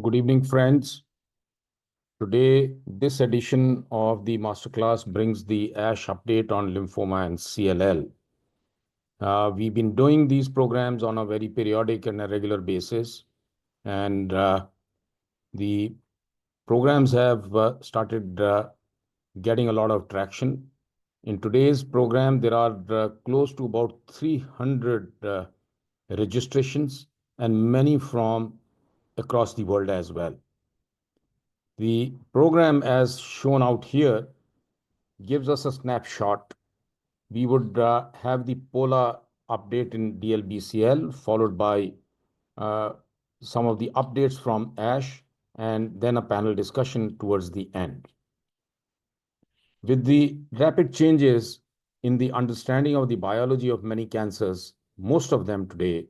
Good evening, friends. Today, this edition of the masterclass brings the ASH update on lymphoma and CLL. We've been doing these programs on a very periodic and a regular basis, and the programs have started getting a lot of traction. In today's program, there are close to about 300 registrations and many from across the world as well. The program, as shown out here, gives us a snapshot. We would have the Pola update in dlbcl, followed by some of the updates from ASH, and then a panel discussion towards the end. With the rapid changes in the understanding of the biology of many cancers, most of them today,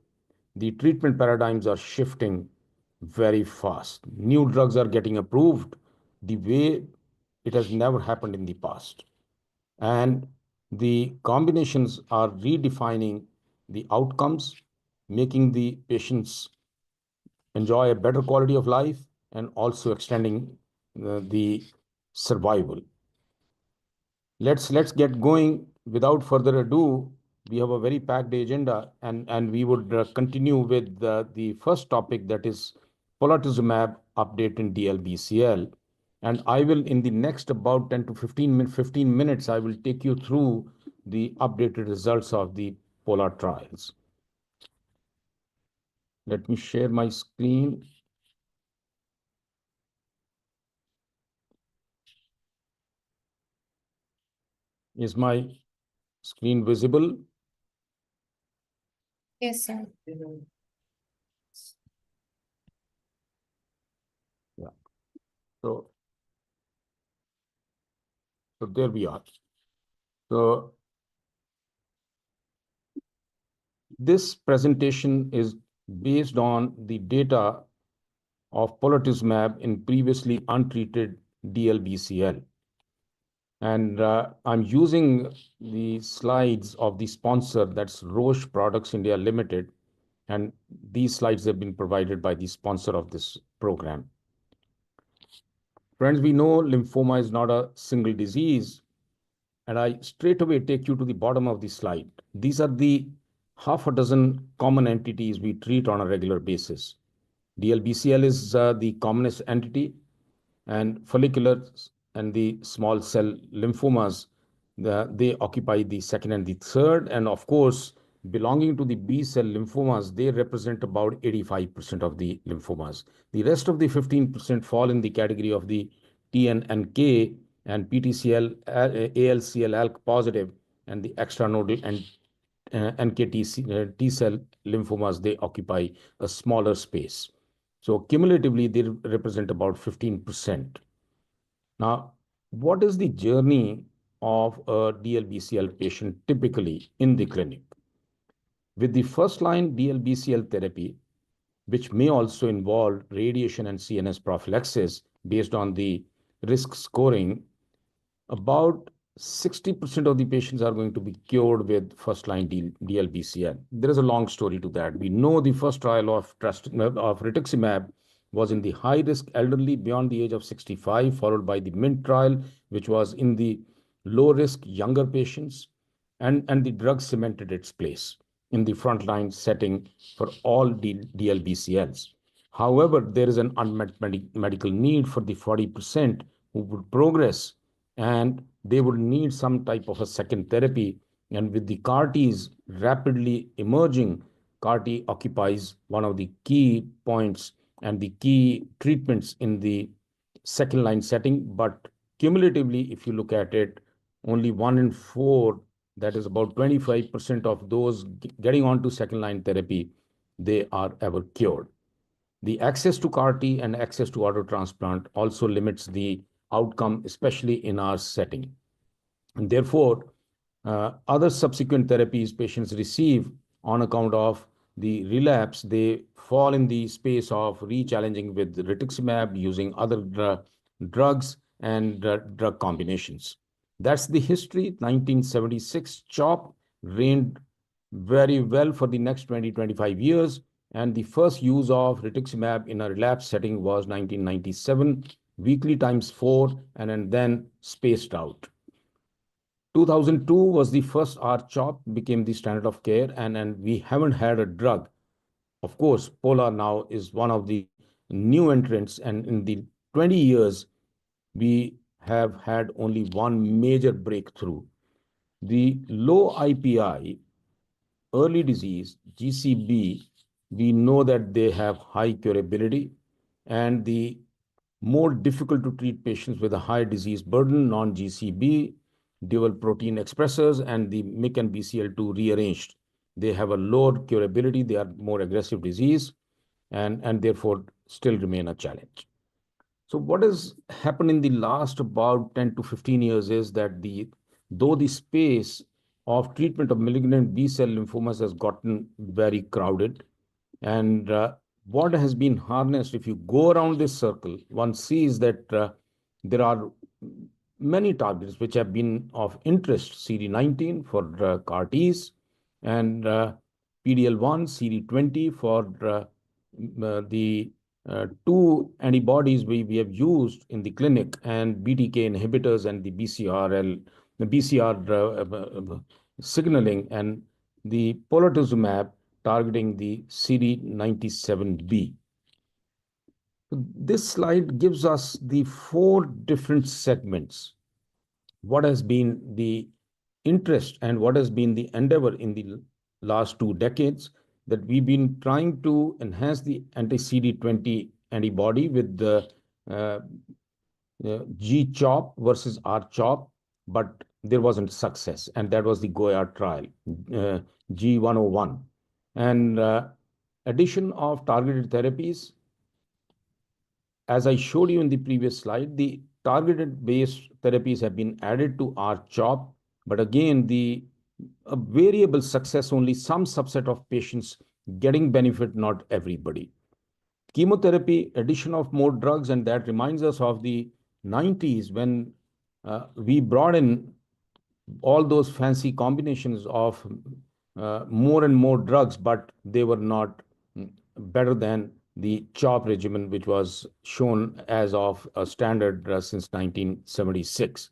the treatment paradigms are shifting very fast. New drugs are getting approved the way it has never happened in the past. And the combinations are redefining the outcomes, making the patients enjoy a better quality of life and also extending the survival. Let's get going. Without further ado, we have a very packed agenda, and we would continue with the first topic, that is Polatuzumab update in DLBCL. And I will, in the next about 10 to 15 minutes, I will take you through the updated results of the Pola trials. Let me share my screen. Is my screen visible? Yes, sir. Yeah. So there we are. So this presentation is based on the data of Polatuzumab in previously untreated DLBCL. And I'm using the slides of the sponsor, that's Roche Products India Limited. And these slides have been provided by the sponsor of this program. Friends, we know lymphoma is not a single disease. And I straight away take you to the bottom of the slide. These are the half a dozen common entities we treat on a regular basis. DLBCL is the commonest entity, and follicular and the small cell lymphomas, they occupy the second and the third. And of course, belonging to the B cell lymphomas, they represent about 85% of the lymphomas. The rest of the 15% fall in the category of the TNNK and PTCL, ALCL, ALK positive, and the extranodal and NKT T cell lymphomas, they occupy a smaller space. So cumulatively, they represent about 15%. Now, what is the journey of a DLBCL patient typically in the clinic? With the first-line DLBCL therapy, which may also involve radiation and CNS prophylaxis based on the risk scoring, about 60% of the patients are going to be cured with first-line DLBCL. There is a long story to that. We know the first trial of rituximab was in the high-risk elderly beyond the age of 65, followed by the MINT trial, which was in the low-risk younger patients, and the drug cemented its place in the frontline setting for all DLBCLs. However, there is an unmet medical need for the 40% who would progress, and they would need some type of a second therapy. And with the CAR-Ts rapidly emerging, CAR-T occupies one of the key points and the key treatments in the second line setting. But cumulatively, if you look at it, only 1 in 4, that is about 25% of those getting onto second line therapy, they are ever cured. The access to CAR-T and access to auto transplant also limits the outcome, especially in our setting. And therefore, other subsequent therapies patients receive on account of the relapse, they fall in the space of re-challenging with rituximab, using other drugs and drug combinations. That's the history. 1976, CHOP reigned very well for the next 20-25 years. And the first use of rituximab in a relapse setting was 1997, weekly times 4, and then spaced out. 2002 was the first R-CHOP became the standard of care, and we haven't had a drug. Of course, Pola now is one of the new entrants, and in the 20 years, we have had only one major breakthrough. The low IPI, early disease, GCB, we know that they have high curability, and the more difficult to treat patients with a high disease burden, non-GCB, dual protein expressors, and the MYC and BCL2 rearranged. They have a lower curability, they are more aggressive disease, and therefore still remain a challenge. So what has happened in the last about 10 to 15 years is that though the space of treatment of malignant B-cell lymphomas has gotten very crowded, and what has been harnessed, if you go around this circle, one sees that there are many targets which have been of interest: CD19 for CAR-Ts, and PD-L1, CD20 for the two antibodies we have used in the clinic, and BTK inhibitors and the BCR signaling, and the polatuzumab targeting the CD97B. This slide gives us the 4 different segments. What has been the interest and what has been the endeavor in the last 2 decades, that we've been trying to enhance the anti-CD20 antibody with the G-CHOP versus R-CHOP, but there wasn't success, and that was the Goya trial, G101. And addition of targeted therapies, as I showed you in the previous slide, the targeted based therapies have been added to R-CHOP, but again, a variable success, only some subset of patients getting benefit, not everybody. Chemotherapy, addition of more drugs, and that reminds us of the 90s when we brought in all those fancy combinations of more and more drugs, but they were not better than the CHOP regimen, which was shown as of a standard since 1976.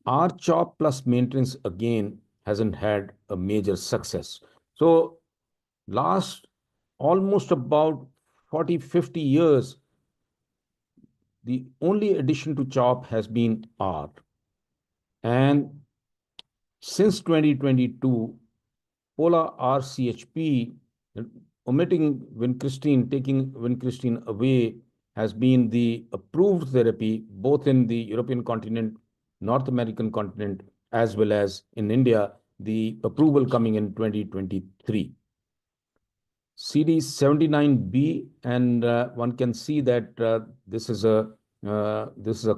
R-CHOP plus maintenance again hasn't had a major success. So last almost about 40, 50 years, the only addition to CHOP has been R. And since 2022, Pola-R-CHP, omitting vincristine, taking vincristine away, has been the approved therapy both in the European continent, North American continent, as well as in India, the approval coming in 2023. CD79B, and one can see that this is a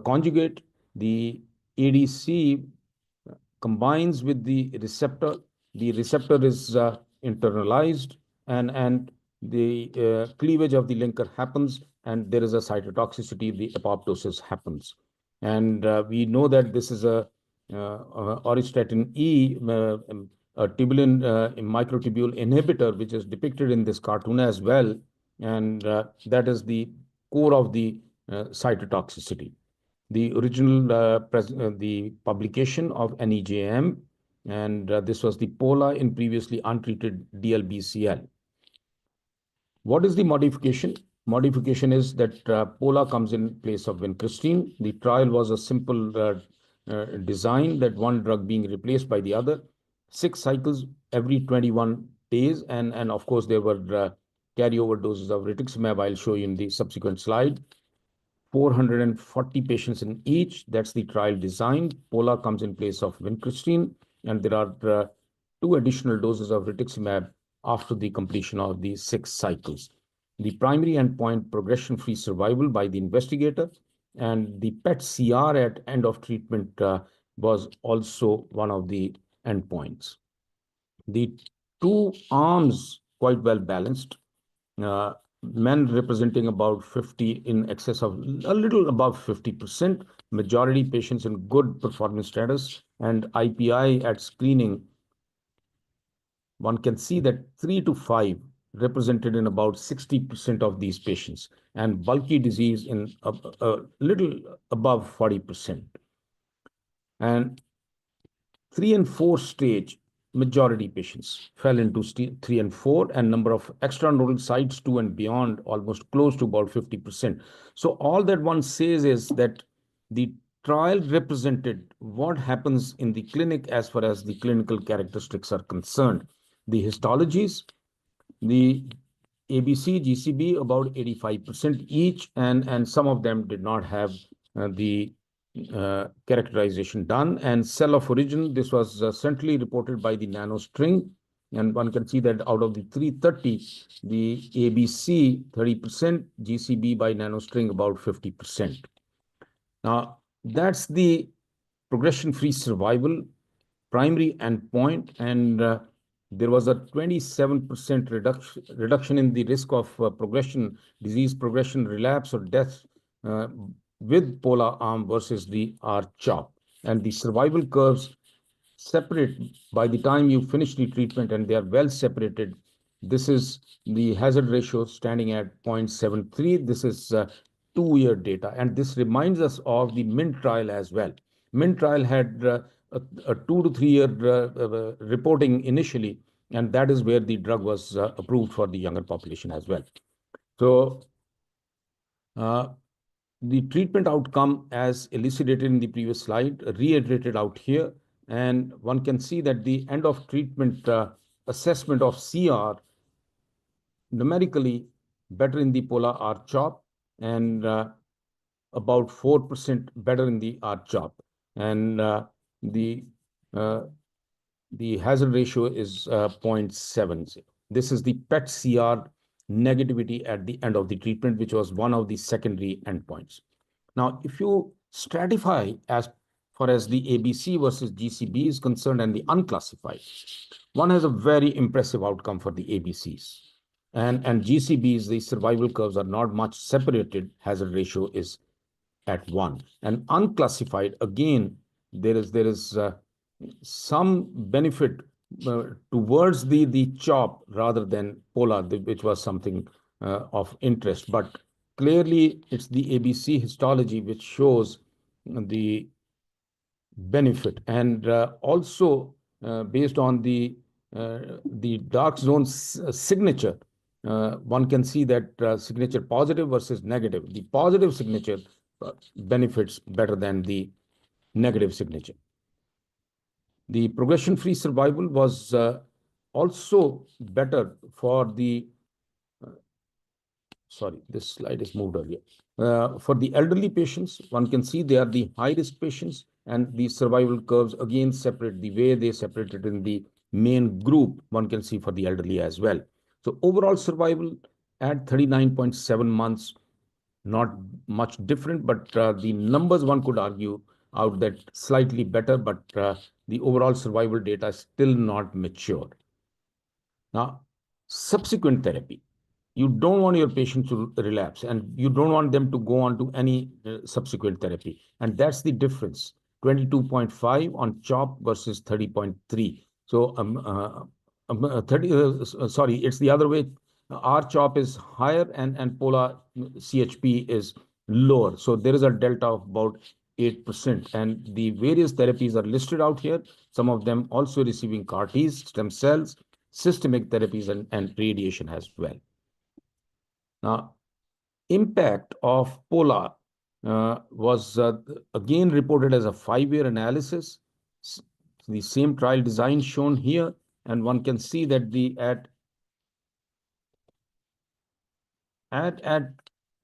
conjugate. The ADC combines with the receptor. The receptor is internalized, and the cleavage of the linker happens, and there is a cytotoxicity. The apoptosis happens, and we know that this is a auristatin E, a tubulin microtubule inhibitor, which is depicted in this cartoon as well, and that is the core of the cytotoxicity. The original the publication of NEJM, and this was the Pola in previously untreated DLBCL. What is the modification? Modification is that Pola comes in place of vincristine. The trial was a simple design, that one drug being replaced by the other, 6 cycles every 21 days, and of course there were carryover doses of rituximab. I'll show you in the subsequent slide. 440 patients in each. That's the trial design. Pola comes in place of vincristine, and there are 2 additional doses of rituximab after the completion of the 6 cycles. The primary endpoint, progression-free survival by the investigator, and the PET-CR at end of treatment was also one of the endpoints. The 2 arms quite well balanced. Men representing about 50, in excess of a little above 50%, majority patients in good performance status, and IPI at screening, one can see that 3 to 5 represented in about 60% of these patients, and bulky disease in a little above 40%. And 3 and 4 stage, majority patients fell into 3 and 4, and number of extranodal sites 2 and beyond almost close to about 50%. So all that one says is that the trial represented what happens in the clinic as far as the clinical characteristics are concerned. The histologies, the ABC, GCB, about 85% each, and some of them did not have the characterization done. And cell of origin, this was centrally reported by the nanostring. And one can see that out of the 330, the ABC 30%, GCB by nanostring about 50%. Now, that's the progression-free survival primary endpoint, and there was a 27% reduction in the risk of progression, disease progression, relapse, or death uh, with Pola-R versus the R-CHOP. And the survival curves separate by the time you finish the treatment, and they are well separated. This is the hazard ratio standing at 0.73. This is 2-year data, and this reminds us of the MINT trial as well. MINT trial had a 2 to 3 year reporting initially, and that is where the drug was approved for the younger population as well. So the treatment outcome, as elucidated in the previous slide, reiterated out here, and one can see that the end of treatment assessment of CR numerically better in the Pola-R-CHOP, and about 4% better in the R-CHOP, and the hazard ratio is 0.70. This is the PET-CR negativity at the end of the treatment, which was one of the secondary endpoints. Now, if you stratify as far as the ABC versus GCB is concerned and the unclassified, one has a very impressive outcome for the ABCs. And GCBs, the survival curves are not much separated. Hazard ratio is at 1. And unclassified, again, there is some benefit towards the CHOP rather than Pola, which was something of interest. But clearly, it's the ABC histology which shows the benefit. And also, based on the dark zone signature, one can see that signature positive versus negative. The positive signature benefits better than the negative signature. The progression-free survival was also better for the, sorry, this slide is moved earlier. For the elderly patients, one can see they are the high-risk patients, and the survival curves again separate the way they separated in the main group. One can see for the elderly as well. So overall survival at 39.7 months, not much different, but the numbers one could argue out that slightly better, but the overall survival data is still not mature. Now, subsequent therapy. You don't want your patient to relapse, and you don't want them to go on to any subsequent therapy. And that's the difference, 22.5 on CHOP versus 30.3. So 30, sorry, it's the other way. R-CHOP is higher, and Pola-CHP is lower. So there is a delta of about 8%. And the various therapies are listed out here, some of them also receiving CAR-Ts, stem cells, systemic therapies, and radiation as well. Now, impact of Pola was again reported as a 5-year analysis. The same trial design shown here, and one can see that the at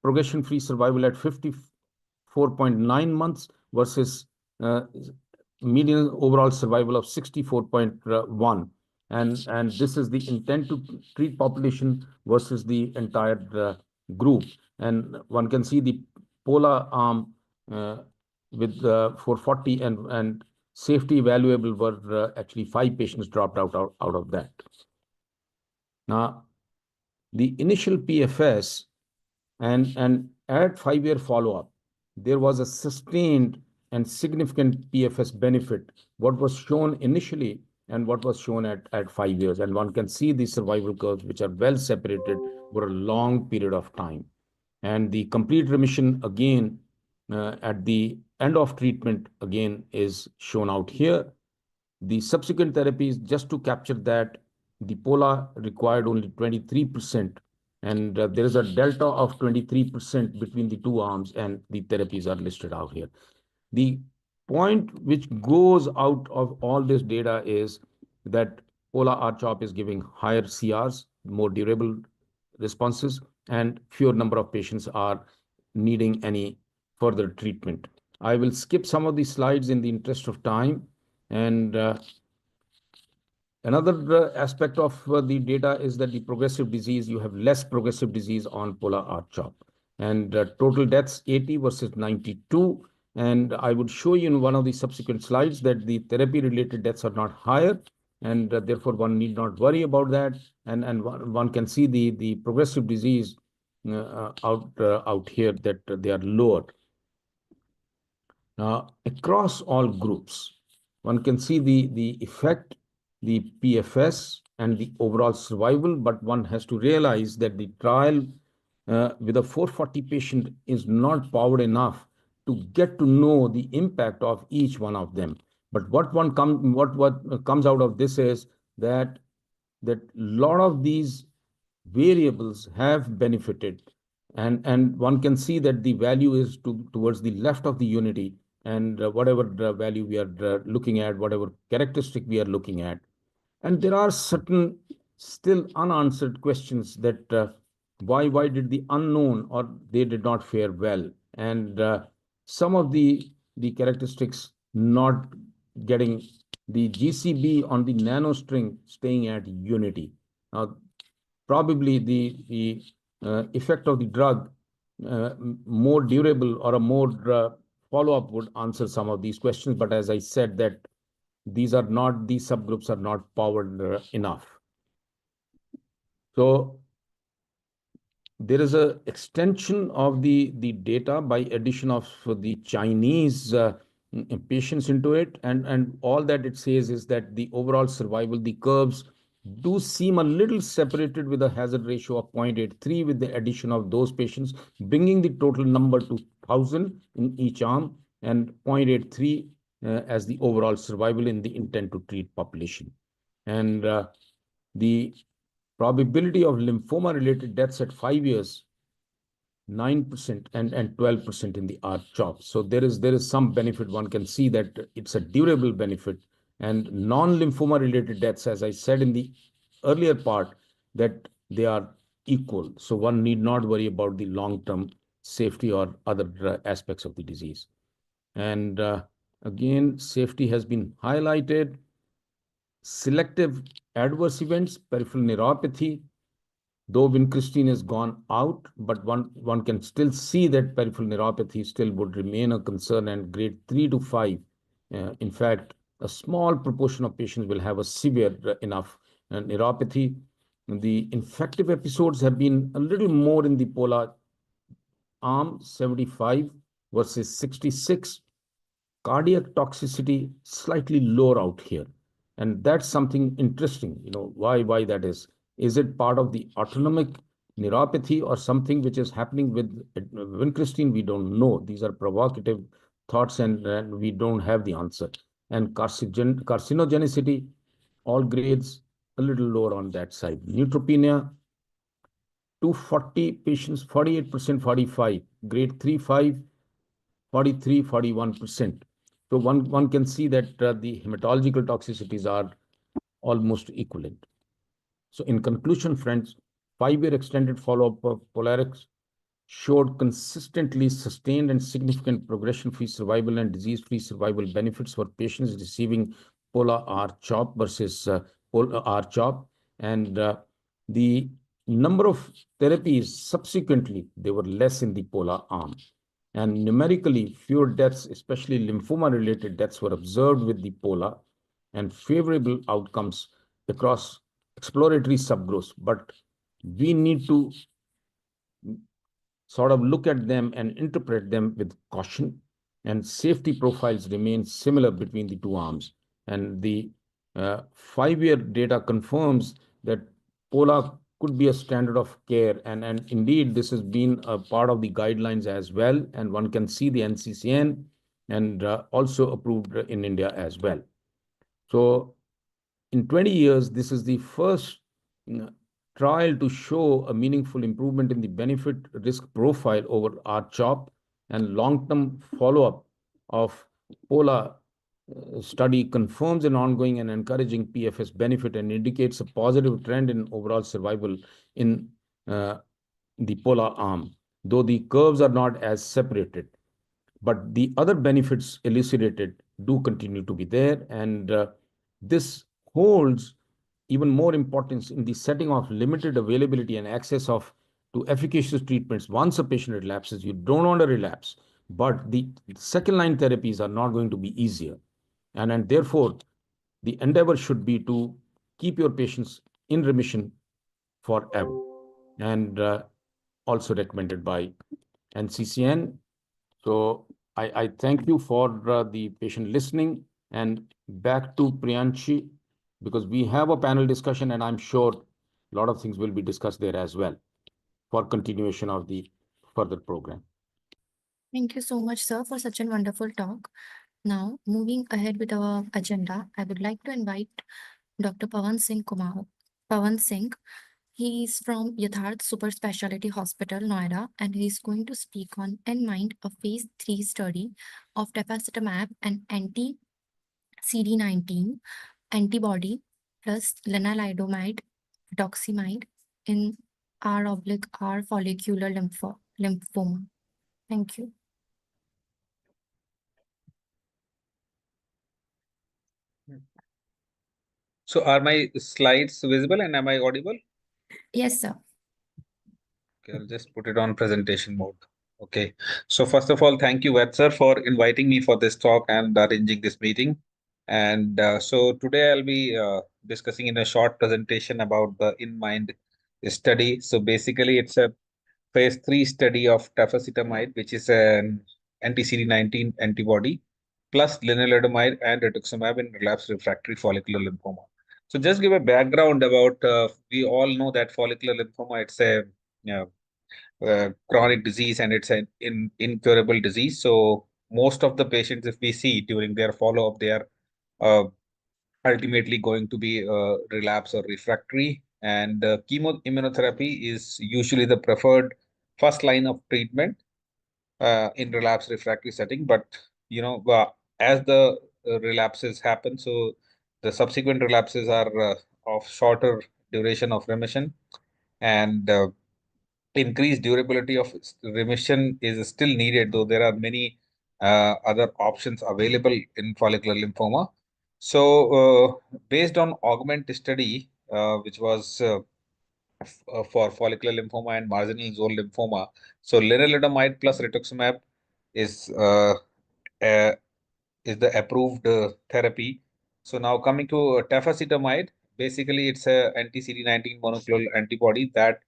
progression-free survival at 54.9 months versus median overall survival of 64.1. And this is the intent to treat population versus the entire group. And one can see the Pola arm with 440 and safety evaluable were actually 5 patients dropped out of that. Now, the initial PFS and at 5-year follow-up, there was a sustained and significant PFS benefit. What was shown initially and what was shown at 5 years. And one can see the survival curves, which are well separated over a long period of time. And the complete remission, again, at the end of treatment, again, is shown out here. The subsequent therapies, just to capture that, the Pola required only 23%, and there is a delta of 23% between the two arms, and the therapies are listed out here. The point which goes out of all this data is that Pola-R-CHP is giving higher CRs, more durable responses, and fewer number of patients are needing any further treatment. I will skip some of the slides in the interest of time. And another aspect of the data is that the progressive disease, you have less progressive disease on Pola-R-CHP. And total deaths, 80 versus 92. And I would show you in one of the subsequent slides that the therapy-related deaths are not higher, and therefore one need not worry about that. And one can see the progressive disease out here, that they are lower. Across all groups, one can see the effect, the PFS, and the overall survival, but one has to realize that the trial with a 440 patient is not powered enough to get to know the impact of each one of them. But what comes out of this is that a lot of these variables have benefited, and one can see that the value is towards the left of the unity, and whatever the value we are looking at, whatever characteristic we are looking at. And there are certain still unanswered questions that why did the unknown or they did not fare well, and some of the characteristics not getting the GCB on the nanostring staying at unity. Now, probably the effect of the drug more durable or a more follow-up would answer some of these questions. But as I said, that these subgroups are not powered enough. So there is a extension of the data by addition of the Chinese patients into it, and all that it says is that the overall survival, the curves do seem a little separated with a hazard ratio of 0.83 with the addition of those patients, bringing the total number to 1,000 in each arm, and 0.83 as the overall survival in the intent to treat population. And the probability of lymphoma-related deaths at 5 years, 9% and 12% in the R-CHOP. So there is some benefit. One can see that it's a durable benefit. And non-lymphoma related deaths, as I said in the earlier part, that they are equal. So one need not worry about the long-term safety or other aspects of the disease. And again, safety has been highlighted. Selective adverse events, peripheral neuropathy, though vincristine has gone out, but one can still see that peripheral neuropathy still would remain a concern, and grade 3 to 5. In fact, a small proportion of patients will have a severe enough neuropathy. The infective episodes have been a little more in the Pola arm, 75 versus 66. Cardiac toxicity slightly lower out here. And that's something interesting, why that is. Is it part of the autonomic neuropathy or something which is happening with vincristine? We don't know. These are provocative thoughts, and we don't have the answer. And carcinogenicity, all grades, a little lower on that side. Neutropenia, 240 patients, 48%, 45, grade 3, 5, 43, 41%. So one can see that the hematological toxicities are almost equivalent. So in conclusion, friends, 5-year extended follow-up of Pola-R showed consistently sustained and significant progression-free survival and disease-free survival benefits for patients receiving Pola-R-CHP versus Pola-R-CHP. And the number of therapies subsequently, they were less in the Pola arm. And numerically, fewer deaths, especially lymphoma-related deaths, were observed with the Pola, and favorable outcomes across exploratory subgroups. But we need to sort of look at them and interpret them with caution, and safety profiles remain similar between the two arms. And the 5-year data confirms that Pola could be a standard of care, and indeed this has been a part of the guidelines as well, and one can see the NCCN and also approved in India as well. So in 20 years, this is the first trial to show a meaningful improvement in the benefit risk profile over R-CHOP, and long-term follow-up of Pola study confirms an ongoing and encouraging PFS benefit and indicates a positive trend in overall survival in uh, the Pola arm, though the curves are not as separated. But the other benefits elucidated do continue to be there, and this holds even more importance in the setting of limited availability and access of to efficacious treatments. Once a patient relapses, you don't want to relapse, but the second line therapies are not going to be easier, and therefore the endeavor should be to keep your patients in remission forever, and also recommended by NCCN. So I thank you for the patient listening, and back to Priyanshi, because we have a panel discussion and I'm sure a lot of things will be discussed there as well for continuation of the further program. Thank you so much, sir, for such a wonderful talk. Now, moving ahead with our agenda, I would like to invite Dr. Pawan Singh Kumar. Pawan Singh, he is from Yatharth Super Specialty Hospital, Noida, and he is going to speak on Inmind, a phase 3 study of tafasitamab, an anti-CD19 antibody plus lenalidomide, rituximab in R/R follicular lymphoma. Thank you. So are my slides visible and am I audible? Yes, sir. Okay, I'll just put it on presentation mode. Okay. So first of all, thank you, Ved sir, for inviting me for this talk and arranging this meeting. And so today I'll be discussing in a short presentation about the Inmind study. So basically, it's a phase 3 study of tafasitamide, which is an anti-CD19 antibody, plus lenalidomide and rituximab in relapsed refractory follicular lymphoma. So just give a background about, we all know that follicular lymphoma, it's a chronic disease and it's an incurable disease. So most of the patients, if we see during their follow-up, they are ultimately going to be relapse or refractory. And chemoimmunotherapy is usually the preferred first line of treatment in relapse refractory setting. But as the relapses happen, so the subsequent relapses are of shorter duration of remission, and increased durability of remission is still needed, though there are many other options available in follicular lymphoma. So, based on Augment study, which was for follicular lymphoma and marginal zone lymphoma, so lenalidomide plus rituximab is uh, is the approved therapy. So now coming to tafasitamide, basically it's a anti-CD19 monoclonal antibody that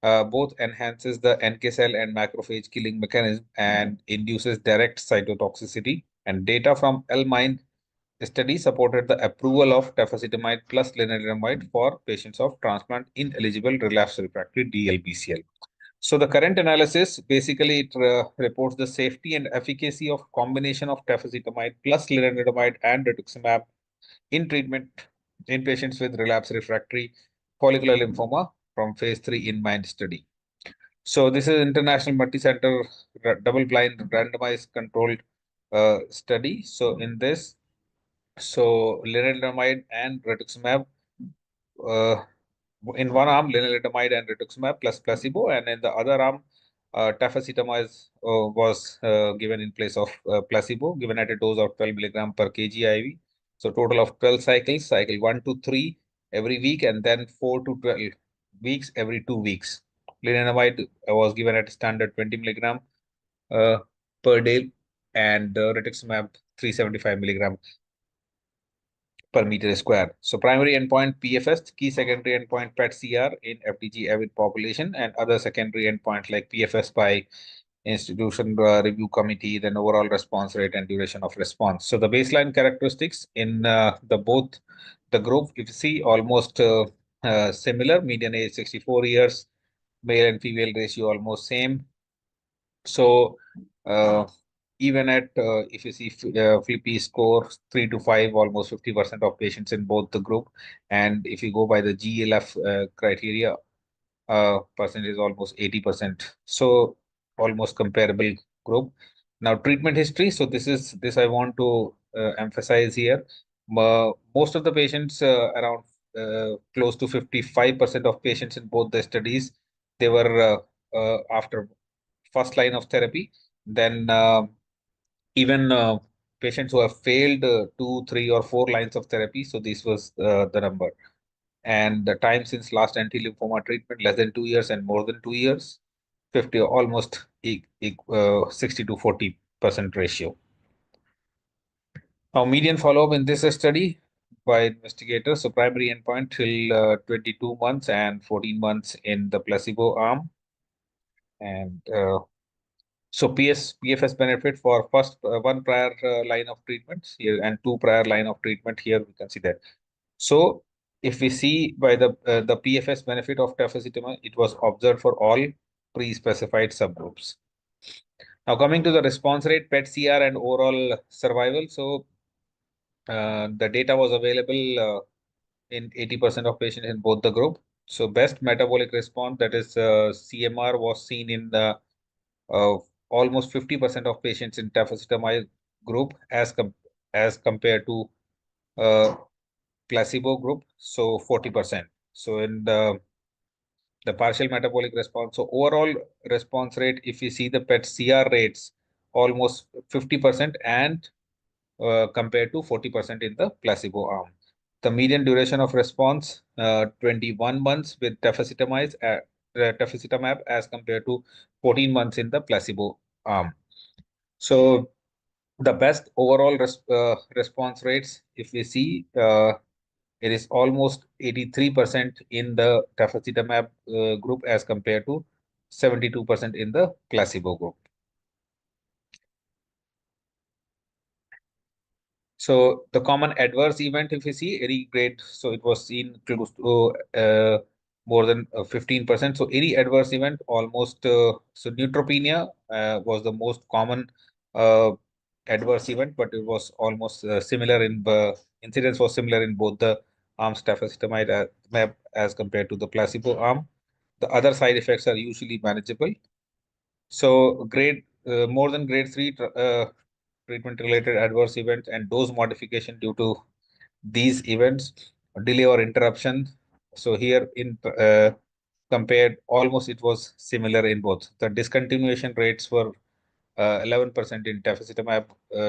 both enhances the NK cell and macrophage killing mechanism and induces direct cytotoxicity. And data from L-MIND study supported the approval of tafasitamide plus lenalidomide for patients of transplant ineligible relapsed refractory DLBCL. So the current analysis basically it reports the safety and efficacy of combination of tafasitamide plus lenalidomide and rituximab in treatment in patients with relapsed refractory follicular lymphoma from phase 3 Inmind study. So this is international multi-center double-blind randomized controlled study. So in this, so lenalidomide and rituximab, uh, in one arm lenalidomide and rituximab plus placebo, and in the other arm tafasitamide was given in place of placebo, given at a dose of 12 milligram per kg IV. So total of 12 cycles, cycle 1 to 3 every week, and then 4 to 12 weeks every 2 weeks. Lenalidomide was given at standard 20 milligram uh, per day, and rituximab 375 milligram per meter square. So primary endpoint PFS, key secondary endpoint PET-CR in FDG avid population, and other secondary endpoints like PFS by institution review committee, then overall response rate and duration of response. So the baseline characteristics in the both the group, if you see, almost similar. Median age 64 years, male and female ratio almost same. So even at if you see FLIPI score 3 to 5, almost 50% of patients in both the group. And if you go by the GLF criteria, percentage is almost 80%. So almost comparable group. Now treatment history. So this I want to emphasize here. Most of the patients, around close to 55% of patients in both the studies, they were after first line of therapy. Then even patients who have failed 2, 3, or 4 lines of therapy. So this was the number. And the time since last anti-lymphoma treatment, less than 2 years and more than 2 years, 50, almost 60 to 40% ratio. Now, median follow-up in this study by investigators. So primary endpoint till 22 months and 14 months in the placebo arm. And so PFS benefit for first one prior line of treatment here and 2 prior line of treatment here, we can see that. So if we see by the PFS benefit of tafasitamab, it was observed for all pre-specified subgroups. Now coming to the response rate, PET-CR and overall survival. So the data was available in 80% of patients in both the group. So best metabolic response, that is CMR, was seen in the almost 50% of patients in tafasitamab group as compared to placebo group, so 40%. So in the partial metabolic response, so overall response rate, if you see the PET-CR rates, almost 50% and compared to 40% in the placebo arm. The median duration of response, 21 months with tafasitamab as compared to 14 months in the placebo arm. So the best overall response rates, if we see, it is almost 83% in the tafasitamab group as compared to 72% in the placebo group. So the common adverse event, if you see, any grade, so it was seen close to more than 15%. So any adverse event, almost, so neutropenia was the most common adverse event, but it was almost similar in the incidence was similar in both the arms, tafasitamab as compared to the placebo arm. The other side effects are usually manageable. So more than grade 3 treatment-related adverse events and dose modification due to these events, delay or interruption. So here in compared, almost it was similar in both. The discontinuation rates were 11% in tafasitamab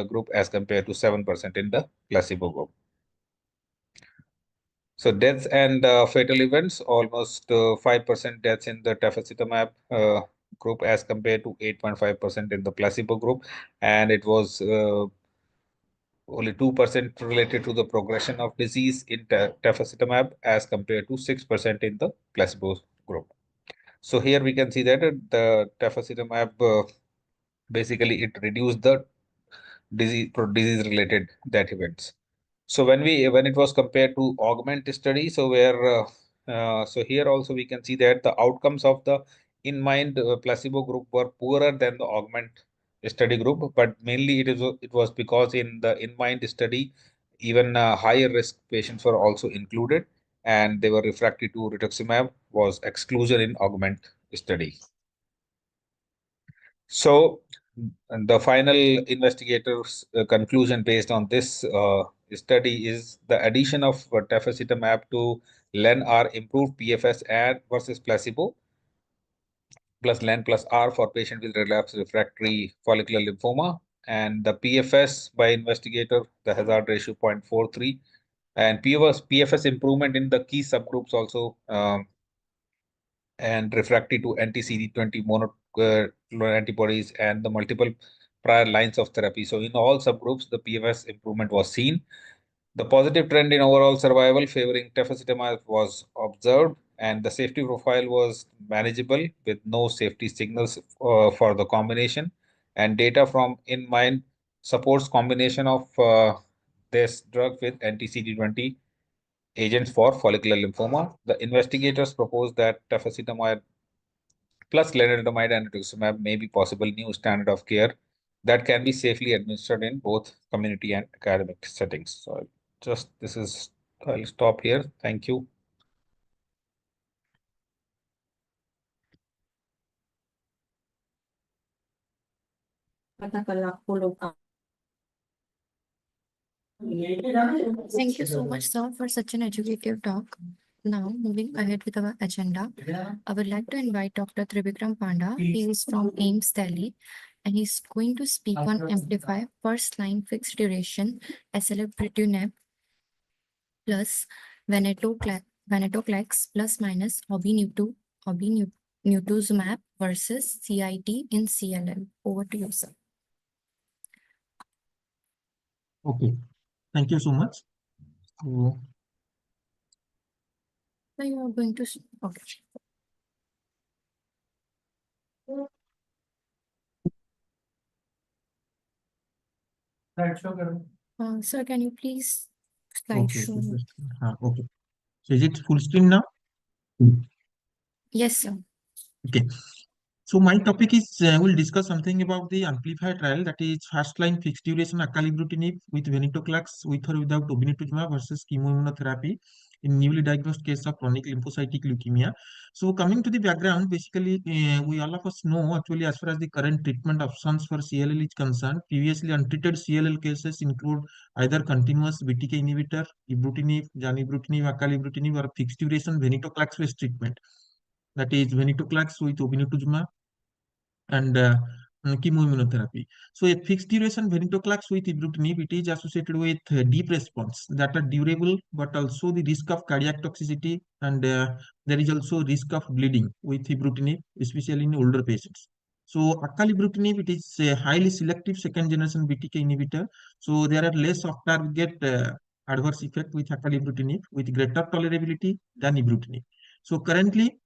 group as compared to 7% in the placebo group. So deaths and fatal events, almost 5% deaths in the tafasitamab group as compared to 8.5% in the placebo group. And it was only 2% related to the progression of disease in tafasitamab as compared to 6% in the placebo group. So here we can see that the tafasitamab, basically it reduced the disease related death events. So when it was compared to augment study, so where so here also we can see that the outcomes of the Inmind placebo group were poorer than the augment study group, but mainly it was because in the Inmind study, even higher risk patients were also included, and they were refractory to rituximab was exclusion in augment study. So the final investigators' conclusion based on this study is the addition of tafasitamab to Len-R improved PFS and versus placebo plus Len plus R for patients with relapsed refractory follicular lymphoma. And the PFS by investigator, the hazard ratio 0.43, and PFS improvement in the key subgroups also, and refractory to anti-CD20 monoclonal antibodies and the multiple prior lines of therapy. So in all subgroups, the PFS improvement was seen. The positive trend in overall survival favoring tafasitamab was observed, and the safety profile was manageable with no safety signals for the combination. And data from Inmind supports combination of this drug with anti-CD20 agents for follicular lymphoma. The investigators proposed that tafasitamab plus lenalidomide and rituximab may be possible new standard of care that can be safely administered in both community and academic settings. So I'll stop here. Thank you. Thank you so much, sir, for such an educative talk. Now, moving ahead with our agenda, I would like to invite Dr. Trivikram Panda. He is from AIMS Delhi, and he's going to speak on Amplify first line fixed duration Acelebritunib plus venetoclax plus minus obinutuzumab versus CIT in CLL. Over to you, sir. Okay, thank you so much. So, So you are going to okay. Sir, can you please slide okay, show? okay. So is it full screen now? Yes, sir. Okay. So my topic is we'll discuss something about the Amplify trial, that is first line fixed duration acalabrutinib with venetoclax with or without obinutuzumab versus chemoimmunotherapy in newly diagnosed case of chronic lymphocytic leukemia. So coming to the background, basically we all of us know actually as far as the current treatment options for CLL is concerned, previously untreated CLL cases include either continuous BTK inhibitor, ibrutinib, zanubrutinib, acalabrutinib, or fixed duration venetoclax based treatment, that is venetoclax with obinutuzumab and chemoimmunotherapy. So a fixed duration venetoclax with ibrutinib, it is associated with deep response that are durable, but also the risk of cardiac toxicity, and there is also risk of bleeding with ibrutinib, especially in older patients. So acalabrutinib, it is a highly selective second generation BTK inhibitor. So there are less off target adverse effect with acalabrutinib with greater tolerability than ibrutinib. So currently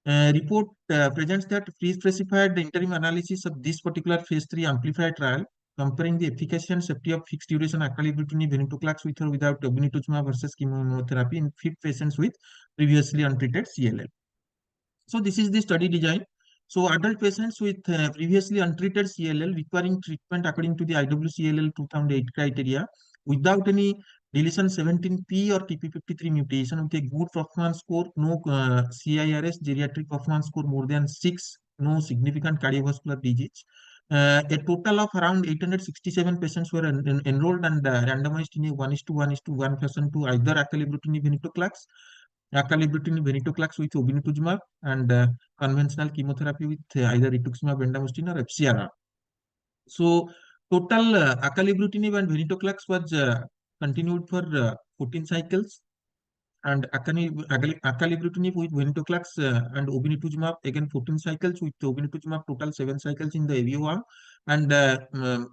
report presents that pre-specified interim analysis of this particular phase 3 Amplify trial comparing the efficacy and safety of fixed duration acalabrutinib venetoclax with or without obinutuzumab versus chemotherapy in fit patients with previously untreated CLL. So this is the study design. So adult patients with previously untreated CLL requiring treatment according to the IWCLL 2008 criteria without any deletion 17p or TP53 mutation with a good performance score, no CIRS geriatric performance score more than 6, no significant cardiovascular disease. A total of around 867 patients were enrolled and randomized in a 1:1:1 fashion to either acalabrutinib venetoclax, acalabrutinib venetoclax with obinutuzumab, and conventional chemotherapy with either rituximab, bendamustine, or FCRR. So total acalabrutinib and venetoclax was continued for 14 cycles, and acalabrutinib with venetoclax and obinutuzumab again 14 cycles, with obinutuzumab total 7 cycles in the AVO arm, and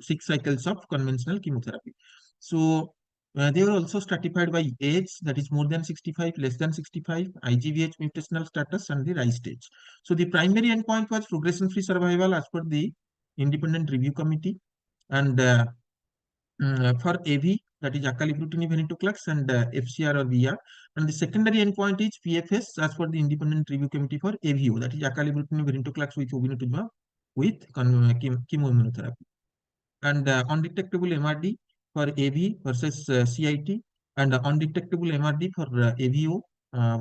6 cycles of conventional chemotherapy. So they were also stratified by age, that is more than 65, less than 65, IGVH mutational status, and the rise stage. So the primary endpoint was progression-free survival as per the independent review committee, and for AV, that is acalabrutinib venetoclax, and FCR or VR. And the secondary endpoint is PFS as per the independent review committee for AVO, that is acalabrutinib venetoclax with obinutuzumab with chemoimmunotherapy. And undetectable MRD for AV versus CIT, and undetectable MRD for AVO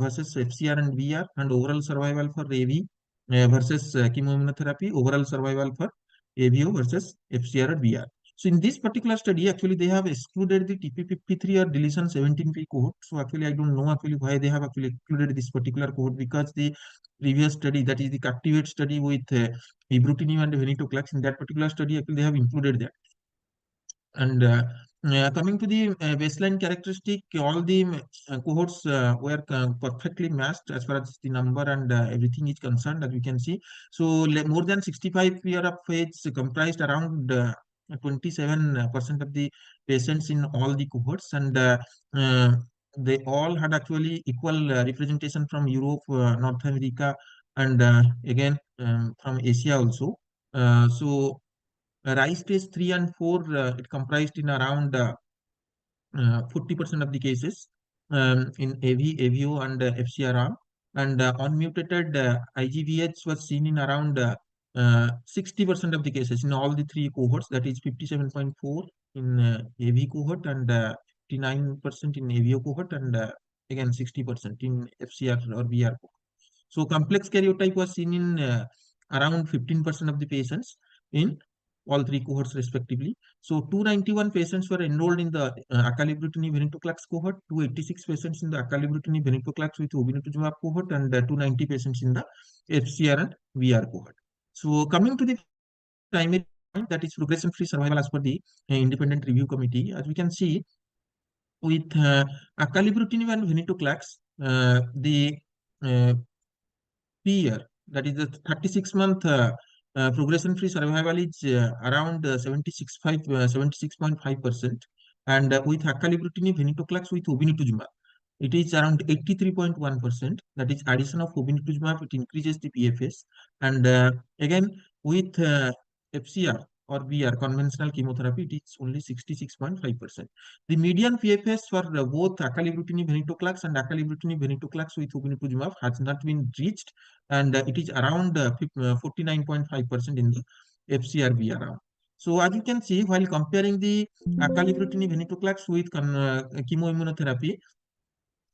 versus FCR and VR, and overall survival for AV versus chemoimmunotherapy, overall survival for AVO versus FCR or VR. So in this particular study, actually they have excluded the TP53 or deletion 17p cohort. So actually I don't know actually why they have actually excluded this particular cohort, because the previous study, that is the Captivate study with ibrutinib and venetoclax, in that particular study actually they have included that. And coming to the baseline characteristic, all the cohorts were perfectly matched as far as the number and everything is concerned, as we can see. So more than 65 year of age comprised around 27% of the patients in all the cohorts, and they all had actually equal representation from Europe, North America, and again from Asia also. So rise stage 3 and 4, it comprised in around 40% of the cases. in AV, AVO, and FCR arm, and unmutated IGVH was seen in around 60% of the cases in all the three cohorts, that is 57.4 in AV cohort and 59% in AVO cohort, and again 60% in FCR or VR cohort. So complex karyotype was seen in around 15% of the patients in all three cohorts respectively. So 291 patients were enrolled in the acalabrutinib venetoclax cohort, 286 patients in the acalabrutinib venetoclax with obinutuzumab cohort, and 290 patients in the FCR and VR cohort. So coming to the primary point, that is progression-free survival as per the independent review committee, as we can see with acalabrutinib and venetoclax, the year, that is the 36-month progression-free survival is around 76.5%, and with acalabrutinib venetoclax with obinutuzumab, it is around 83.1%. That is addition of obinutuzumab, it increases the PFS, and again with FCR or VR conventional chemotherapy, it is only 66.5%. The median PFS for both acalabrutinib venetoclax and acalabrutinib venetoclax with obinutuzumab has not been reached, and it is around 49.5% in the FCR VR arm. So as you can see, while comparing the acalabrutinib venetoclax with chemoimmunotherapy,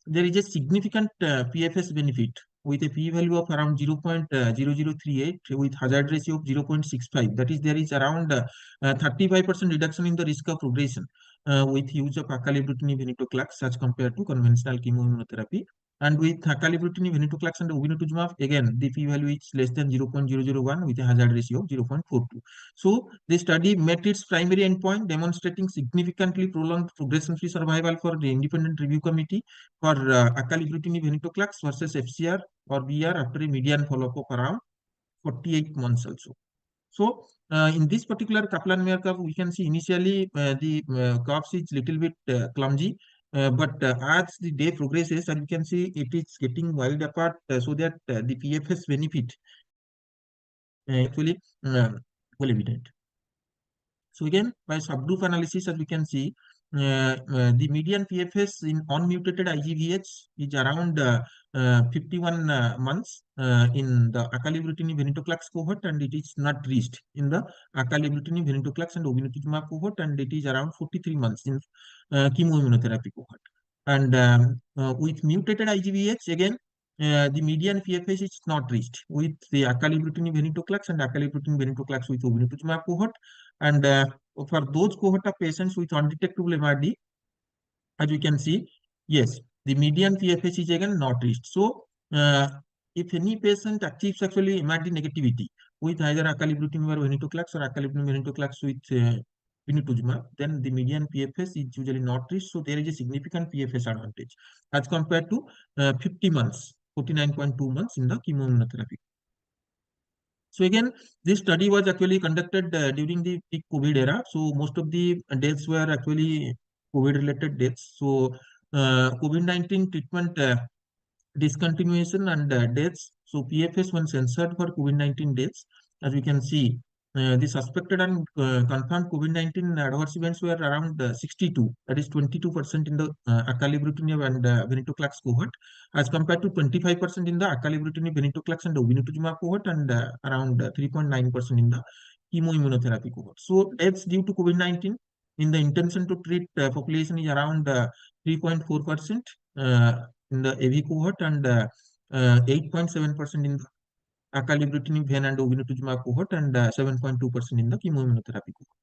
there is a significant PFS benefit with a p-value of around 0.0038 with hazard ratio of 0.65. That is, there is around 35% reduction in the risk of progression with use of acalabrutinib venetoclax as compared to conventional chemoimmunotherapy. And with acalabrutinib venetoclax and obinutuzumab, again, the p-value is less than 0.001 with a hazard ratio of 0.42. So the study met its primary endpoint, demonstrating significantly prolonged progression-free survival for the independent review committee for acalabrutinib venetoclax versus FCR or VR after a median follow-up of around 48 months also. So in this particular Kaplan-Meier curve, we can see initially the curves is little bit clumsy, but as the day progresses, and we can see it is getting wide apart, so that the PFS benefit actually well evident. So again, by subgroup analysis, as we can see, the median PFS in unmutated IGVH is around 51 months in the acalabrutinib venetoclax cohort, and it is not reached in the acalabrutinib venetoclax and obinutuzumab cohort, and it is around 43 months in chemoimmunotherapy cohort. And with mutated IGVH, again, the median PFS is not reached with the acalabrutinib venetoclax and acalabrutinib venetoclax with obinutuzumab cohort. And for those cohort of patients with undetectable MRD, as we can see, yes, the median PFS is again not reached. So if any patient achieves actually MRD negativity with either acalabrutinib or venetoclax or acalabrutinib venetoclax with obinutuzumab, then the median PFS is usually not reached. So there is a significant PFS advantage as compared to 50 months, 49.2 months in the chemoimmunotherapy. So again, this study was actually conducted during the peak COVID era. So most of the deaths were actually COVID-related deaths. So COVID-19 treatment discontinuation and deaths. So PFS when censored for COVID-19 deaths, as we can see, the suspected and confirmed COVID-19 adverse events were around 62, that is 22% in the acalabrutinib and venetoclax cohort, as compared to 25% in the acalabrutinib, venetoclax and obinutuzumab cohort, and around 3.9% in the chemoimmunotherapy cohort. So deaths due to COVID-19 in the intention to treat population is around 3.4% in the AV cohort, and 8.7% in the acalabrutinib ven and obinutuzumab cohort, and 7.2% in the chemoimmunotherapy cohort.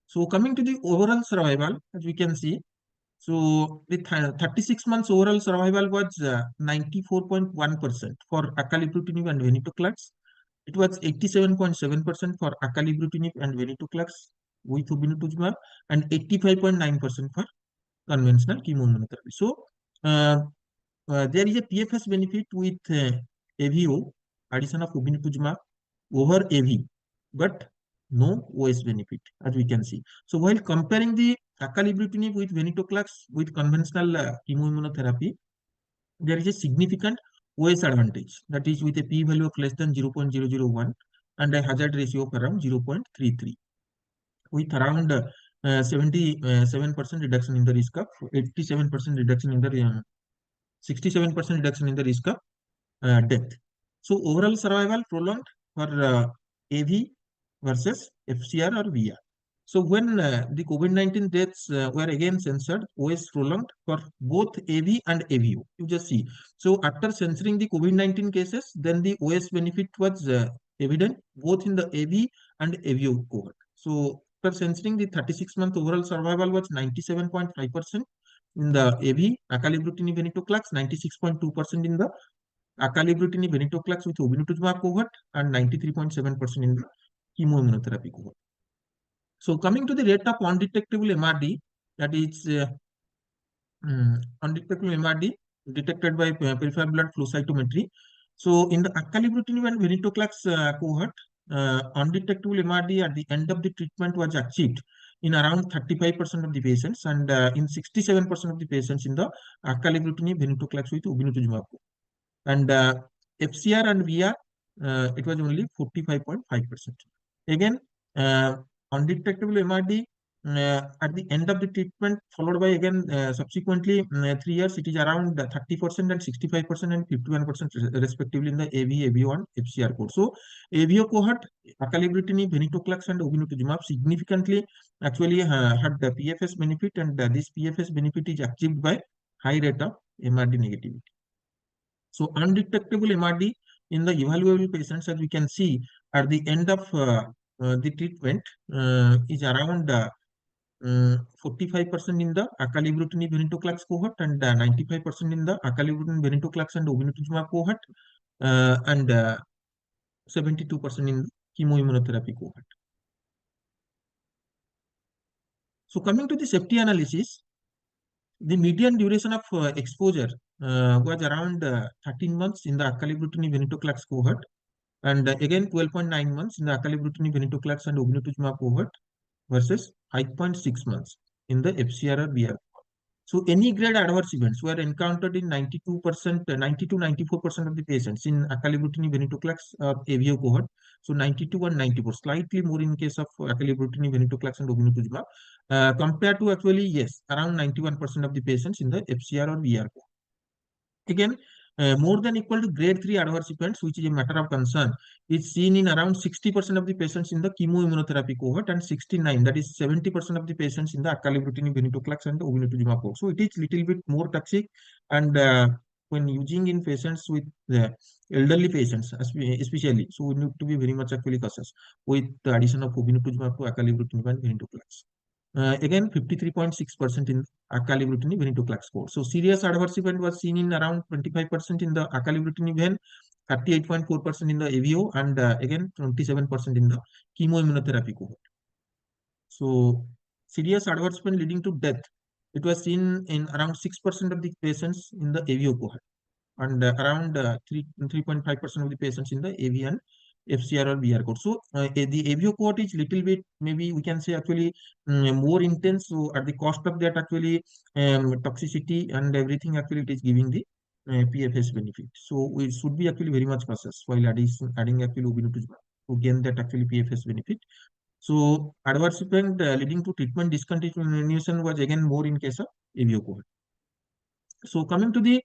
So coming to the overall survival, as we can see, so the 36 months overall survival was 94.1% for acalabrutinib and venetoclax. It was 87.7% for acalabrutinib and venetoclax with obinutuzumab, and 85.9% for conventional chemoimmunotherapy. So there is a PFS benefit with AVO, addition of obinutuzumab over AV, but no OS benefit, as we can see. So while comparing the acalabrutinib with venetoclax with conventional chemoimmunotherapy, there is a significant OS advantage, that is with a p-value of less than 0.001 and a hazard ratio of around 0.33. With around 77% reduction in the risk of 87% reduction in the 67% reduction in the risk of death. So overall survival prolonged for AV versus FCR or VR. So when the COVID-19 deaths were again censored, OS prolonged for both AV and AVO. You just see. So after censoring the COVID-19 cases, then the OS benefit was evident both in the AV and AVO cohort. So after censoring, the 36-month overall survival was 97.5% in the AV, acalabrutinib venetoclax, 96.2% in the acalabrutinib venetoclax with obinutuzumab cohort, and 93.7% in the chemoimmunotherapy cohort. So coming to the rate of undetectable MRD, that is undetectable MRD detected by peripheral blood flow cytometry. So in the acalabrutinib and venetoclax cohort, undetectable MRD at the end of the treatment was achieved in around 35% of the patients, and in 67% of the patients in the acalabrutinib venetoclax with obinutuzumab. And FCR and VR, it was only 45.5%. Again, undetectable MRD at the end of the treatment, followed by again subsequently 3 years, it is around 30% and 65% and 51% respectively in the AV, AVO and FCR cohort. So AVO cohort, acalabrutinib, venetoclax and obinutuzumab significantly actually had the PFS benefit, and this PFS benefit is achieved by high rate of MRD negativity. So undetectable MRD in the evaluable patients, as we can see at the end of the treatment, is around 45% in the acalabrutinib venetoclax cohort, and 95% in the acalabrutinib venetoclax and obinutuzumab cohort, and 72% in the chemoimmunotherapy cohort. So coming to the safety analysis, the median duration of exposure was around 13 months in the acalabrutinib venetoclax cohort, and again 12.9 months in the acalabrutinib venetoclax and obinutuzumab cohort versus 5.6 months in the FCR or VR. So any grade adverse events were encountered in 92%, 90 to 94% of the patients in acalabrutinib venetoclax AVO cohort. So 92 and 94, slightly more in case of acalabrutinib venetoclax and obinutuzumab, compared to actually, yes, around 91% of the patients in the FCR or VR cohort. Again, more than equal to grade 3 adverse events, which is a matter of concern, is seen in around 60% of the patients in the chemoimmunotherapy cohort, and 69, that is 70% of the patients in the acalabrutinib venetoclax and the obinutuzumab cohort. So it is little bit more toxic, and when using in patients with elderly patients, especially, so we need to be very much actually cautious with the addition of obinutuzumab to acalabrutinib and venetoclax. Again, 53.6% in acalabrutinib venetoclax cohort. So serious adverse event was seen in around 25% in the acalabrutinib ven, 38.4% in the AVO, and again 27% in the chemoimmunotherapy cohort. So serious adverse event leading to death, it was seen in around 6% of the patients in the AVO cohort, and around 3.5% of the patients in the AV and FCR or VR cohort. So the AVO cohort is little bit, maybe we can say actually more intense. So at the cost of that actually toxicity and everything, actually it is giving the PFS benefit. So we should be actually very much cautious while adding actually obinutuzumab to gain that actually PFS benefit. So adverse event leading to treatment discontinuation was again more in case of AVO cohort. So coming to the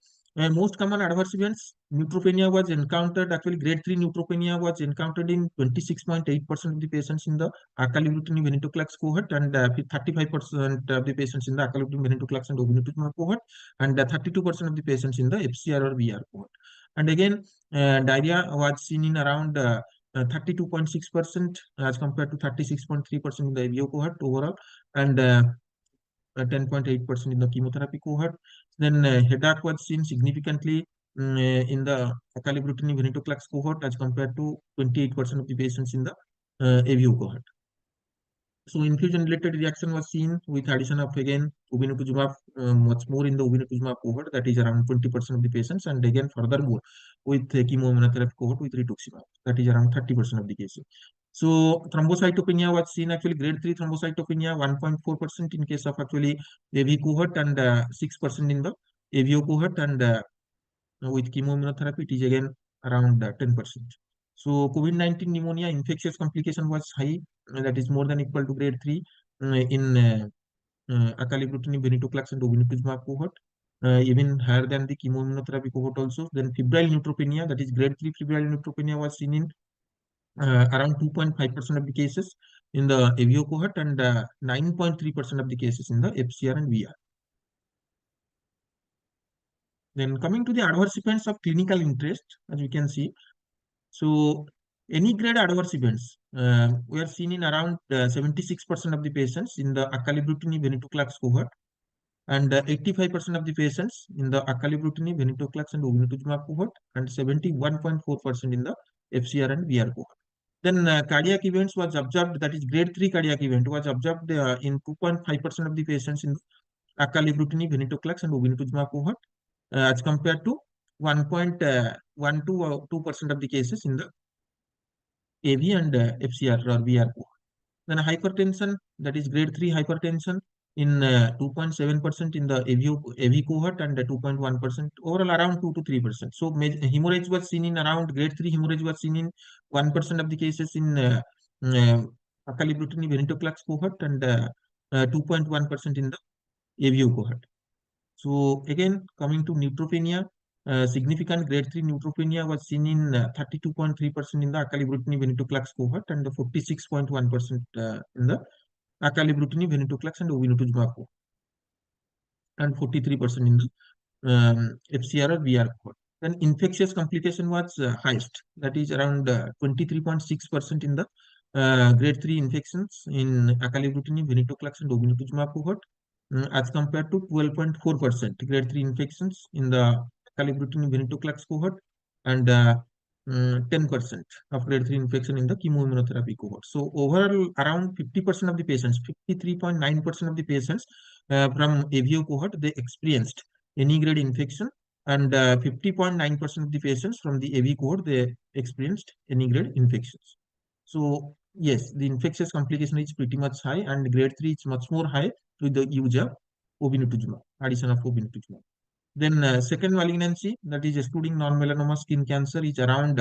most common adverse events, neutropenia was encountered, actually grade 3 neutropenia was encountered in 26.8% of the patients in the acalabrutinib venetoclax cohort, and 35% of the patients in the acalabrutinib venetoclax and obinutuzumab cohort, and 32% of the patients in the FCR or VR cohort. And again, diarrhea was seen in around 32.6% as compared to 36.3% in the AVO cohort overall, and 10.8% in the chemotherapy cohort. Then headache was seen significantly in the acalabrutinib venetoclax cohort as compared to 28% of the patients in the AVO cohort. So infusion-related reaction was seen with addition of again obinutuzumab, much more in the obinutuzumab cohort, that is around 20% of the patients, and again furthermore with chemoimmunotherapy cohort with rituximab, that is around 30% of the cases. So thrombocytopenia was seen, actually grade 3 thrombocytopenia 1.4% in case of actually AV cohort, and 6% in the AVO cohort, and with chemoimmunotherapy it is again around 10%. So COVID-19 pneumonia infectious complication was high, that is more than equal to grade 3, in acalabrutinib, venetoclax, and obinutuzumab cohort, even higher than the chemoimmunotherapy cohort also. Then febrile neutropenia, that is grade 3 febrile neutropenia, was seen in around 2.5% of the cases in the AVO cohort and 9.3% of the cases in the FCR and VR. Then coming to the adverse events of clinical interest, as you can see, so any grade adverse events were seen in around 76% of the patients in the acalabrutinib venetoclax cohort and 85% of the patients in the acalabrutinib venetoclax and obinutuzumab cohort and 71.4% in the FCR and VR cohort. Then cardiac events was observed, that is grade 3 cardiac event was observed in 2.5% of the patients in acalabrutinib venetoclax and obinutuzumab cohort as compared to 1.12% of the cases in the AV and FCR or VR cohort. Then hypertension, that is grade 3 hypertension in 2.7% in the AV cohort and 2.1%, overall around 2 to 3%. So hemorrhage was seen in around grade 3 hemorrhage was seen in 1% of the cases in acalabrutinib venetoclax cohort and 2.1% in the AVO cohort. So again, coming to neutropenia, significant grade 3 neutropenia was seen in 32.3% in the acalabrutinib venetoclax cohort and 46.1% in the acalabrutinib venetoclax and obinutuzumab cohort, and 43% in the FCR or VR cohort. Then infectious complication was highest, that is around 23.6% in the grade 3 infections in acalabrutinib venetoclax and obinutuzumab cohort, as compared to 12.4% grade 3 infections in the acalabrutinib venetoclax cohort and 10% of grade 3 infection in the chemoimmunotherapy cohort. So overall, around 50% of the patients, 53.9% of the patients from AVO cohort, they experienced any grade infection, and 50.9% of the patients from the AV cohort, they experienced any grade infections. So yes, the infectious complication is pretty much high, and grade 3 is much more high with the use of obinutuzumab, addition of obinutuzumab. Then second malignancy, that is excluding non-melanoma skin cancer, is around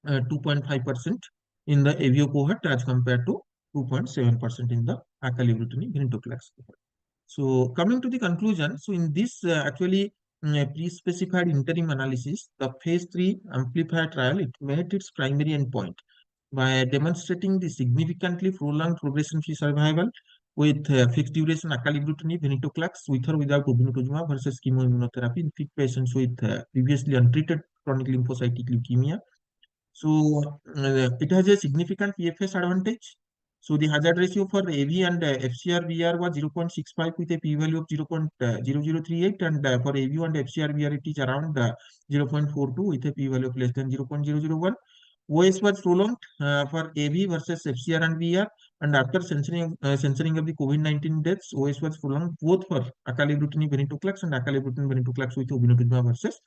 2.5% in the AVO cohort as compared to 2.7% in the acalabrutinib venetoclax cohort. So coming to the conclusion, so in this actually pre-specified interim analysis, the phase 3 Amplify trial, it met its primary endpoint by demonstrating the significantly prolonged progression-free survival with fixed duration acalabrutinib venetoclax with or without obinutuzumab versus chemoimmunotherapy in fit patients with previously untreated chronic lymphocytic leukemia. So it has a significant PFS advantage. So the hazard ratio for AV and FCR-VR was 0.65 with a p-value of 0.0038, and for AV and FCR-VR it is around 0.42 with a p-value of less than 0.001. OS was prolonged for AV versus FCR and VR, and after censoring of the COVID-19 deaths, OS was prolonged both for acalabrutinib venetoclax and acalabrutinib venetoclax with obinutuzumab versus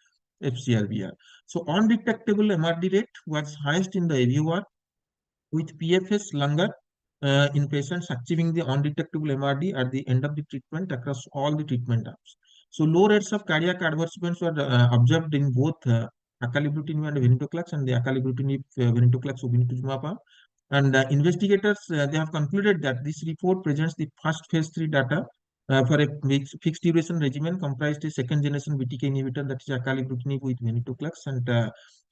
FCR-VR. So undetectable MRD rate was highest in the AVOR, with PFS longer in patients achieving the undetectable MRD at the end of the treatment across all the treatment arms. So low rates of cardiac adverse events were observed in both acalabrutinib and venetoclax and the acalabrutinib venetoclax obinutuzumab arm. And investigators, they have concluded that this report presents the first phase 3 data for a fixed duration regimen comprised a second generation BTK inhibitor, that is acalabrutinib with venetoclax and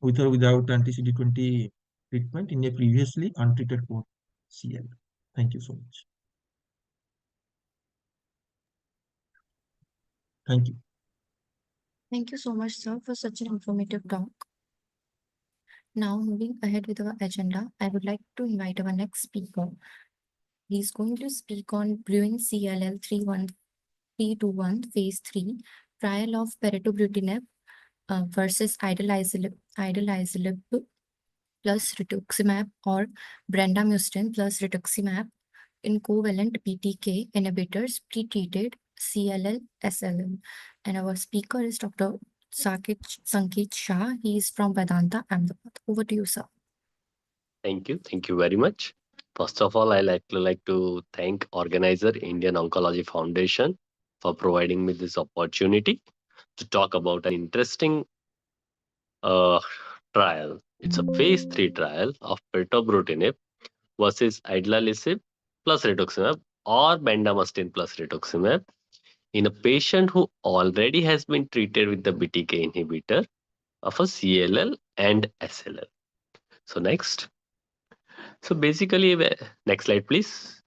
with or without anti-CD20 treatment in a previously untreated cohort CL. Thank you so much. Thank you. Thank you so much, sir, for such an informative talk. Now, moving ahead with our agenda, I would like to invite our next speaker. He's going to speak on Brewing CLL 321 phase 3 trial of Pirtobrutinib versus idalizumab plus rituximab or brendamucin plus rituximab in covalent BTK inhibitors pre-treated CLL SLL. And our speaker is Dr. Sanket Shah. He is from Vedanta, Ahmedabad. Over to you, sir. Thank you. Thank you very much. First of all, I like to thank organizer Indian Oncology Foundation for providing me this opportunity to talk about an interesting trial. It's a phase 3 trial of Pirtobrutinib versus idalizumab plus rituximab or bendamustine plus rituximab in a patient who already has been treated with the BTK inhibitor of a CLL and SLL. So next. So basically, next slide, please.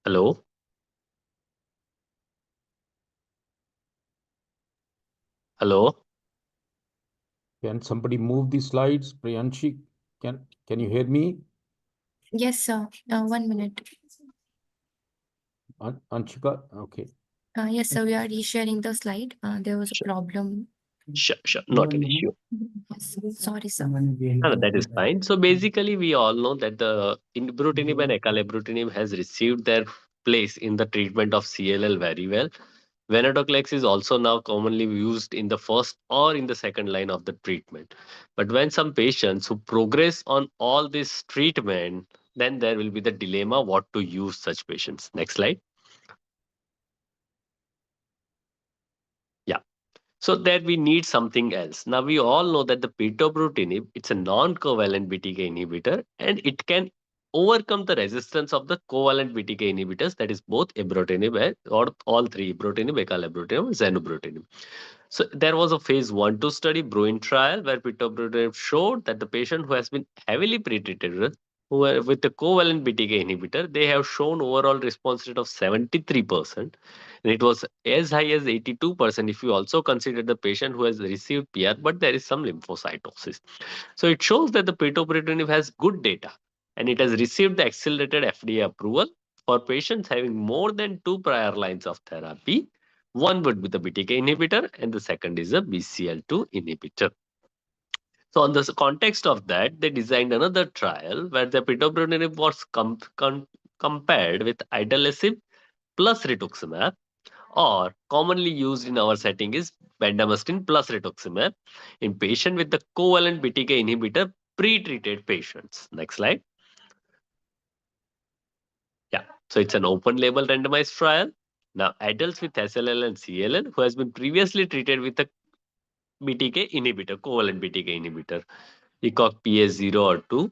Hello. Hello. Can somebody move the slides? Priyanshi, can you hear me? Yes, sir. 1 minute. Anshika? Okay. Yes, sir. We are resharing the slide. There was a problem. Sure, not an issue. Yes, sorry, sir. No, that is fine. So basically, we all know that the ibrutinib and acalabrutinib has received their place in the treatment of CLL very well. Venetoclax is also now commonly used in the first or in the second line of the treatment. But when some patients who progress on all this treatment, then there will be the dilemma what to use such patients. Next slide. Yeah. So that we need something else. Now we all know that the pirtobrutinib, it's a non-covalent BTK inhibitor, and it can overcome the resistance of the covalent BTK inhibitors, that is both ibrutinib or all three, ibrutinib, acalabrutinib, zanubrutinib. So there was a phase 1-2 study, Bruin trial, where pirtobrutinib showed that the patient who has been heavily pretreated with the covalent BTK inhibitor, they have shown overall response rate of 73%. And it was as high as 82% if you also consider the patient who has received PR, but there is some lymphocytosis. So it shows that the pirtobrutinib has good data and it has received the accelerated FDA approval for patients having more than 2 prior lines of therapy. One would be the BTK inhibitor and the second is a BCL2 inhibitor. So on the context of that, they designed another trial where the pirtobrutinib was compared with idelalisib plus rituximab, or commonly used in our setting is bendamustine plus rituximab in patient with the covalent BTK inhibitor pre-treated patients. Next slide. Yeah, so it's an open label randomized trial. Now adults with SLL and CLL who has been previously treated with a BTK inhibitor, covalent BTK inhibitor, ECOG PS0 or 2.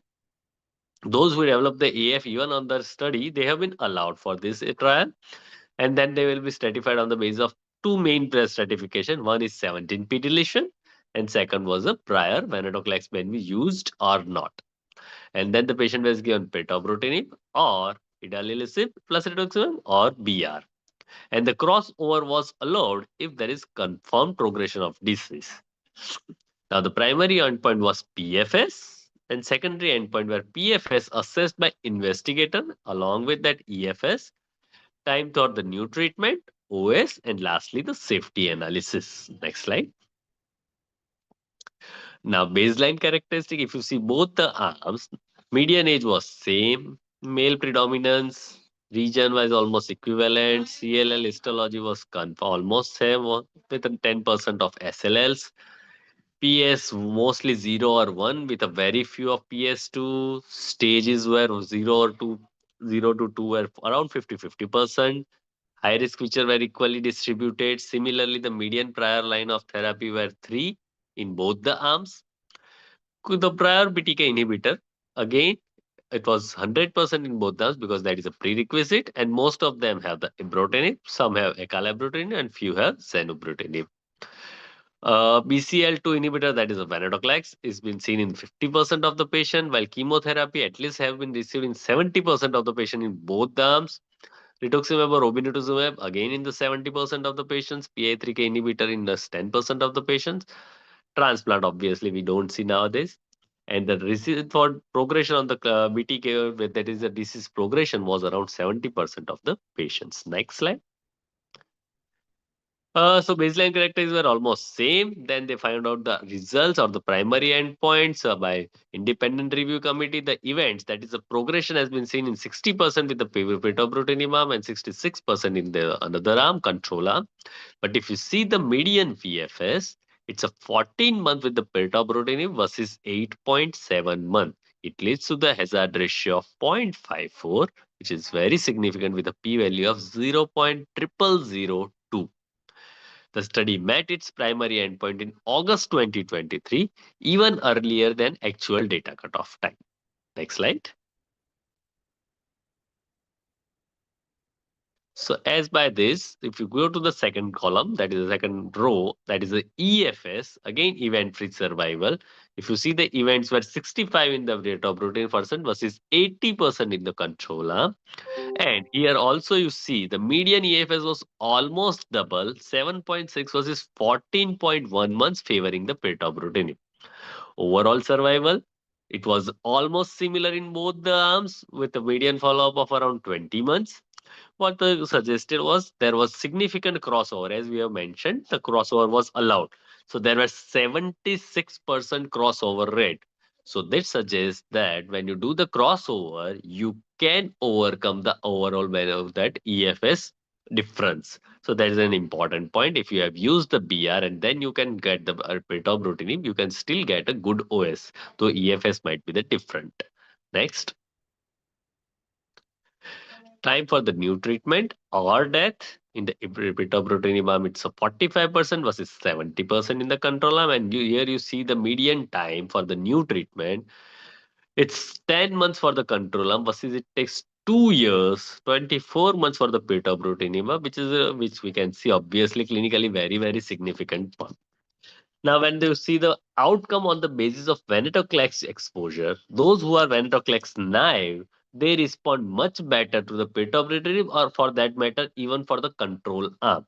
Those who develop the AF even on the study, they have been allowed for this trial, and then they will be stratified on the basis of two main stratification. One is 17p deletion, and second was a prior venetoclax when we used or not. And then the patient was given pirtobrutinib or idelalisib plus rituximab or BR. And the crossover was allowed if there is confirmed progression of disease. Now, the primary endpoint was PFS, and secondary endpoint were PFS assessed by investigator along with that EFS, time toward the new treatment, OS, and lastly the safety analysis. Next slide. Now, baseline characteristic, if you see both the arms, median age was same, male predominance, region was almost equivalent, CLL histology was almost same with 10% of SLLs. PS mostly 0 or 1 with a very few of PS2. Stages were 0 or 2, 0 to 2 were around 50-50%. High risk feature were equally distributed. Similarly, the median prior line of therapy were 3 in both the arms. The prior BTK inhibitor, again, it was 100% in both arms because that is a prerequisite, and most of them have the ibrutinib, some have acalabrutinib, and few have zanubrutinib. BCL2 inhibitor, that is a venetoclax, is been seen in 50% of the patient, while chemotherapy at least have been received in 70% of the patient in both the arms. Rituximab or obinutuzumab, again in the 70% of the patients. PI3K inhibitor in the 10% of the patients. Transplant, obviously, we don't see nowadays. And the risk for progression on the BTK, that is the disease progression, was around 70% of the patients. Next slide. So baseline characteristics were almost same. Then they found out the results or the primary endpoints by independent review committee. The events, that is the progression, has been seen in 60% with the pirtobrutinib arm and 66% in the another arm, control arm. But if you see the median PFS, it's a 14-month with the pirtobrutinib versus 8.7 month. It leads to the hazard ratio of 0.54, which is very significant with a p-value of 0.0002. The study met its primary endpoint in August 2023, even earlier than actual data cutoff time. Next slide. So as by this, if you go to the second column, that is the second row, that is the EFS, again event-free survival. If you see the events were 65 in the rate of routine percent versus 80% in the control arm. And here also you see the median EFS was almost double, 7.6 versus 14.1 months favoring the Pirtobrutinib. Overall survival, it was almost similar in both the arms with a median follow-up of around 20 months. What they suggested was there was significant crossover. As we have mentioned, the crossover was allowed. So there was 76% crossover rate. So this suggests that when you do the crossover, you can overcome the overall value of that EFS difference. So that is an important point. If you have used the BR and then you can get the Pirtobrutinib, you can still get a good OS. Though EFS might be the different. Next. Time for the new treatment or death. In the Pirtobrutinib arm, it's a 45% versus 70% in the control arm. And here you see the median time for the new treatment. It's 10 months for the control arm versus it takes 2 years, 24 months for the Pirtobrutinib, which we can see obviously clinically very significant one. Now, when they see the outcome on the basis of venetoclax exposure, those who are venetoclax naive, they respond much better to the Pirtobrutinib or for that matter, even for the control arm.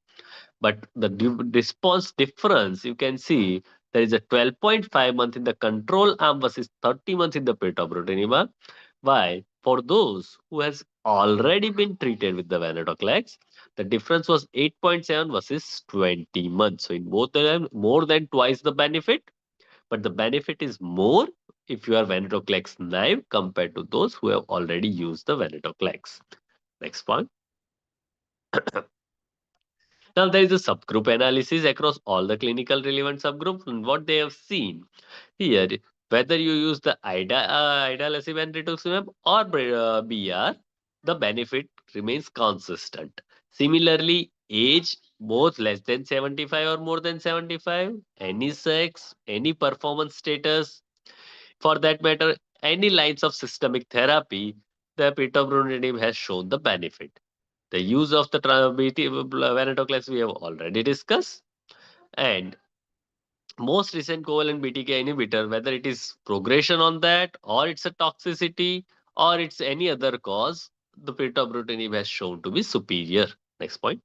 But the response difference, you can see there is a 12.5 month in the control arm versus 30 months in the Pirtobrutinib arm. Why? For those who has already been treated with the venetoclax, the difference was 8.7 versus 20 months. So in both of them, more than twice the benefit, but the benefit is more if you are venetoclax naive compared to those who have already used the venetoclax. Next point. Now there is a subgroup analysis across all the clinical relevant subgroups and what they have seen. Here, whether you use the idelalisib and rituximab or BR, the benefit remains consistent. Similarly, age, both less than 75 or more than 75, any sex, any performance status, for that matter, any lines of systemic therapy, the Pirtobrutinib has shown the benefit. The use of the venetoclax we have already discussed, and most recent covalent BTK inhibitor, whether it is progression on that or it's a toxicity or it's any other cause, the Pirtobrutinib has shown to be superior. Next point.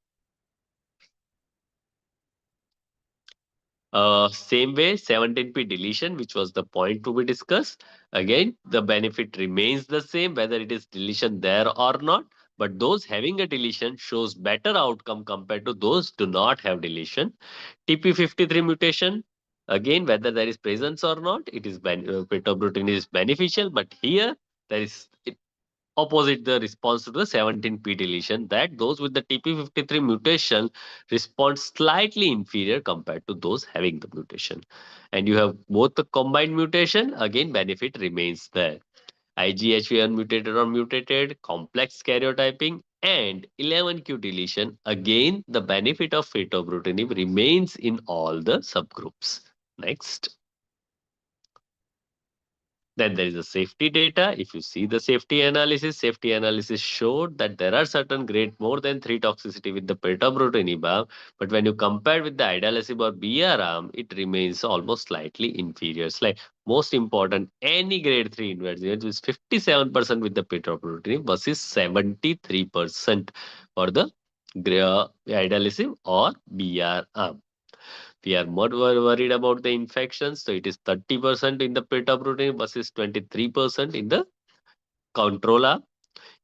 Same way, 17p deletion, which was the point to be discussed. Again, the benefit remains the same, whether it is deletion there or not. But those having a deletion shows better outcome compared to those do not have deletion. TP53 mutation, again, whether there is presence or not, it is Pirtobrutinib is beneficial. But here, there is opposite the response to the 17p deletion, that those with the TP53 mutation respond slightly inferior compared to those having the mutation. And you have both the combined mutation, again benefit remains there. IGHV unmutated or mutated, complex karyotyping, and 11q deletion, again the benefit of Pirtobrutinib remains in all the subgroups. Next. Then there is a safety data. If you see the safety analysis showed that there are certain grade more than 3 toxicity with the Pirtobrutinib arm, but when you compare with the idelalisib or BR arm, it remains almost slightly inferior. Like most important, any grade 3 inverse event is 57% with the Pirtobrutinib versus 73% for the idelalisib or BR arm. We are more worried about the infections. So it is 30% in the Pirtobrutinib versus 23% in the control arm.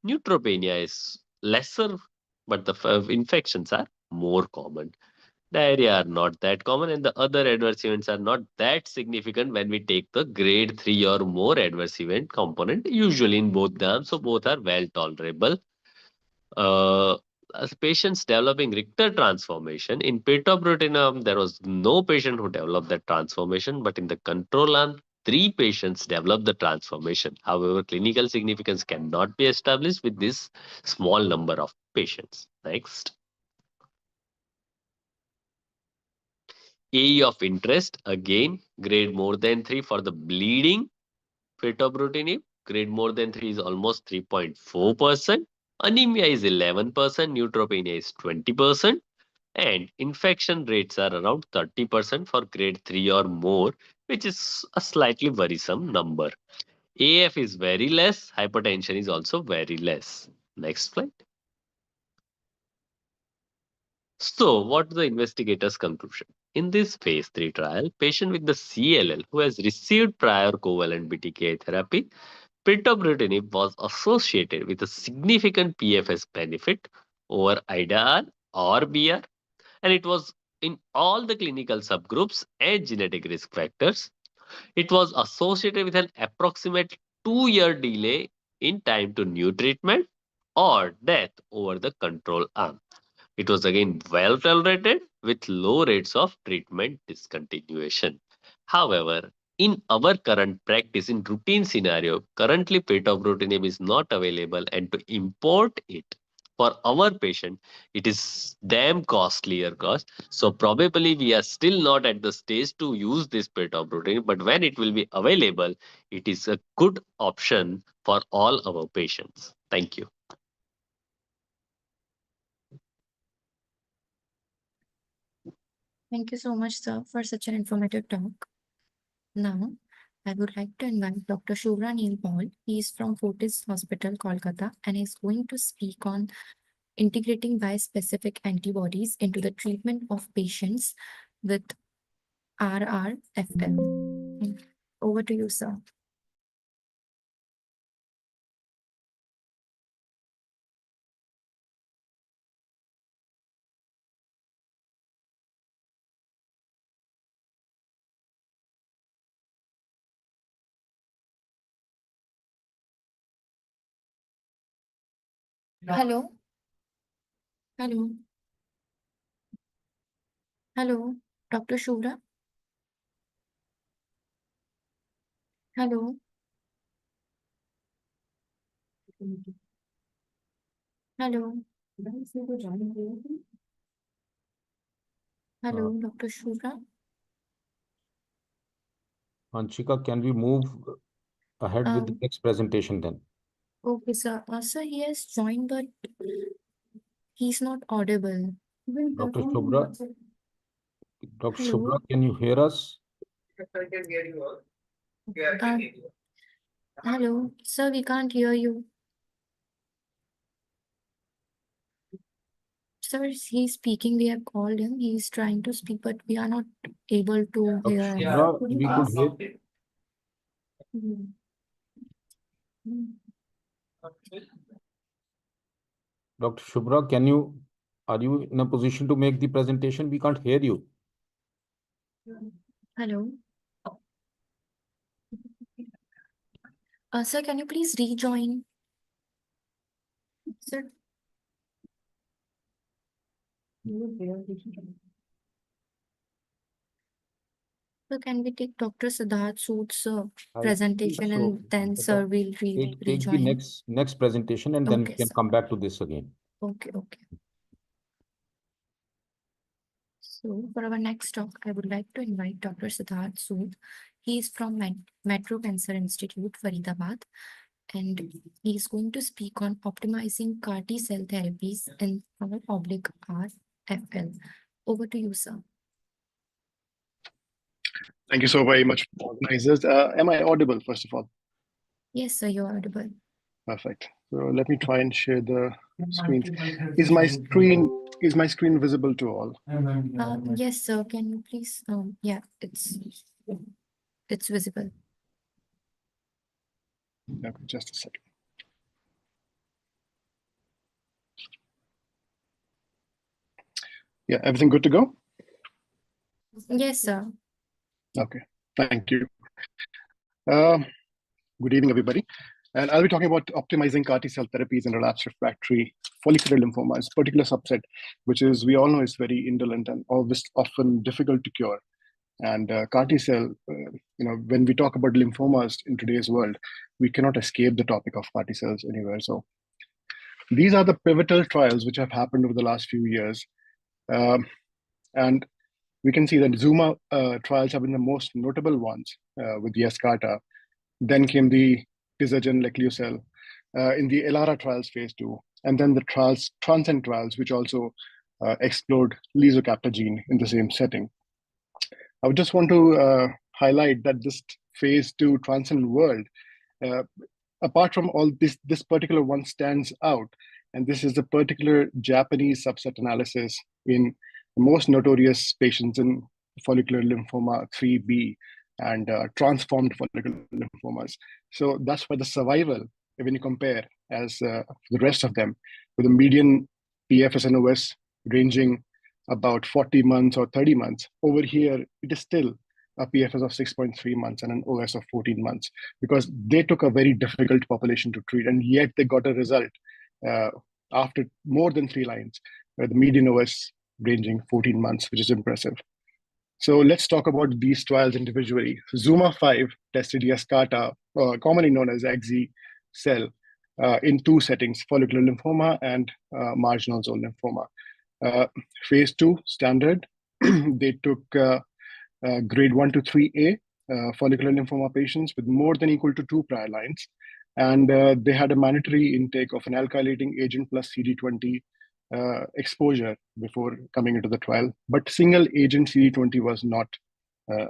Neutropenia is lesser, but the infections are more common. Diarrhea are not that common, and the other adverse events are not that significant when we take the grade 3 or more adverse event component, usually in both the arms. So both are well tolerable. As patients developing Richter transformation, in Pirtobrutinib, there was no patient who developed that transformation, but in the control arm, 3 patients developed the transformation. However, clinical significance cannot be established with this small number of patients. Next. AE of interest, again, grade more than 3 for the bleeding Pirtobrutinib, grade more than 3 is almost 3.4%, anemia is 11%, neutropenia is 20%, and infection rates are around 30% for grade 3 or more, which is a slightly worrisome number. AF is very less, hypertension is also very less. Next slide. So, what is the investigator's conclusion? In this phase 3 trial, patient with the CLL who has received prior covalent BTK therapy, Pirtobrutinib was associated with a significant PFS benefit over IDA-R or BR, and it was in all the clinical subgroups and genetic risk factors. It was associated with an approximate 2-year delay in time to new treatment or death over the control arm. It was again well tolerated with low rates of treatment discontinuation. However, in our current practice, in routine scenario, currently Pirtobrutinib is not available, and to import it for our patient, it is damn costlier cost. So probably we are still not at the stage to use this Pirtobrutinib, but when it will be available, it is a good option for all our patients. Thank you. Thank you so much, sir, for such an informative talk. Now, I would like to invite Dr. Shubhra Neil Paul. He is from Fortis Hospital, Kolkata, and is going to speak on integrating bispecific antibodies into the treatment of patients with RRFL. Over to you, sir. Hello. Hello. Hello, Dr. Shubhra. Hello. Hello. Hello, Dr. Shubhra. Anshika, can we move ahead with the Um, next presentation then? Okay, sir. Sir, he has joined, but he's not audible. Dr. Shubhra, Dr. Hello. Shubhra, can you hear us? Hello, sir, we can't hear you. Sir, he's speaking. We have called him. He's trying to speak, but we are not able to Dr. hear him. Shubhra, we could hear. Dr. Shubhra, are you in a position to make the presentation? We can't hear you. Hello. Sir, can you please rejoin? Sir. So can we take Dr. Siddharth Sood's presentation, and then sir will Take the rejoin? next presentation, and then we Okay, can sir. come back to this again. Okay. So for our next talk, I would like to invite Dr. Siddharth Sood. He is from Metro Cancer Institute, Faridabad, and he is going to speak on optimizing CAR T cell therapies in our RFL. Over to you, sir. Thank you so very much, organizers. Am I audible, first of all? Yes, sir, you're audible. Perfect. So let me try and share the screen. Is my screen visible to all? Yes, sir. Can you please? Yeah, it's visible. Okay, just a second. Yeah, everything good to go? Yes, sir. Okay, thank you. Good evening, everybody. And I'll be talking about optimizing CAR T cell therapies in relapsed refractory follicular lymphomas, particular subset, which is, we all know, is very indolent and often difficult to cure. And CAR T cell, when we talk about lymphomas in today's world, we cannot escape the topic of CAR T cells anywhere. So these are the pivotal trials which have happened over the last few years. And we can see that Zuma trials have been the most notable ones with Yescarta. Then came the Tisagen, Leclucel, in the ELARA trials phase 2, and then the Transcend trials, which also explored lisocabtagene in the same setting. I would just want to highlight that this phase 2 Transcend world, apart from all this particular one stands out, and this is the particular Japanese subset analysis in the most notorious patients in follicular lymphoma 3B and transformed follicular lymphomas. So that's why the survival, when you compare as the rest of them, with a median PFS and OS ranging about 40 months or 30 months, over here, it is still a PFS of 6.3 months and an OS of 14 months, because they took a very difficult population to treat, and yet they got a result after more than 3 lines, where the median OS ranging 14 months, which is impressive. So let's talk about these trials individually. ZUMA-5 tested Yescarta, commonly known as Axi-cel, in 2 settings, follicular lymphoma and marginal zone lymphoma. Phase 2 standard, they took grade 1 to 3A follicular lymphoma patients with more than equal to 2 prior lines. And they had a mandatory intake of an alkylating agent plus CD20 exposure before coming into the trial. But single agent CD20 was not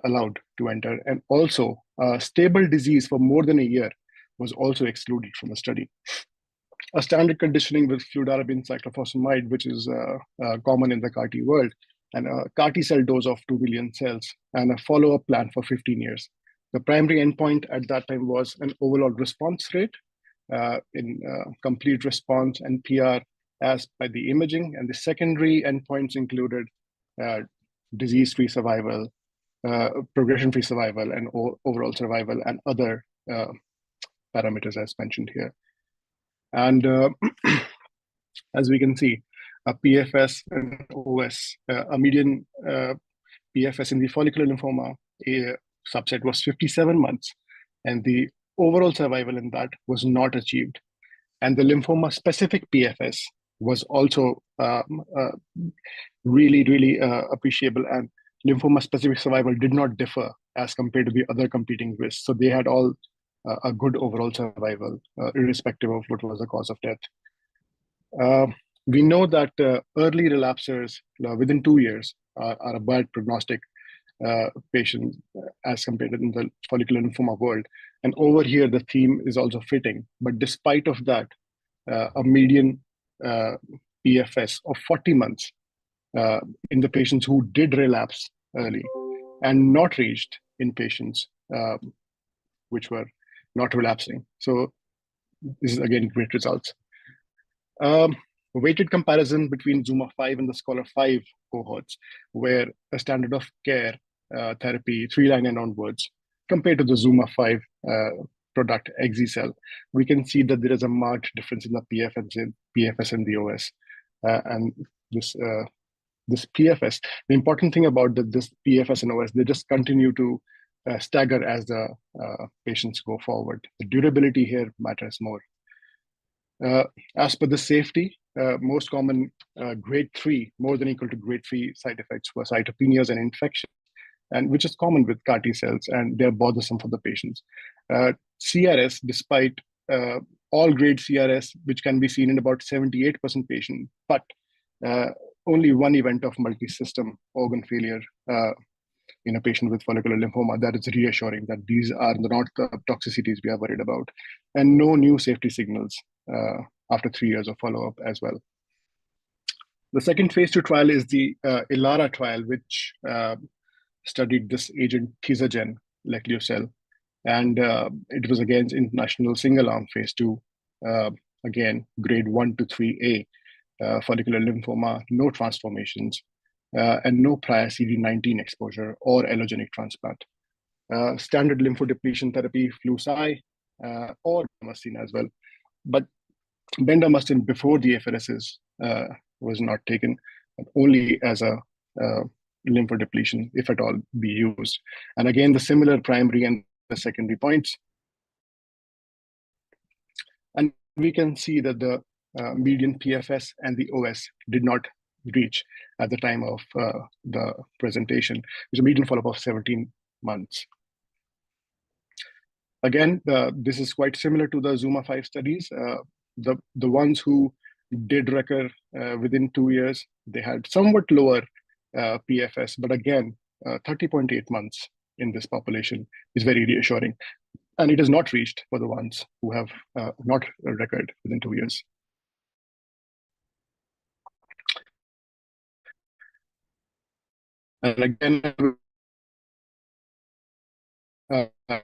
allowed to enter. And also, stable disease for more than a year was also excluded from the study. A standard conditioning with fludarabine cyclophosphamide, which is common in the CAR-T world, and a CAR-T cell dose of 2 billion cells, and a follow-up plan for 15 years. The primary endpoint at that time was an overall response rate in complete response and PR as by the imaging, and the secondary endpoints included disease-free survival, progression-free survival, and overall survival, and other parameters as mentioned here. And as we can see, a PFS and OS, a median PFS in the follicular lymphoma subset was 57 months, and the overall survival in that was not achieved. And the lymphoma-specific PFS was also really appreciable, and lymphoma-specific survival did not differ as compared to the other competing risks. So they had all a good overall survival, irrespective of what was the cause of death. We know that early relapsers within 2 years are a bad prognostic patient as compared to in the follicular lymphoma world. And over here, the theme is also fitting. But despite of that, a median PFS of 40 months in the patients who did relapse early, and not reached in patients which were not relapsing. So this is again great results. Weighted comparison between ZUMA-5 and the SCHOLAR-5 cohorts, where a standard of care therapy 3-line and onwards, compared to the ZUMA-5 product Axi-cel, we can see that there is a marked difference in the PFS and the OS. And this PFS, the important thing about this PFS and OS, they just continue to stagger as the patients go forward. The durability here matters more. As per the safety, most common grade 3, more than equal to grade 3 side effects were cytopenias and infection, and which is common with CAR-T cells, and they're bothersome for the patients. CRS, despite all grade CRS, which can be seen in about 78% patients, but only one event of multi-system organ failure in a patient with follicular lymphoma. That is reassuring that these are not the toxicities we are worried about, and no new safety signals after 3 years of follow-up as well. The second phase 2 trial is the ELARA trial, which studied this agent Tisagen, Leclucel, and it was against international single-arm phase 2, again, grade 1 to 3A, follicular lymphoma, no transformations, and no prior CD19 exposure or allogenic transplant. Standard lymphodepletion therapy, Flu/Cy, or bendamustine as well. But bendamustine before the apheresis was not taken, only as a lymphodepletion, if at all, be used. And again, the similar primary and the secondary points. And we can see that the median PFS and the OS did not reach at the time of the presentation, which is a median follow-up of 17 months. Again, this is quite similar to the ZUMA-5 studies. The ones who did recur within 2 years, they had somewhat lower PFS, but again, 30.8 months in this population is very reassuring. And it is not reached for the ones who have not recurred within 2 years. And again, again,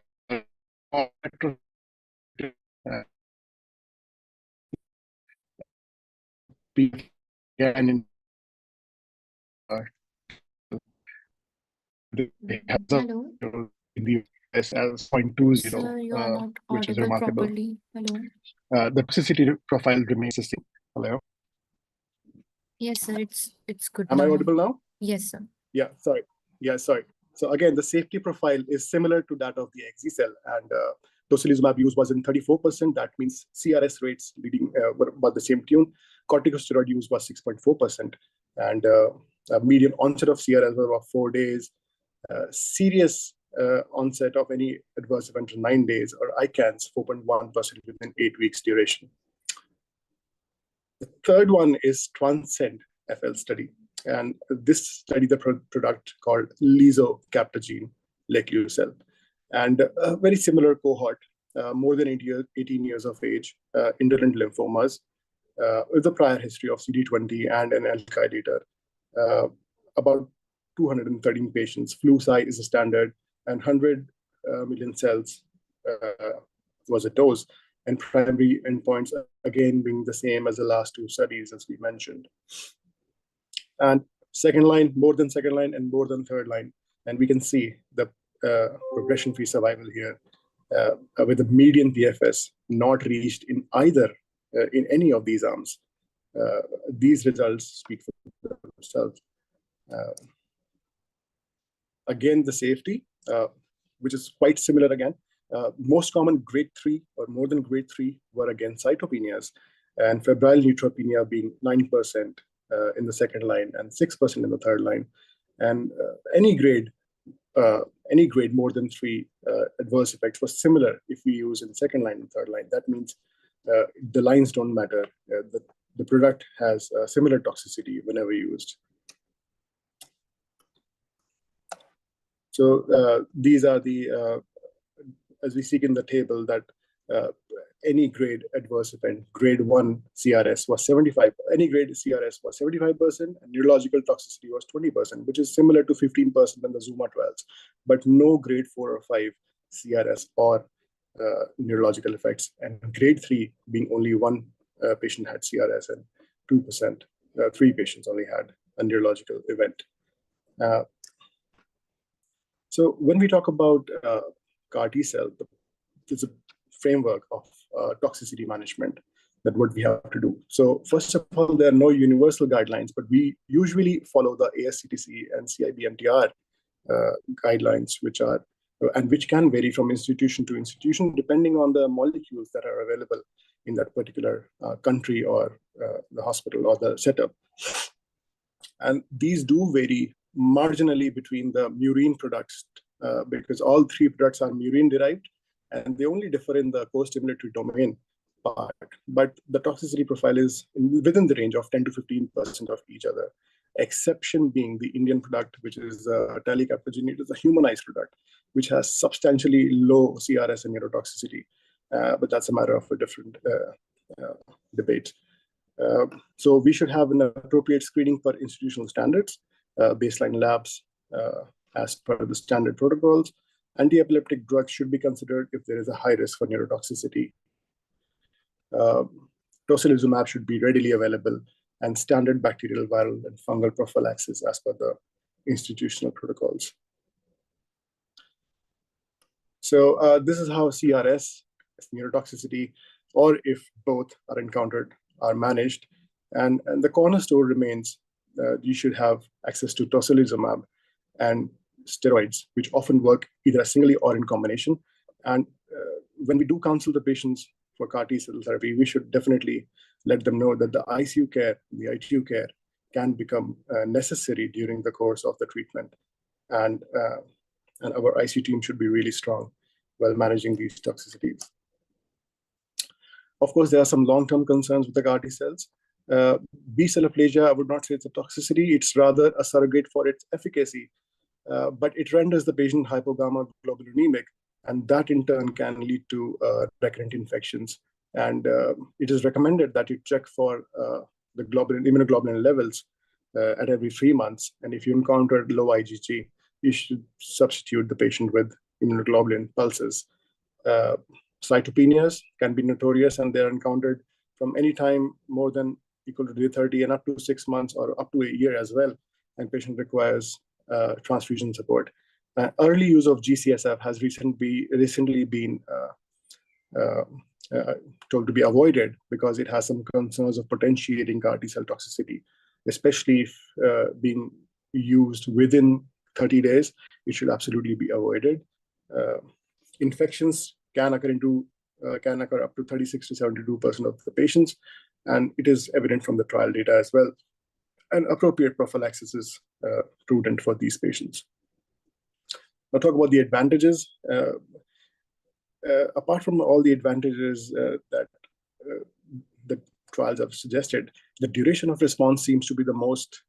Hello, in the US as 0.20, sir, you are not which is audible remarkable. properly. Hello. The toxicity profile remains the same. Hello, Yes, sir, it's good am I now. audible now? Yes, sir. Yeah, sorry. Yeah, sorry. So again, the safety profile is similar to that of the axi-cell, and tocilizumab use was in 34%. That means CRS rates leading were about the same tune. Corticosteroid use was 6.4%, and median onset of CRS was about 4 days. Serious onset of any adverse event in 9 days, or ICANS 4.1% within 8 weeks duration. The third one is Transcend FL study. And this study, the product called lisocabtagene leqvio-cel, and a very similar cohort, more than 18 years of age, indolent lymphomas, with a prior history of CD20 and an ALK inhibitor. About 213 patients. Flu-cy is a standard, and 100 million cells was a dose. And primary endpoints, again, being the same as the last 2 studies, as we mentioned. And second line, more than second line, and more than third line. And we can see the progression-free survival here, with the median PFS not reached in either, in any of these arms. These results speak for themselves. Again, the safety, which is quite similar again. Most common grade 3 or more than grade 3 were again cytopenias, and febrile neutropenia being 9% in the second line and 6% in the third line. And any grade more than 3 adverse effects was similar if we use in second line and third line. That means the lines don't matter. The product has similar toxicity whenever used. So these are the, as we see in the table, that any grade adverse event, grade 1 CRS was 75%, any grade CRS was 75%, and neurological toxicity was 20%, which is similar to 15% in the ZUMA trials, but no grade 4 or 5 CRS or neurological effects, and grade 3 being only 1 patient had CRS and 2%, 3 patients only had a neurological event. So when we talk about CAR T cell, there's a framework of toxicity management that what we have to do. So first of all, there are no universal guidelines, but we usually follow the ASCTC and CIBMTR guidelines, which are and which can vary from institution to institution depending on the molecules that are available in that particular country or the hospital or the setup. And these do vary marginally between the murine products because all 3 products are murine derived, and they only differ in the co-stimulatory domain part. But the toxicity profile is within the range of 10 to 15% of each other. Exception being the Indian product, which is talicabtagene. It is a humanized product, which has substantially low CRS and neurotoxicity. But that's a matter of a different debate. So we should have an appropriate screening per institutional standards, baseline labs as per the standard protocols. Anti-epileptic drugs should be considered if there is a high risk for neurotoxicity. Tocilizumab should be readily available, and standard bacterial, viral, and fungal prophylaxis as per the institutional protocols. So this is how CRS, neurotoxicity, or if both are encountered, are managed. And the cornerstone remains you should have access to tocilizumab and steroids, which often work either singly or in combination. And when we do counsel the patients for CAR T cell therapy, we should definitely let them know that the ICU care, the ITU care can become necessary during the course of the treatment. And our ICU team should be really strong while managing these toxicities. Of course, there are some long-term concerns with the CAR T cells. B-cell aplasia, I would not say it's a toxicity, it's rather a surrogate for its efficacy, but it renders the patient hypogammaglobulinemic, and that in turn can lead to recurrent infections. And it is recommended that you check for the immunoglobulin levels at every 3 months. And if you encounter low IgG, you should substitute the patient with immunoglobulin pulses. Cytopenias can be notorious, and they're encountered from any time more than equal to day 30 and up to 6 months or up to a year as well. And patient requires transfusion support. Early use of GCSF has recently been told to be avoided because it has some concerns of potentiating CAR T cell toxicity, especially if being used within 30 days. It should absolutely be avoided. Infections can occur up to 36 to 72% of the patients, and it is evident from the trial data as well. And appropriate prophylaxis is prudent for these patients. I'll talk about the advantages. Apart from all the advantages that the trials have suggested, the duration of response seems to be the most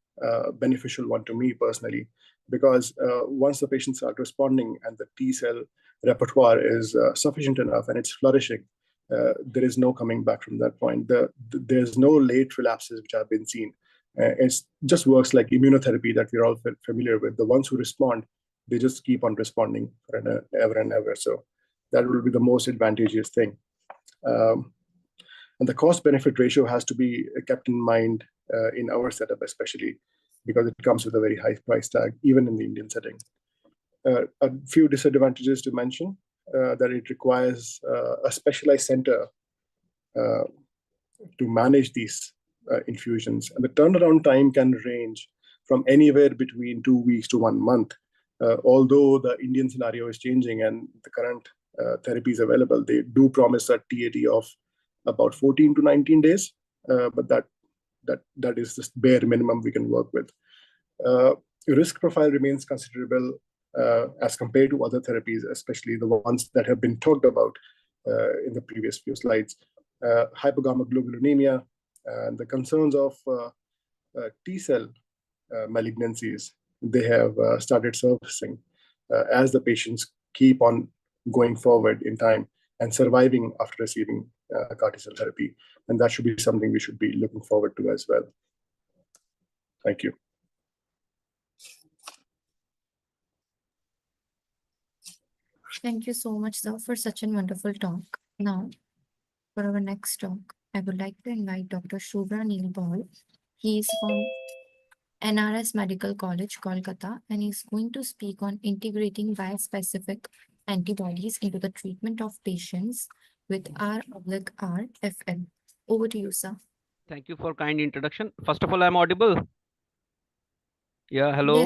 beneficial one to me personally, because once the patients start responding and the T cell repertoire is sufficient enough and it's flourishing, there is no coming back from that point. There's no late relapses which have been seen. It just works like immunotherapy that we're all familiar with. The ones who respond, they just keep on responding forever and ever. So that will be the most advantageous thing. And the cost-benefit ratio has to be kept in mind in our setup, especially because it comes with a very high price tag, even in the Indian setting. A few disadvantages to mention, that it requires a specialized center to manage these infusions. And the turnaround time can range from anywhere between 2 weeks to 1 month. Although the Indian scenario is changing and the current therapies available, they do promise a TAT of about 14 to 19 days, but that is just bare minimum we can work with. Risk profile remains considerable as compared to other therapies, especially the ones that have been talked about in the previous few slides. Hypogammaglobulinemia and the concerns of T cell malignancies, they have started surfacing as the patients keep on going forward in time and surviving after receiving CAR T cell therapy. And that should be something we should be looking forward to as well. Thank you. Thank you so much, sir, for such a wonderful talk. Now, for our next talk, I would like to invite Dr. Shubhra Neelbal. He is from NRS Medical College, Kolkata, and he's going to speak on integrating bispecific antibodies into the treatment of patients with R/RFL. Over to you, sir. Thank you for kind introduction. First of all, I'm audible. Yeah, hello.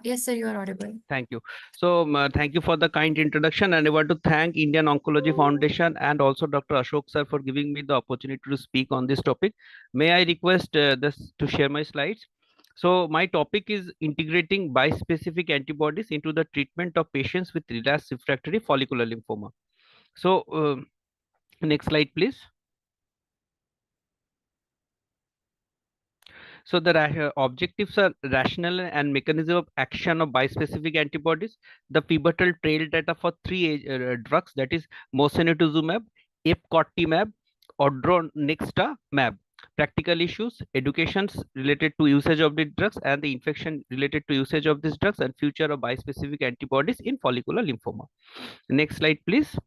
Yes, sir, you are audible. Thank you. So thank you for the kind introduction, and I want to thank Indian Oncology Foundation and also Dr. Ashok sir for giving me the opportunity to speak on this topic. May I request this to share my slides? So my topic is integrating bispecific antibodies into the treatment of patients with relapsed refractory follicular lymphoma. So next slide, please. So the objectives are rationale and mechanism of action of bispecific antibodies. The pivotal trail data for 3 drugs, that is mosunetuzumab, epcoritimab, odronextamab. Practical issues, educations related to usage of the drugs and the infection related to usage of these drugs, and future of bispecific antibodies in follicular lymphoma. Next slide, please.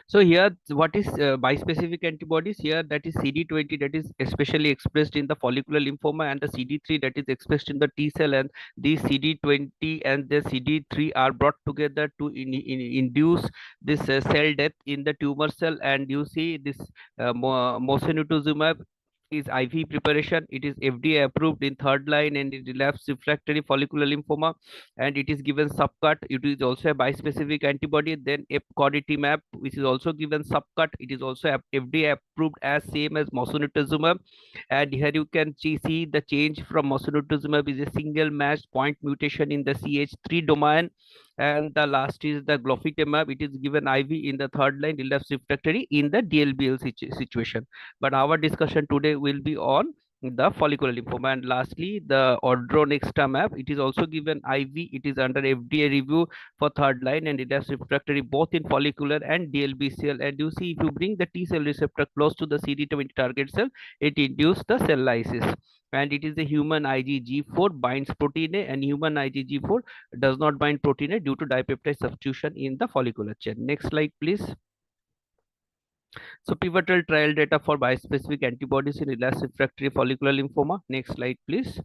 So here, what is bispecific antibodies? Here, that is CD20 that is especially expressed in the follicular lymphoma, and the CD3 that is expressed in the T cell, and these CD20 and the CD3 are brought together to induce this cell death in the tumor cell. And you see this mosunetuzumab is IV preparation. It is FDA approved in 3rd line and in relapsed refractory follicular lymphoma, and it is given subcut. It is also a bispecific antibody. Then epcoritimab, which is also given subcut. It is also FDA approved as same as mosunetuzumab. And here you can see the change from mosunetuzumab is a single matched point mutation in the CH3 domain, And the last is the glofitamab. It is given IV in the third line relapse refractory in the DLBL situation. But our discussion today will be on the follicular lymphoma. And lastly, the odronextamab. It is also given IV. It is under FDA review for third line and relapse refractory both in follicular and DLBCL. And you see, if you bring the T cell receptor close to the CD20 target cell, it induces the cell lysis. And it is a human IgG4 binds protein A, and human IgG4 does not bind protein A due to dipeptide substitution in the follicular chain. Next slide, please. So pivotal trial data for bispecific antibodies in relapsed refractory follicular lymphoma. Next slide, please.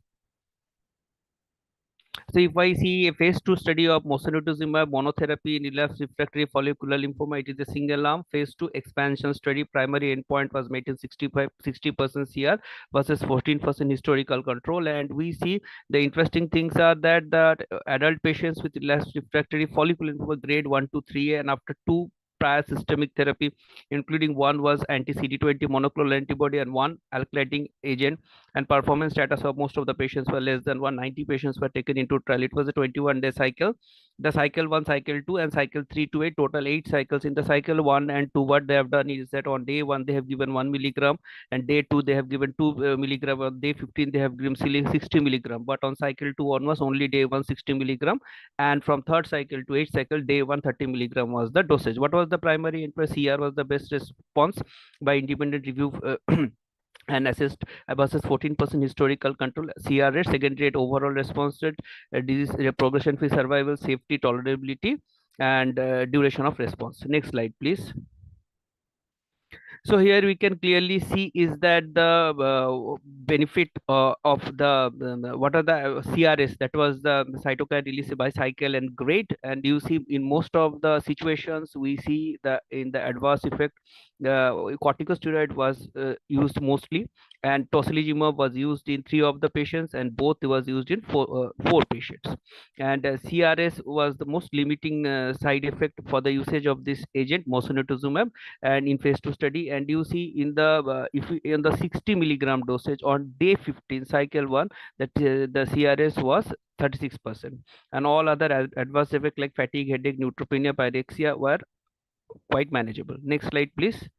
So if I see a phase 2 study of mosunetuzumab monotherapy in relapsed refractory follicular lymphoma, it is a single arm phase 2 expansion study. Primary endpoint was maintained 60% CR versus 14% historical control. And we see the interesting things are that the adult patients with relapsed refractory follicular lymphoma grade 1 to 3A, and after 2 prior systemic therapy, including one was anti-CD20 monoclonal antibody and one alkylating agent, and performance status of most of the patients were less than 190 patients were taken into trial. It was a 21-day cycle. The cycle 1, cycle 2, and cycle 3 to 8, total 8 cycles. In the cycle 1 and 2, what they have done is that on day 1 they have given 1 milligram, and day 2 they have given 2 milligram, on day 15 they have given 60 milligram. But on cycle 2 onwards, only day 1 60 milligram, and from third cycle to 8th cycle, day 1 30 milligram was the dosage. What was the primary endpoint? CR was the best response by independent review. And assessed versus 14% historical control. CR rate, secondary rate, overall response rate, disease progression-free survival, safety, tolerability, and duration of response. Next slide, please. So here we can clearly see is that the benefit of the what are the CRS, that was the cytokine release by cycle and grade. And you see in most of the situations we see the in the adverse effect, corticosteroid was used mostly, and tocilizumab was used in 3 of the patients, and both was used in 4 patients. And CRS was the most limiting side effect for the usage of this agent mosunetuzumab and in phase 2 study. And you see in the if we, in the 60 milligram dosage on day 15 cycle 1, that the CRS was 36%, and all other adverse effects like fatigue, headache, neutropenia, pyrexia were quite manageable. Next slide, please.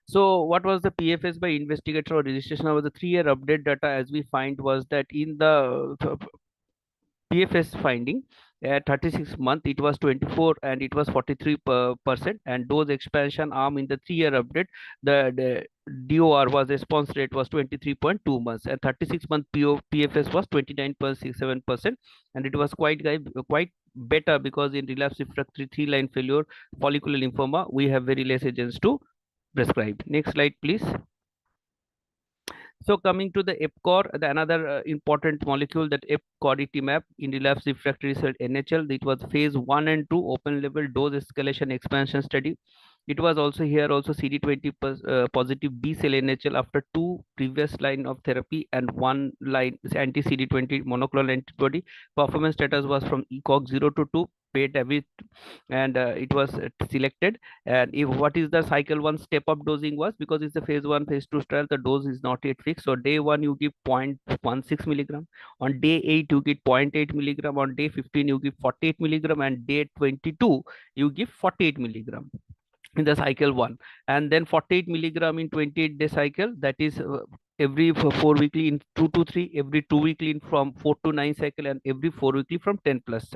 So what was the PFS by investigator or registration? Over the 3-year update data, as we find, was that in the PFS finding at 36 month it was 24 and it was 43%, and dose expansion arm in the 3-year update, the DOR was response rate was 23.2 months, and 36-month PFS was 29.67%, and it was quite better because in relapse refractory 3-line failure follicular lymphoma we have very less agents to prescribe. Next slide, please. So coming to the EPCOR, another important molecule, that epcoritimab in relapse refractory cell NHL. It was phase 1 and 2 open label dose escalation expansion study. It was also here also CD20 positive B cell NHL after 2 previous line of therapy and 1 line anti-CD20 monoclonal antibody. Performance status was from ECOG 0 to 2, paid every, and it was selected. And if what is the cycle 1 step up dosing was, because it's a phase 1 phase 2 trial, the dose is not yet fixed. So day 1 you give 0.16 milligram, on day 8 you give 0.8 milligram, on day 15 you give 48 milligram, and day 22 you give 48 milligram in the cycle 1, and then 48 milligram in 28-day cycle, that is every 4 weekly in 2 to 3, every 2 weekly in from 4 to 9 cycle, and every 4 weekly from 10 plus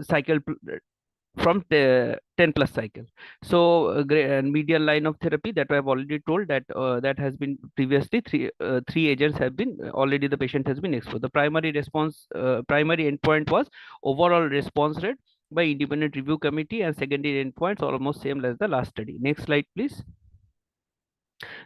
cycle from the 10 plus cycle. So median line of therapy that I have already told, that that has been previously 3 agents have been already the patient has been exposed. The primary response primary endpoint was overall response rate by independent review committee, and secondary endpoints are almost same as the last study. Next slide, please.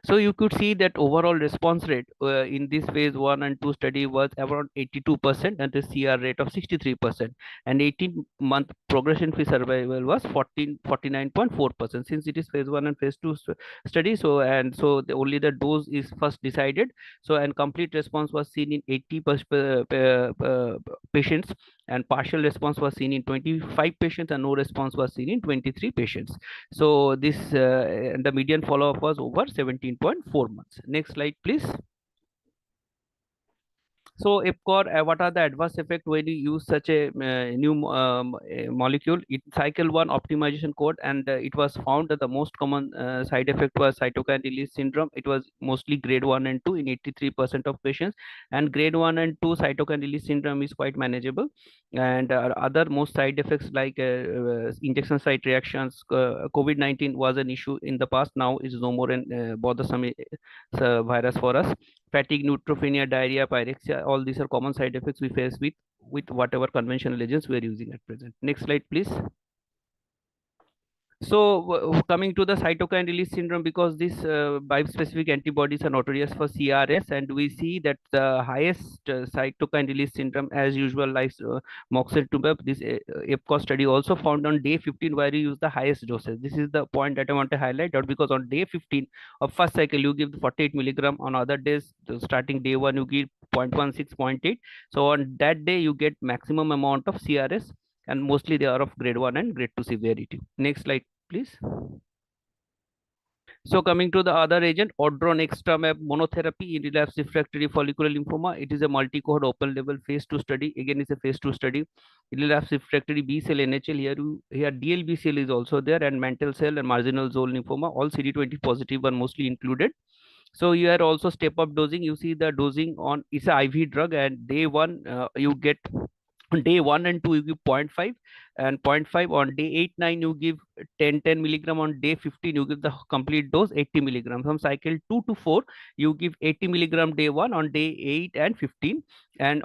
So you could see that overall response rate in this phase 1 and 2 study was around 82%, and the CR rate of 63%, and 18-month progression-free survival was 49.4%. Since it is phase 1 and phase 2 study, so only the dose is first decided. So and complete response was seen in 80% patients, and partial response was seen in 25 patients, and no response was seen in 23 patients. So this and the median follow-up was over 17.4 months. Next slide, please. So EPCOR, what are the adverse effects when you use such a new molecule? It cycle 1 optimization code, and it was found that the most common side effect was cytokine release syndrome. It was mostly grade 1 and 2 in 83% of patients, and grade 1 and 2 cytokine release syndrome is quite manageable. And other most side effects like injection site reactions, COVID-19 was an issue in the past. Now is no more an bothersome virus for us. Fatigue, neutropenia, diarrhea, pyrexia, all these are common side effects we face with whatever conventional agents we are using at present. Next slide, please. So coming to the cytokine release syndrome, because these bispecific antibodies are notorious for CRS, and we see that the highest cytokine release syndrome, as usual, like moxetumab, this EPCO study also found on day 15 where you use the highest doses. This is the point that I want to highlight out, because on day 15 of first cycle you give 48 milligram. On other days, starting day 1 you give 0.16, 0.8. So on that day you get maximum amount of CRS, and mostly they are of grade 1 and grade 2 severity. Next slide, please. So coming to the other agent, odronextamab monotherapy in relapsed refractory follicular lymphoma. It is a multi-cohort open-label phase 2 study. Again, it's a phase 2 study. In relapsed refractory B-cell NHL, here DLBCL is also there, and mantle cell and marginal zone lymphoma, all CD20 positive are mostly included. So you are also step-up dosing. You see the dosing on, it's a IV drug, and day 1 you get, on day 1 and 2 you give 0.5 and 0.5. On day 8, 9 you give 10 milligram. On day 15 you give the complete dose 80 milligram. From cycle 2 to 4 you give 80 milligram day 1, on day 8 and 15, and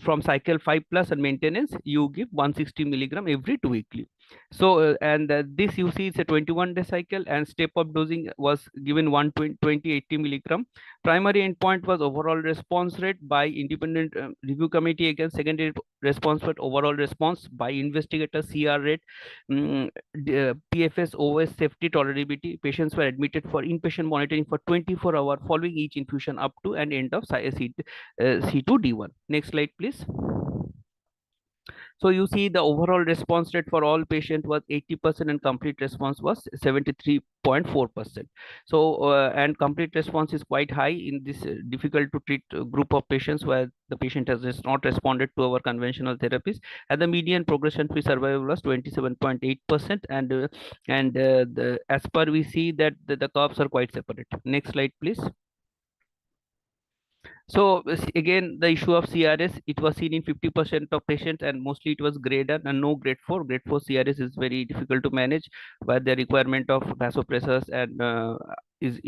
from cycle 5 plus and maintenance you give 160 milligram every 2 weekly. So this you see it's a 21-day cycle, and step up dosing was given 120 80 milligram. Primary endpoint was overall response rate by independent review committee. Again, secondary response rate, overall response by investigator, CR rate, PFS, OS, safety, tolerability. Patients were admitted for inpatient monitoring for 24 hours following each infusion up to and end of C2D1. Next slide, please. So you see the overall response rate for all patients was 80%, and complete response was 73.4%. So and complete response is quite high in this difficult to treat group of patients, where the patient has not responded to our conventional therapies. And the median progression-free survival was 27.8%, and as per we see that the curves are quite separate. Next slide, please. So again, the issue of CRS, it was seen in 50% of patients, and mostly it was grade 1 and no grade 4. Grade 4 CRS is very difficult to manage, where the requirement of vasopressors and is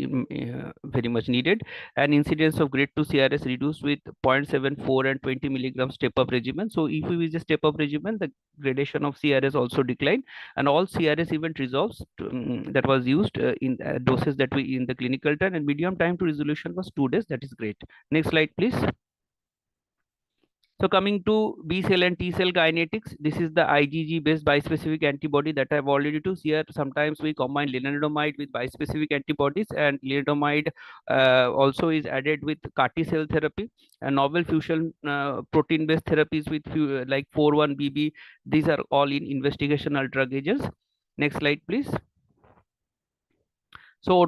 very much needed. And incidence of grade 2 CRS reduced with 0.74 and 20 milligram step-up regimen. So if we use a step-up regimen, the gradation of CRS also declined, and all CRS event resolves that was used in doses that we in the clinical time, and medium time to resolution was 2 days. That is great. Next slide, please. So coming to B cell and T cell kinetics, this is the IgG based bispecific antibody that I've already used here. Sometimes we combine lenalidomide with bispecific antibodies, and lenalidomide also is added with CAR T cell therapy and novel fusion protein based therapies with like 4-1BB. These are all in investigational drug agents. Next slide, please. So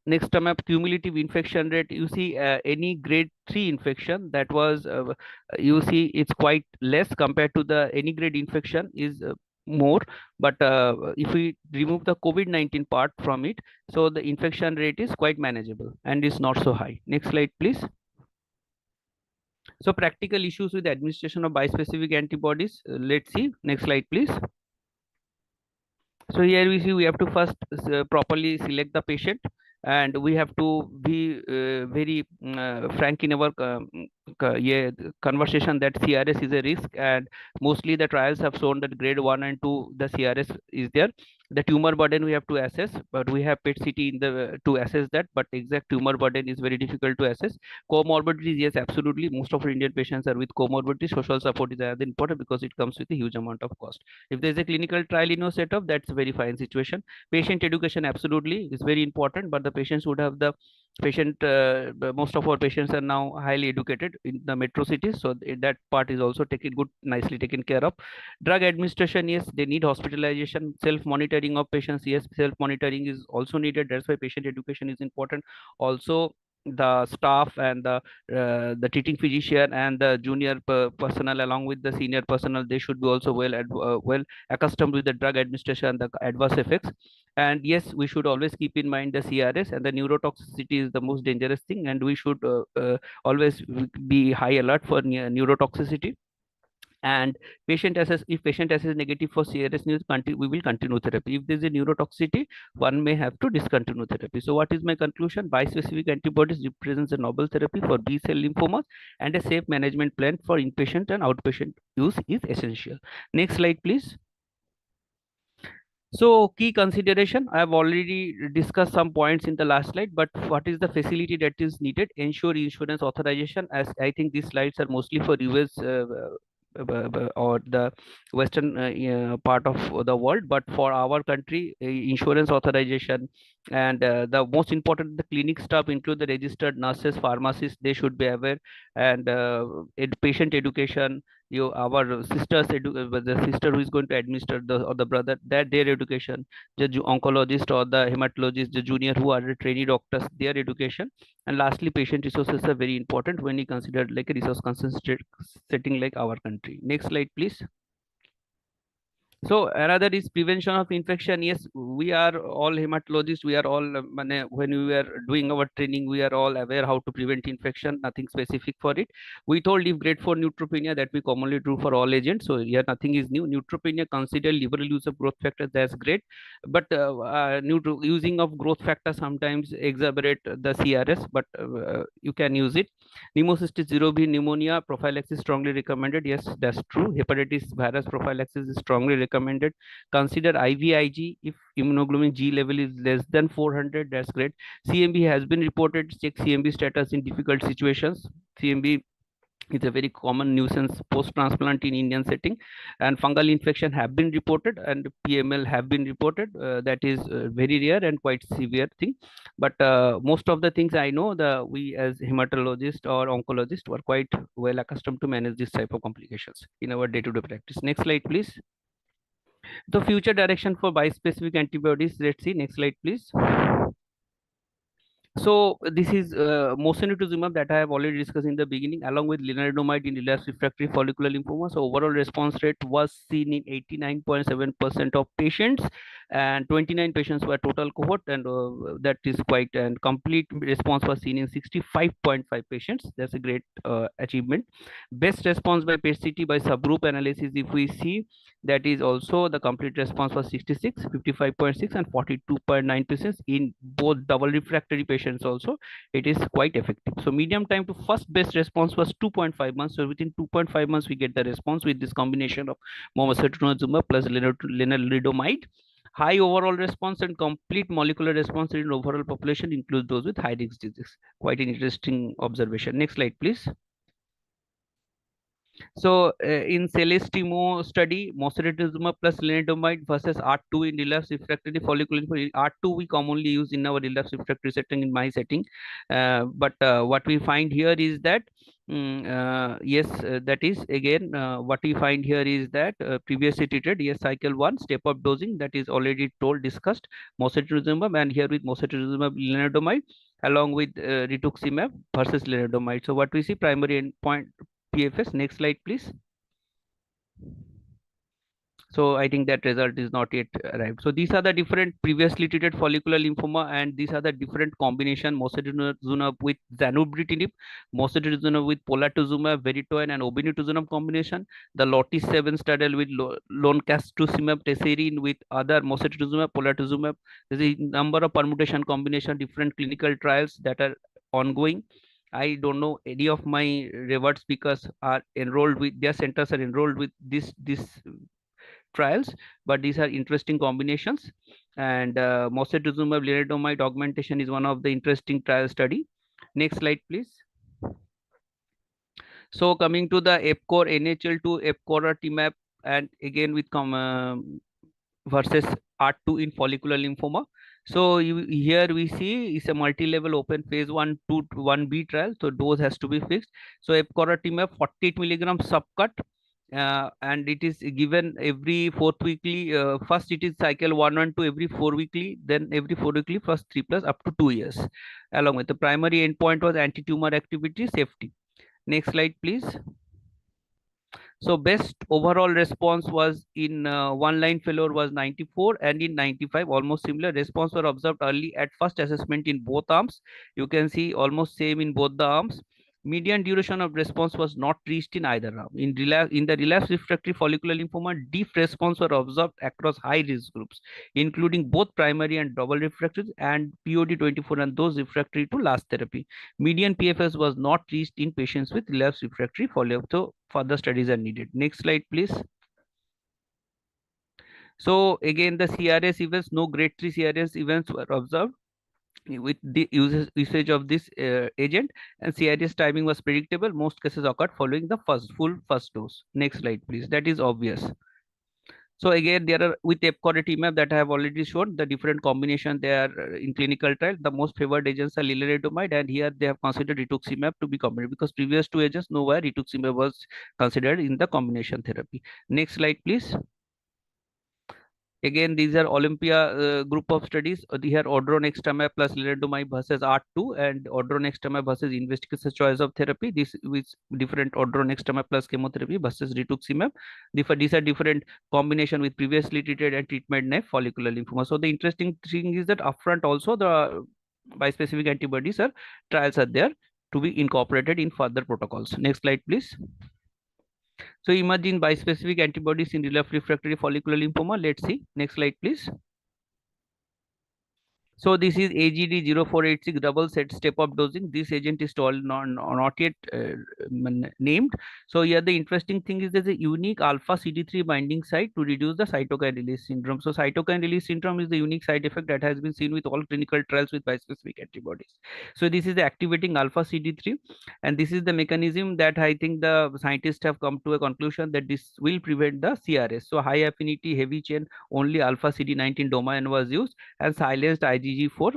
next term up cumulative infection rate, you see any grade 3 infection that was you see it's quite less compared to the any grade infection is more, but if we remove the COVID-19 part from it, so the infection rate is quite manageable and is not so high. Next slide, please. So practical issues with administration of bispecific antibodies, let's see. Next slide, please. So here we see we have to first properly select the patient, and we have to be very frank in our conversation that CRS is a risk, and mostly the trials have shown that grade 1 and 2 the CRS is there. The tumor burden we have to assess, but we have PET-CT in the to assess that, but exact tumor burden is very difficult to assess. Comorbidities, yes, absolutely. Most of our Indian patients are with comorbidities. Social support is rather important because it comes with a huge amount of cost. If there's a clinical trial in your setup, that's a very fine situation. Patient education absolutely is very important, but the patients would have the patient. Most of our patients are now highly educated in the metro cities, so that part is also nicely taken care of. Drug administration, yes, they need hospitalization. Self-monitoring of patients, yes, self-monitoring is also needed. That's why patient education is important. Also, the staff and the treating physician and the junior personnel along with the senior personnel, they should be also well accustomed with the drug administration and the adverse effects. And yes, we should always keep in mind the CRS, and the neurotoxicity is the most dangerous thing, and we should always be high alert for neurotoxicity. And patient assess, if patient assess negative for CRS news, we will continue therapy. If there is a neurotoxicity, one may have to discontinue therapy. So what is my conclusion? Bispecific antibodies represents a novel therapy for B-cell lymphomas, and a safe management plan for inpatient and outpatient use is essential. Next slide, please. So key consideration, I have already discussed some points in the last slide, but what is the facility that is needed? Ensure insurance authorization, as I think these slides are mostly for US or the western part of the world, but for our country, insurance authorization, and the most important, the clinic staff include the registered nurses, pharmacists, they should be aware, and patient education, our sisters, the sister who is going to administer or the brother, that their education, the oncologist or the hematologist, the junior who are the trainee doctors, their education. And lastly, patient resources are very important when you consider like a resource concentrated setting like our country. Next slide, please. So another is prevention of infection. Yes, we are all hematologists. We are all when we were doing our training, we are all aware how to prevent infection. Nothing specific for it. We told if grade 4 neutropenia, that we commonly do for all agents. So here nothing is new. Neutropenia, consider liberal use of growth factor. That's great, but using of growth factor sometimes exacerbate the CRS. But you can use it. Pneumocystis jirovecii pneumonia prophylaxis strongly recommended. Yes, that's true. Hepatitis virus prophylaxis is strongly recommended. Consider IVIG if immunoglobulin G level is less than 400. That's great. CMV has been reported. Check CMV status in difficult situations. CMV is a very common nuisance post-transplant in Indian setting, and fungal infection have been reported, and PML have been reported. That is very rare and quite severe thing. But most of the things I know, we as hematologists or oncologists were quite well accustomed to manage this type of complications in our day-to-day practice. Next slide, please. The future direction for bispecific antibodies. Let's see. Next slide, please. So this is mosunetuzumab that I have already discussed in the beginning, along with lenalidomide in relapsed refractory follicular lymphoma. So overall response rate was seen in 89.7% of patients, and 29 patients were total cohort, and that is quite, and complete response was seen in 65.5 patients. That's a great achievement. Best response by PET-CT by subgroup analysis, if we see, that is also the complete response was 66, 55.6, and 42.9% in both double refractory patients also. It is quite effective. So medium time to first best response was 2.5 months. So within 2.5 months, we get the response with this combination of mosunetuzumab plus lenalidomide. High overall response and complete molecular response in overall population includes those with high risk disease. Quite an interesting observation. Next slide, please. So in Celestimo study, mosunetuzumab plus lenalidomide versus R2 in relapsed refractory follicular lymphoma. R2 we commonly use in our relapsed refractory setting, in my setting. But what we find here is that yes, that is again what we find here is that previously treated, yes, cycle 1 step up dosing, that is already discussed, mosunetuzumab, and here with mosunetuzumab lenalidomide along with rituximab versus lenalidomide. So what we see, primary endpoint PFS. Next slide, please. So I think that result is not yet arrived. So these are the different previously treated follicular lymphoma, and these are the different combination: mosunetuzumab with zanubrutinib, mosunetuzumab with polatuzumab, veritone, and obinutuzumab combination. The Lotus 7 study with loncastuximab tesirine with other mosunetuzumab, polatuzumab. There is a number of permutation combination, different clinical trials that are ongoing. I don't know any of my revert speakers are enrolled with, their centers are enrolled with this trials, but these are interesting combinations. And mosunetuzumab lenalidomide augmentation is one of the interesting trial study. Next slide, please. So coming to the EPCOR NHL2 epcoritimab, and again with versus R2 in follicular lymphoma. So here we see is a multi-level open phase 1 to 1B trial. So dose has to be fixed. So epcoritimab 48 milligram subcut and it is given every fourth weekly. First, it is cycle 1 and 2 every 4 weekly, then every 4 weekly, first 3 plus up to 2 years. Along with the primary endpoint was anti-tumor activity, safety. Next slide, please. So best overall response was in one line failure was 94, and in 95 almost similar response were observed early at first assessment in both arms. You can see almost same in both the arms. Median duration of response was not reached in either arm. In the relapse refractory follicular lymphoma, deep response were observed across high risk groups, including both primary and double refractory and POD24 and those refractory to last therapy. Median PFS was not reached in patients with relapse refractory follow-up. So further studies are needed. Next slide, please. So again, the CRS events, no grade 3 CRS events were observed with the usage of this agent, and CRS timing was predictable. Most cases occurred following the full first dose. Next slide, please. That is obvious. So again, there are with epcoritimab that I have already shown the different combination they are in clinical trial. The most favored agents are lenalidomide, and here they have considered rituximab to be combined because previous two agents nowhere rituximab was considered in the combination therapy. Next slide, please. Again, these are Olympia group of studies. Here, odronextamab plus lenalidomide versus R2 and odronextamab versus investigator's choice of therapy. This with different odronextamab plus chemotherapy versus rituximab. These are different combination with previously treated and treatment-naive follicular lymphoma. So the interesting thing is that upfront also the bispecific antibodies trials are there to be incorporated in further protocols. Next slide, please. So imagine bispecific antibodies in relapsed refractory follicular lymphoma. Let's see. Next slide, please. So this is AGD0486 double set step-up dosing. This agent is still not yet named. So here the interesting thing is there's a unique alpha CD3 binding site to reduce the cytokine release syndrome. So cytokine release syndrome is the unique side effect that has been seen with all clinical trials with bispecific antibodies. So this is the activating alpha CD3, and this is the mechanism that I think the scientists have come to a conclusion that this will prevent the CRS. So high affinity heavy chain only alpha CD19 domain was used and silenced IgG4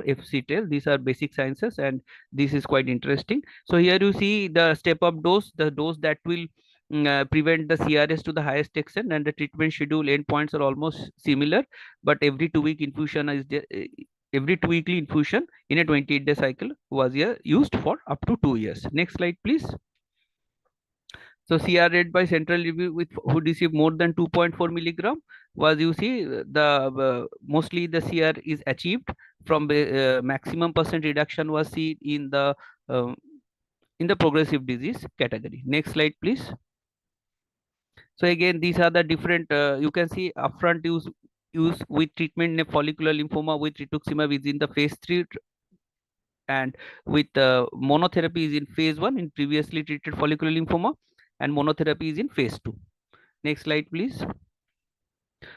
FC tail. These are basic sciences, and this is quite interesting. So here you see the step up dose, the dose that will prevent the CRS to the highest extent, and the treatment schedule endpoints are almost similar, but every 2-week infusion is there. Every 2-weekly infusion in a 28-day cycle was used for up to 2 years. Next slide, please. So CR rate by central review with who received more than 2.4 milligram was, you see, the mostly the CR is achieved from maximum percent reduction was seen in the progressive disease category. Next slide, please. So again, these are the different you can see upfront use with treatment in follicular lymphoma with rituximab is in the phase 3, and with monotherapy is in phase 1 in previously treated follicular lymphoma, and monotherapy is in phase 2. Next slide, please.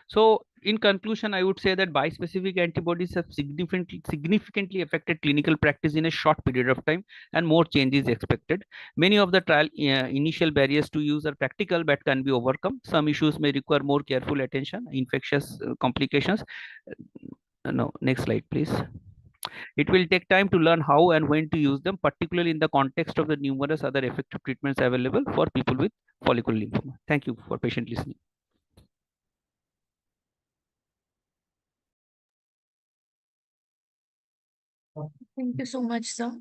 So in conclusion, I would say that bispecific antibodies have significantly affected clinical practice in a short period of time, and more change is expected. Many of the trial initial barriers to use are practical but can be overcome. Some issues may require more careful attention, infectious complications. No, next slide, please. It will take time to learn how and when to use them, particularly in the context of the numerous other effective treatments available for people with follicular lymphoma. Thank you for patient listening. Thank you so much, sir.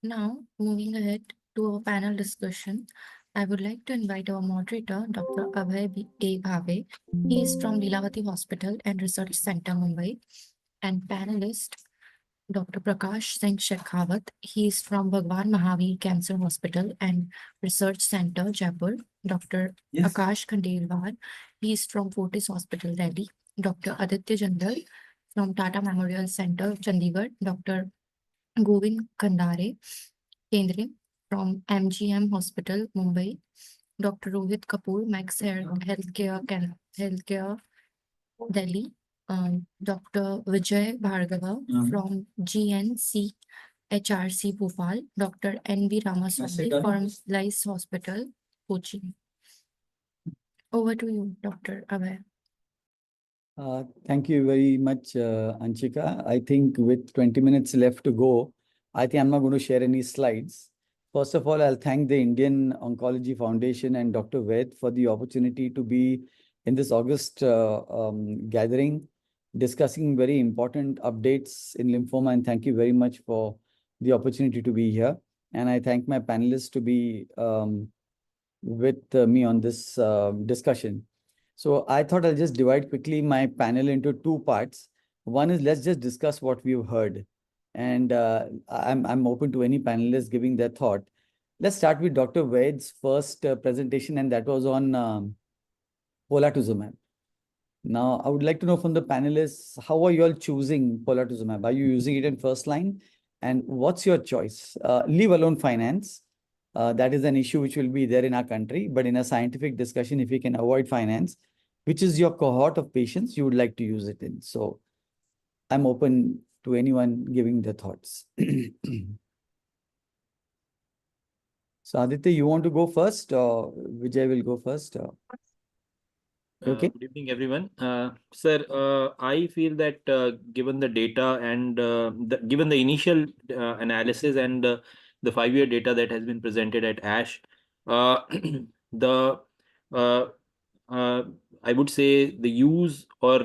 Now, moving ahead to our panel discussion, I would like to invite our moderator, Dr. Abhay A. Bhave. He is from Lilavati Hospital and Research Center, Mumbai, and panelist, Dr. Prakash Singh Shekhawat. He is from Bhagwan Mahavir Cancer Hospital and Research Center, Jaipur. Dr. Akash Khandelwal. He is from Fortis Hospital, Delhi. Dr. Aditya Jandal from Tata Memorial Center, Chandigarh. Dr. Govind Kandare Kendre from MGM Hospital, Mumbai. Dr. Rohit Kapoor, Max Healthcare, Delhi. Dr. Vijay Bhargava from GNC HRC Bhopal. Dr. N.V. Ramaswamy from Lice Hospital, Kochi. Over to you, Dr. Abhay. Thank you very much, Anshika. I think with 20 minutes left to go, I think I'm not going to share any slides. First of all, I'll thank the Indian Oncology Foundation and Dr. Ved for the opportunity to be in this August gathering, discussing very important updates in lymphoma. And thank you very much for the opportunity to be here. And I thank my panelists to be with me on this discussion. So I thought I'll just divide quickly my panel into two parts. One is let's just discuss what we've heard. And I'm open to any panelists giving their thought. Let's start with Dr. Ved's first presentation, and that was on Pola-R-CHP. Now, I would like to know from the panelists, how are you all choosing Pola-R-CHP? Are you using it in first line? And what's your choice? Leave alone finance. That is an issue which will be there in our country. But in a scientific discussion, if you can avoid finance, which is your cohort of patients you would like to use it in? So I'm open to anyone giving their thoughts. So Aditya, you want to go first, or Vijay will go first? Okay. Good evening, everyone. Sir, I feel that given the data and given the initial analysis and the 5-year data that has been presented at ASH, the I would say the use or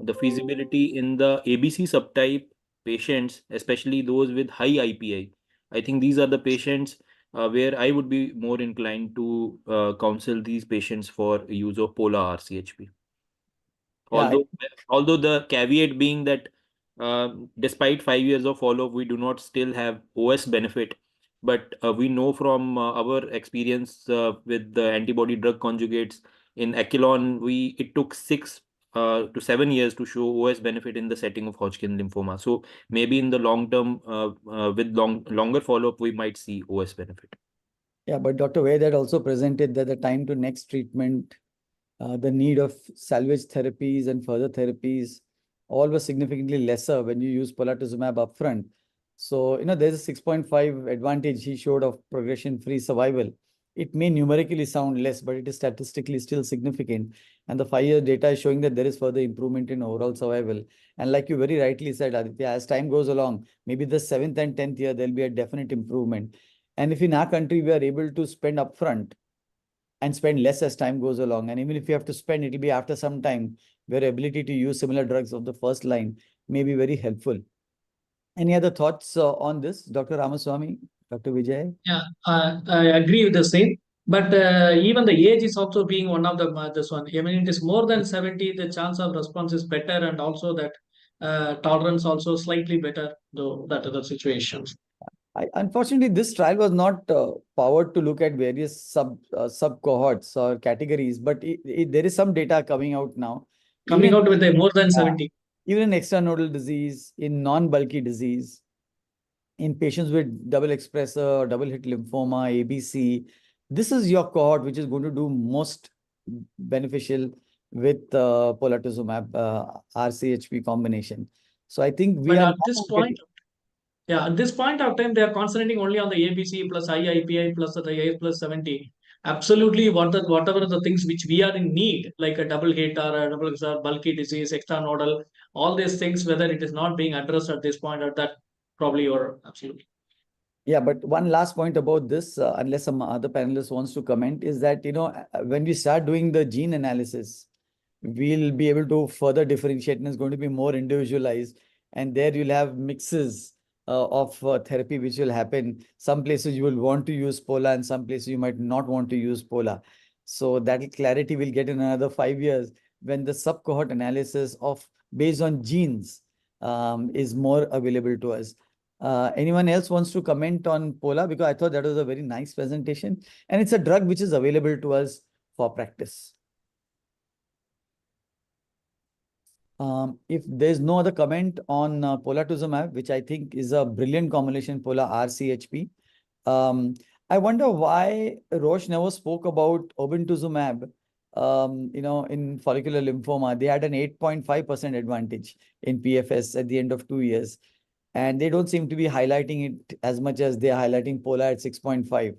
the feasibility in the ABC subtype patients, especially those with high IPI. I think these are the patients where I would be more inclined to counsel these patients for use of Pola-R-CHP. Although the caveat being that despite 5 years of follow-up, we do not still have OS benefit. But we know from our experience with the antibody drug conjugates in Echelon, it took 6 to 7 years to show OS benefit in the setting of Hodgkin lymphoma. So maybe in the long term, with longer follow-up, we might see OS benefit. Yeah, but Dr. Ved had also presented that the time to next treatment, the need of salvage therapies and further therapies, all were significantly lesser when you use Pola-R-CHP upfront. So, there's a 6.5 advantage he showed of progression-free survival. It may numerically sound less, but it is statistically still significant. And the 5-year data is showing that there is further improvement in overall survival. And like you very rightly said, Aditya, as time goes along, maybe the 7th and 10th year, there'll be a definite improvement. And if in our country, we are able to spend upfront and spend less as time goes along, and even if you have to spend, it'll be after some time, where ability to use similar drugs of the first line may be very helpful. Any other thoughts on this, Dr. Ramaswamy, Dr. Vijay? Yeah, I agree with the same. But even the age is also being one of the this one. I mean, it is more than 70. The chance of response is better, and also that tolerance also slightly better. Though that other situations. Unfortunately, this trial was not powered to look at various sub cohorts or categories, but there is some data coming out now. Coming out with a more than 70. Even in extranodal disease, in non-bulky disease, in patients with double expressor, double hit lymphoma, ABC, this is your cohort which is going to do most beneficial with Pola-R-CHP R-CHP combination. So I think we are at this point. Yeah, at this point of time, they are concentrating only on the ABC plus IIPI plus the AS plus 70. Absolutely, whatever the things which we are in need, like a double hit or a double bulky disease, extranodal, all these things, whether it is not being addressed at this point or that, probably you're absolutely. Yeah, but one last point about this, unless some other panelist wants to comment, is that, when we start doing the gene analysis, we'll be able to further differentiate, and it's going to be more individualized. And there you'll have mixes of therapy which will happen. Some places you will want to use Pola, and some places you might not want to use Pola. So that clarity we'll get in another 5 years when the sub-cohort analysis based on genes is more available to us. Anyone else wants to comment on Pola? Because I thought that was a very nice presentation, and it's a drug which is available to us for practice. If there's no other comment on Pola-R-CHP, which I think is a brilliant combination, Pola-R-CHP, I wonder why Roche never spoke about obinutuzumab, in follicular lymphoma. They had an 8.5% advantage in PFS at the end of 2 years. And they don't seem to be highlighting it as much as they're highlighting Pola at 6.5.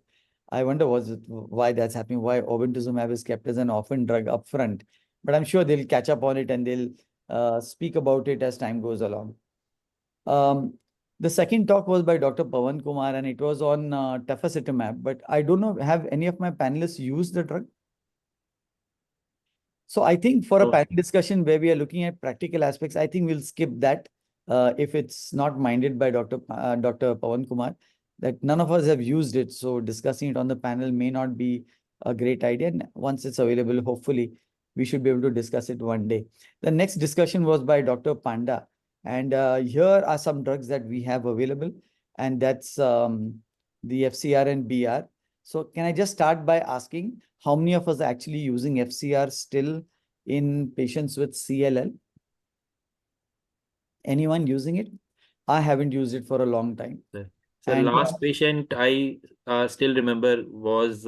I wonder why that's happening, why obinutuzumab is kept as an orphan drug upfront. But I'm sure they'll catch up on it and they'll speak about it as time goes along. The second talk was by Dr. Pawan Kumar, and it was on tafasitamab, but I don't know, have any of my panelists used the drug? So I think for a panel discussion where we are looking at practical aspects, I think we'll skip that if it's not minded by Dr. Pawan Kumar, that none of us have used it. So discussing it on the panel may not be a great idea. And once it's available, hopefully we should be able to discuss it one day. The next discussion was by Dr. Panda. And here are some drugs that we have available. And that's the FCR and BR. So can I just start by asking how many of us are actually using FCR still in patients with CLL? Anyone using it? I haven't used it for a long time. So last patient I still remember was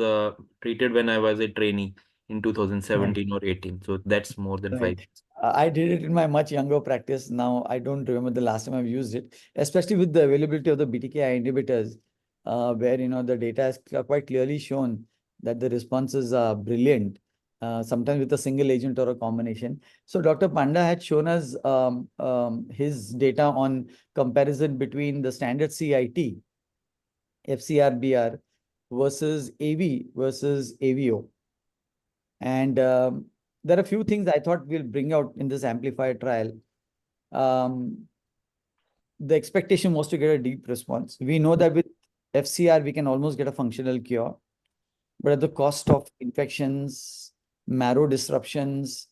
treated when I was a trainee in 2017 or 18. So that's more than 5 years. I did it in my much younger practice. Now I don't remember the last time I've used it, especially with the availability of the BTKI inhibitors, where the data has quite clearly shown that the responses are brilliant, sometimes with a single agent or a combination. So Dr. Panda had shown us his data on comparison between the standard CIT, FCR-BR versus AV versus AVO. And there are a few things I thought we'll bring out in this Amplify trial. The expectation was to get a deep response. We know that with FCR, we can almost get a functional cure, but at the cost of infections, marrow disruptions,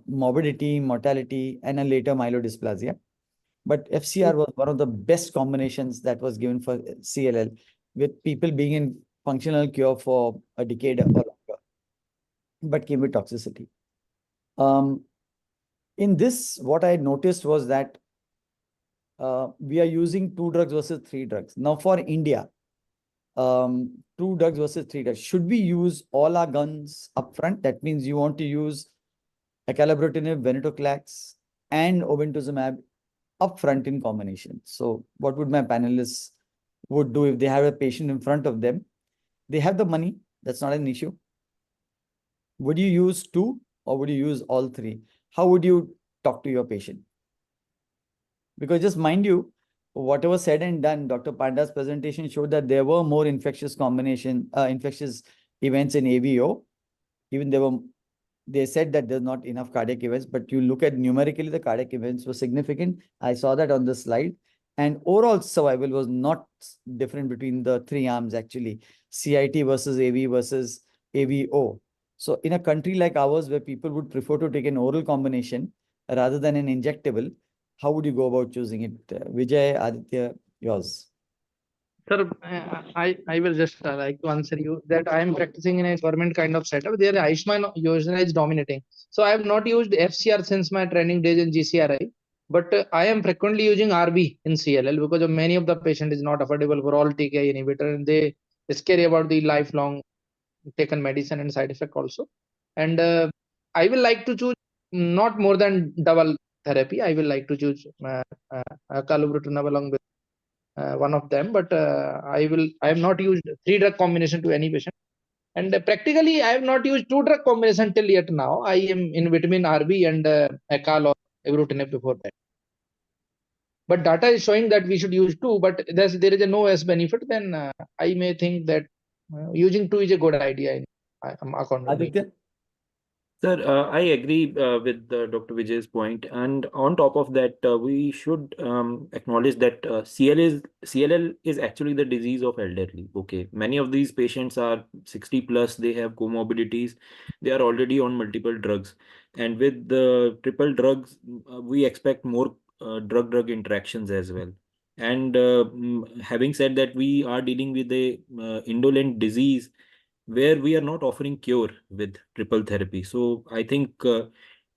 morbidity, mortality, and a later myelodysplasia. But FCR was one of the best combinations that was given for CLL, with people being in functional cure for a decade or longer, but came with toxicity. In this, what I noticed was that we are using 2 drugs versus 3 drugs. Now for India, 2 drugs versus 3 drugs. Should we use all our guns upfront? That means you want to use acalabrutinib, venetoclax, and obinutuzumab upfront in combination. So what would my panelists would do if they have a patient in front of them? They have the money. That's not an issue. Would you use 2 or would you use all 3? How would you talk to your patient? Because just mind you, whatever said and done, Dr. Panda's presentation showed that there were more infectious events in AVO. Even they said that there's not enough cardiac events, but you look at numerically, the cardiac events were significant. I saw that on the slide. And overall survival was not different between the 3 arms, actually. CIT versus AV versus AVO. So in a country like ours, where people would prefer to take an oral combination rather than an injectable, how would you go about choosing it? Vijay, Aditya, yours. Sir, I will just like to answer you that I am practicing in a government kind of setup. There, Ayushman Yojana is dominating. So I have not used FCR since my training days in GCRI, but I am frequently using RB in CLL because of many of the patient is not affordable for all TKI inhibitor, and they scary about the lifelong taken medicine and side effect also. And I will like to choose not more than double therapy. I will like to choose acalabrutinib along with one of them, but I have not used 3 drug combination to any patient. And practically, I have not used 2 drug combination till yet now. I am in vitamin RB and acal or ibrutinib before that. But data is showing that we should use 2, but there is a no S benefit, then I may think that using 2 is a good idea. Accordingly. Sir, I agree with Dr. Vijay's point, and on top of that, we should acknowledge that CLL is actually the disease of elderly. Okay, many of these patients are 60 plus. They have comorbidities. They are already on multiple drugs, and with the triple drugs, we expect more drug-drug interactions as well. And having said that, we are dealing with a indolent disease where we are not offering cure with triple therapy. So I think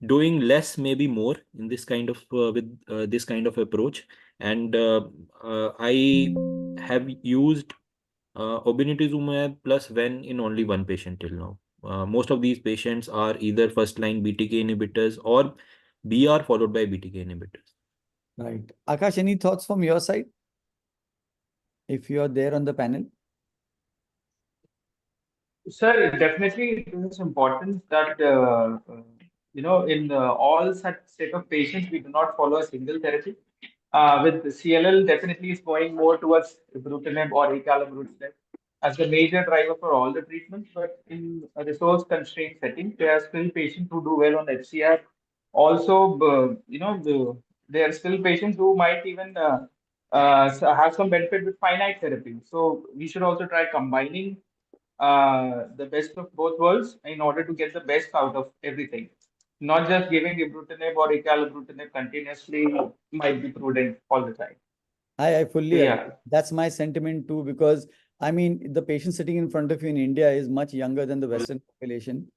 doing less may be more in this kind of with this kind of approach. And I have used obinutuzumab plus ven in only 1 patient till now. Most of these patients are either first-line BTK inhibitors or BR followed by BTK inhibitors. Right. Akash, any thoughts from your side? If you are there on the panel. Sir, definitely it is important that in all such set of patients we do not follow a single therapy. with the CLL, definitely is going more towards ibrutinib or acalabrutinib as the major driver for all the treatments. But in a resource-constrained setting, there are still patients who do well on HCR. Also, there are still patients who might even have some benefit with finite therapy. So we should also try combining the best of both worlds in order to get the best out of everything. Not just giving ibrutinib or acalabrutinib continuously might be prudent all the time. I fully agree. Yeah. That's my sentiment too, because I mean, the patient sitting in front of you in India is much younger than the Western population.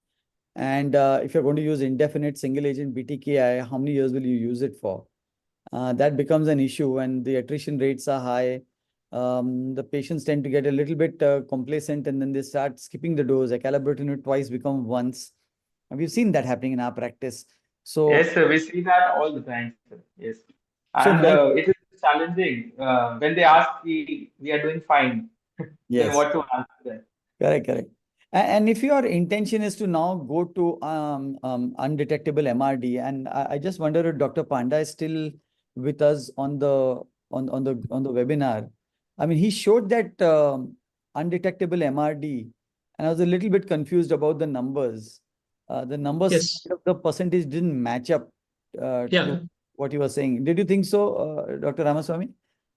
And if you're going to use indefinite single agent BTKI, how many years will you use it for? That becomes an issue when the attrition rates are high. The patients tend to get a little bit complacent and then they start skipping the dose. Acalabrutinib twice become once. And we've seen that happening in our practice. So Yes, sir, we see that all the time, sir. Yes. So And my it is challenging when they ask, we are doing fine. Then yes, what to answer them? correct. And if your intention is to now go to undetectable MRD, and I just wonder if Dr. Panda is still with us on the webinar. I mean, he showed that undetectable MRD, and I was a little bit confused about the numbers. The numbers Yes. of the percentage didn't match up Yeah, to what you were saying. Did you think so, Dr. Ramaswamy?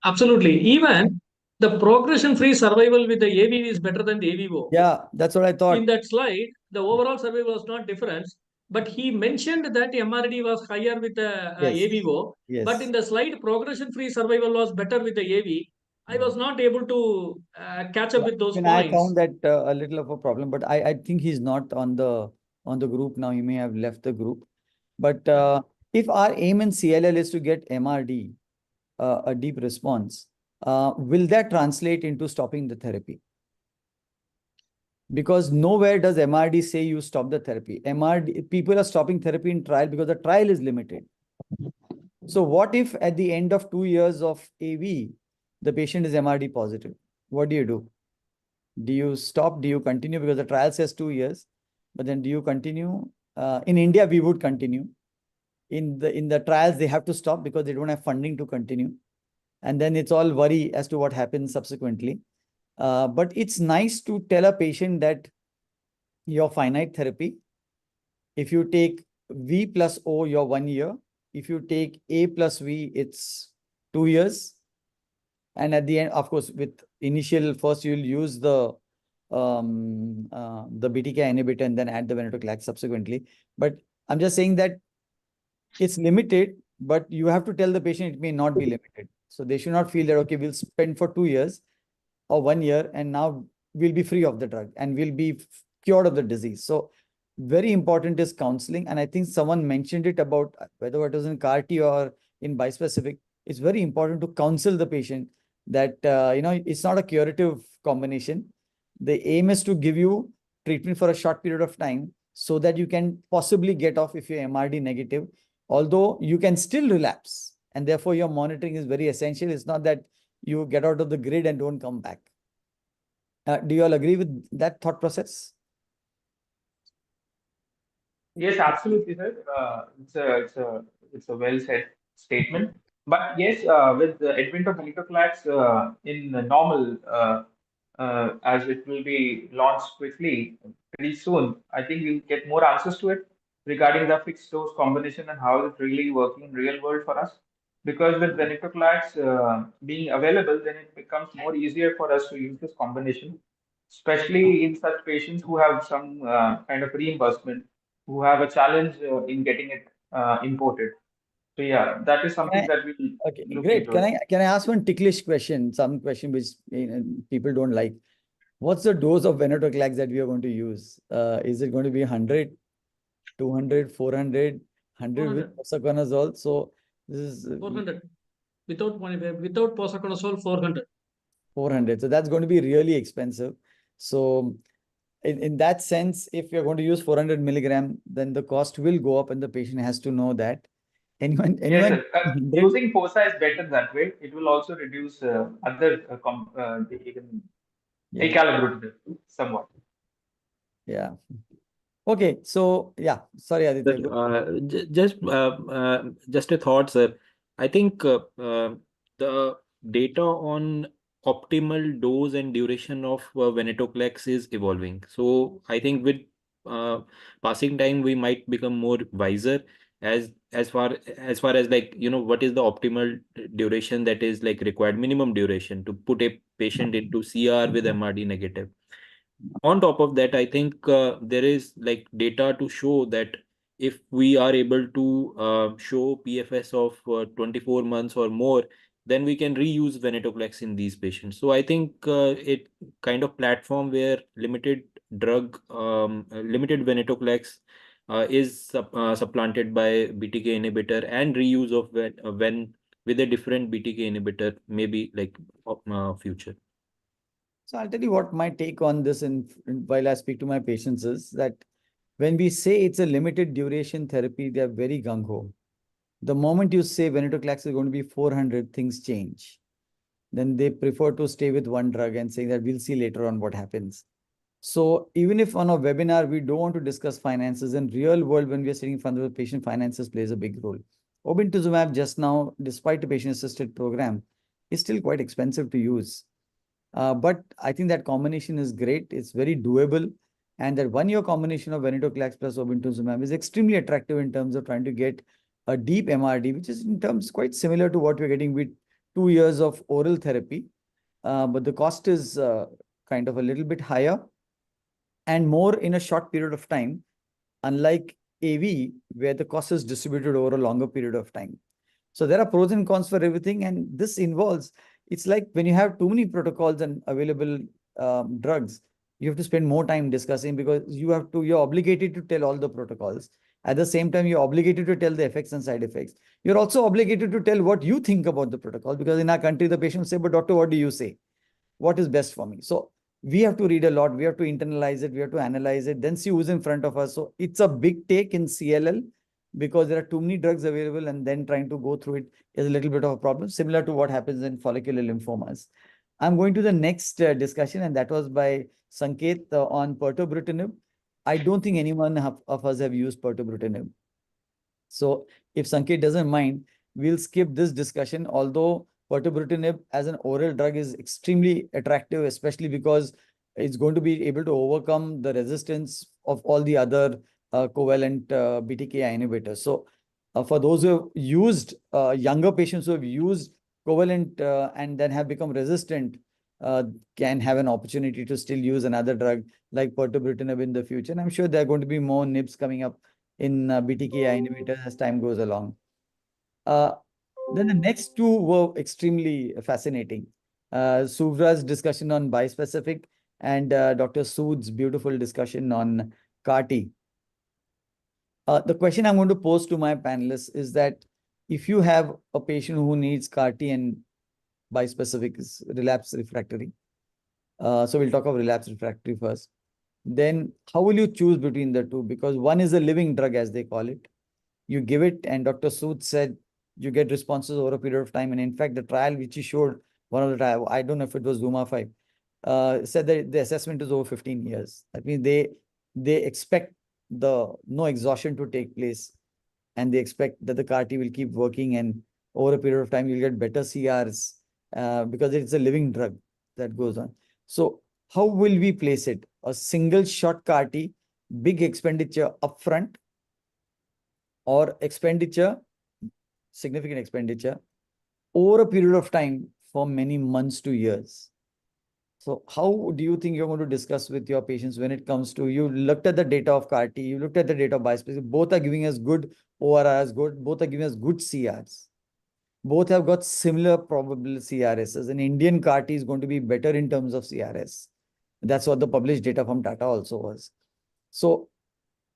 absolutely. Even the progression-free survival with the AVV is better than the AVO. Yeah, that's what I thought. In that slide, the overall survival was not different, but he mentioned that MRD was higher with the Yes. AVO. Yes. But in the slide, progression-free survival was better with the AV. I was not able to catch up with those And I points. found that a little of a problem, but I think he's not on the group now. He may have left the group. But if our aim in CLL is to get MRD, a deep response, will that translate into stopping the therapy? Because nowhere does MRD say you stop the therapy. MRD, people are stopping therapy in trial because the trial is limited. So what if at the end of 2 years of AV, the patient is MRD positive? What do you do? Do you stop? Do you continue? Because the trial says 2 years, but then do you continue? In India, we would continue. In the trials, they have to stop because they don't have funding to continue. And then it's all worry as to what happens subsequently. But it's nice to tell a patient that your finite therapy, if you take V plus O, you're 1 year. If you take A plus V, it's 2 years. And at the end, of course, with initial, first you'll use the BTK inhibitor and then add the venetoclax subsequently. But I'm just saying that it's limited, but you have to tell the patient it may not be limited. So they should not feel that, okay, we'll spend for 2 years or 1 year and now we'll be free of the drug and we'll be cured of the disease. So very important is counseling. And I think someone mentioned it about whether it was in CAR-T or in bispecific. It's very important to counsel the patient that, it's not a curative combination. The aim is to give you treatment for a short period of time so that you can possibly get off if you're MRD negative, although you can still relapse. And therefore, your monitoring is very essential. It's not that you get out of the grid and don't come back. Do you all agree with that thought process? Yes, absolutely, sir. It's a well said statement. But yes, with the advent of venetoclax in the normal, as it will be launched quickly pretty soon, I think we'll get more answers to it regarding the fixed dose combination and how it's really working in real world for us. Because with venetoclax being available, then it becomes more easier for us to use this combination, especially in such patients who have some kind of reimbursement, who have a challenge in getting it imported. So yeah, that is something that we Okay, look great. into. Can I ask one ticklish question? Some question which people don't like. What's the dose of venetoclax that we are going to use? Is it going to be 100, 200, 400, 100 with posaconazole? So this is 400 without posaconazole 400. 400. So that's going to be really expensive. So in that sense, if you're going to use 400 milligram, then the cost will go up and the patient has to know that. Anyone? Yes, sir. Using POSA is better that way. It will also reduce other even acalabrutinib somewhat. Yeah. Okay. So yeah. Sorry, Aditya. Just a thought, sir. I think the data on optimal dose and duration of venetoclax is evolving. So I think with passing time, we might become more wiser as far as like, what is the optimal duration that is like required, minimum duration to put a patient into CR with MRD negative. On top of that, I think there is like data to show that if we are able to show PFS of 24 months or more, then we can reuse venetoclax in these patients. So I think it kind of platform where limited limited venetoclax is supplanted by BTK inhibitor, and reuse of when with a different BTK inhibitor, maybe like future. So I'll tell you what my take on this while I speak to my patients is that when we say it's a limited duration therapy, they are very gung-ho. The moment you say venetoclax is going to be 400, things change. Then they prefer to stay with one drug and saying that we'll see later on what happens. So even if on a webinar, we don't want to discuss finances, in real world, when we are sitting in front of the patient, finances plays a big role. Obinutuzumab just now, despite the patient-assisted program, is still quite expensive to use. But I think that combination is great. It's very doable. And that one-year combination of venetoclax plus obinutuzumab is extremely attractive in terms of trying to get a deep MRD, which is in terms quite similar to what we're getting with 2 years of oral therapy. But the cost is kind of a little bit higher and more in a short period of time, unlike AV, where the cost is distributed over a longer period of time. So there are pros and cons for everything. And this involves, it's like when you have too many protocols and available drugs, you have to spend more time discussing because you're obligated to tell all the protocols. At the same time, you're obligated to tell the effects and side effects. You're also obligated to tell what you think about the protocol, because in our country, the patient will say, but doctor, what do you say? What is best for me? So we have to read a lot. We have to internalize it. We have to analyze it, then see who's in front of us. So it's a big take in CLL because there are too many drugs available, and then trying to go through it is a little bit of a problem, similar to what happens in follicular lymphomas. I'm going to the next discussion, and that was by Sanket on Pirtobrutinib. I don't think anyone of us have used Pirtobrutinib. So if Sanket doesn't mind, we'll skip this discussion, although Pirtobrutinib as an oral drug is extremely attractive, especially because it's going to be able to overcome the resistance of all the other covalent BTKI inhibitors. So for those who have used, younger patients who have used covalent and then have become resistant, can have an opportunity to still use another drug like Pirtobrutinib in the future. And I'm sure there are going to be more NIBs coming up in BTKI inhibitors as time goes along. Then the next two were extremely fascinating. Suvra's discussion on bispecific and Dr. Sood's beautiful discussion on CAR-T. The question I'm going to pose to my panelists is that if you have a patient who needs CAR-T and bispecific is relapse refractory, so we'll talk of relapse refractory first, then how will you choose between the two? Because one is a living drug, as they call it. You give it, and Dr. Sood said you get responses over a period of time. And in fact, the trial which he showed, one of the trial, I don't know if it was Zuma-5, said that the assessment is over 15 years. That means they expect no exhaustion to take place, and they expect that the CAR-T will keep working, and over a period of time, you'll get better CRs because it's a living drug that goes on. So how will we place it? A single shot CAR-T, big expenditure upfront, or significant expenditure over a period of time for many months to years. So how do you think you're going to discuss with your patients when it comes to, you looked at the data of CAR-T, you looked at the data of bispecific, both are giving us good ORRs, both are giving us good CRs. Both have got similar probable CRSs. An Indian CAR-T is going to be better in terms of CRS. That's what the published data from Tata also was. So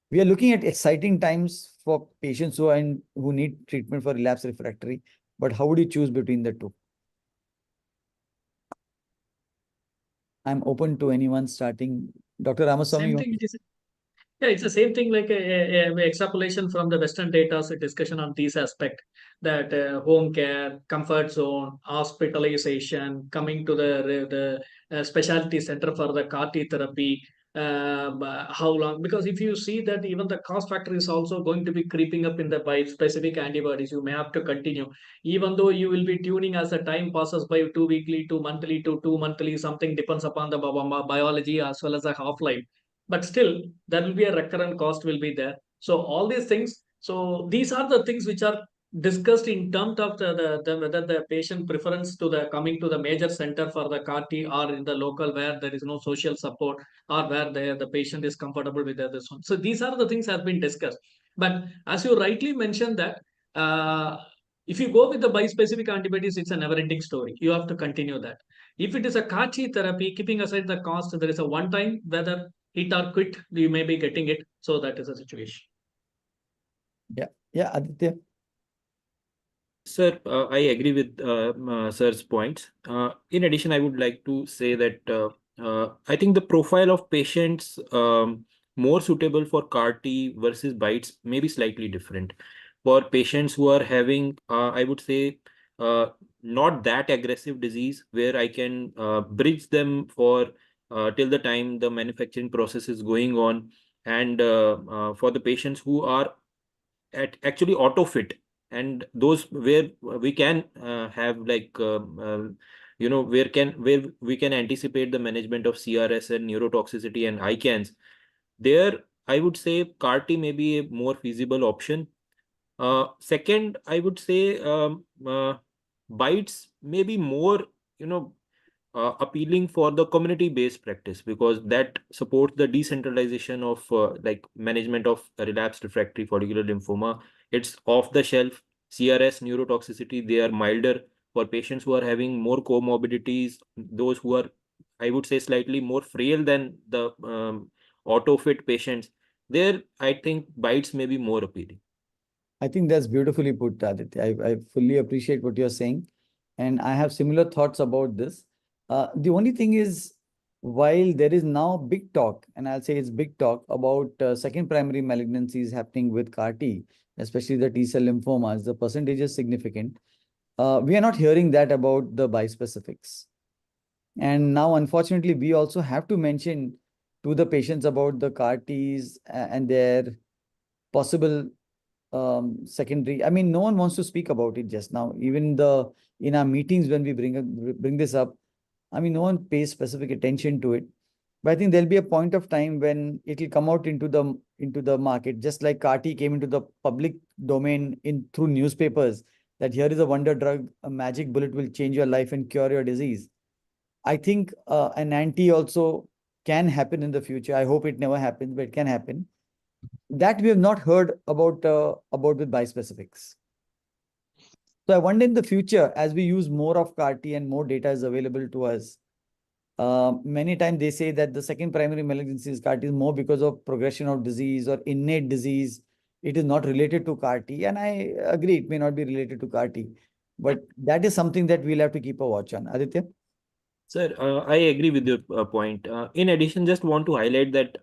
we are looking at exciting times for patients who need treatment for relapse refractory, but how would you choose between the two? I'm open to anyone starting. Dr. Ramaswamy. Same thing. Yeah, it's the same thing like a extrapolation from the Western data, so discussion on these aspects, that home care, comfort zone, hospitalization, coming to the specialty center for the CAR-T therapy, how long, because if you see that even the cost factor is also going to be creeping up in the bispecific antibodies, you may have to continue, even though you will be tuning as the time passes by, 2 weekly, 2 monthly to 2 monthly, something depends upon the biology as well as the half-life, but still there will be a recurrent cost will be there. So all these things, so these are the things which are discussed in terms of the whether the patient preference to the coming to the major center for the CAR-T or in the local where there is no social support, or where the patient is comfortable with this one. So these are the things have been discussed. But as you rightly mentioned that if you go with the bispecific antibodies, it's a never-ending story. You have to continue that. If it is a CAR-T therapy, keeping aside the cost, there is a one-time, whether hit or quit, you may be getting it. So that is the situation. Yeah, Aditya. Sir, I agree with sir's points. In addition, I would like to say that I think the profile of patients more suitable for CAR-T versus BiTEs may be slightly different. For patients who are having, I would say, not that aggressive disease, where I can bridge them for till the time the manufacturing process is going on, and for the patients who are actually auto fit, and those where we can have like where we can anticipate the management of CRS and neurotoxicity and ICANS, there I would say CAR-T may be a more feasible option. Second, I would say BiTEs may be more appealing for the community-based practice, because that supports the decentralization of like management of relapsed refractory follicular lymphoma. It's off the shelf. CRS, neurotoxicity, they are milder for patients who are having more comorbidities, those who are, I would say, slightly more frail than the auto-fit patients. There, I think BiTEs may be more appealing. I think that's beautifully put, Aditya. I fully appreciate what you're saying. And I have similar thoughts about this. The only thing is, while there is now big talk, and I'll say it's big talk about second primary malignancies happening with CAR-T, especially the T-cell lymphomas, the percentage is significant. We are not hearing that about the bispecifics. And now, unfortunately, we also have to mention to the patients about the CAR-Ts and their possible secondary. I mean, no one wants to speak about it just now. Even in our meetings when we bring this up, I mean, no one pays specific attention to it. But I think there'll be a point of time when it will come out into the market, just like CAR-T came into the public domain through newspapers, that here is a wonder drug, a magic bullet will change your life and cure your disease. I think an anti also can happen in the future. I hope it never happens, but it can happen. That we have not heard about with bispecifics. So I wonder in the future, as we use more of CAR-T and more data is available to us, many times they say that the second primary malignancies CAR-T is more because of progression of disease or innate disease. It is not related to CAR-T. And I agree, it may not be related to CAR-T. But that is something that we'll have to keep a watch on. Aditya? Sir, I agree with your point. In addition, just want to highlight that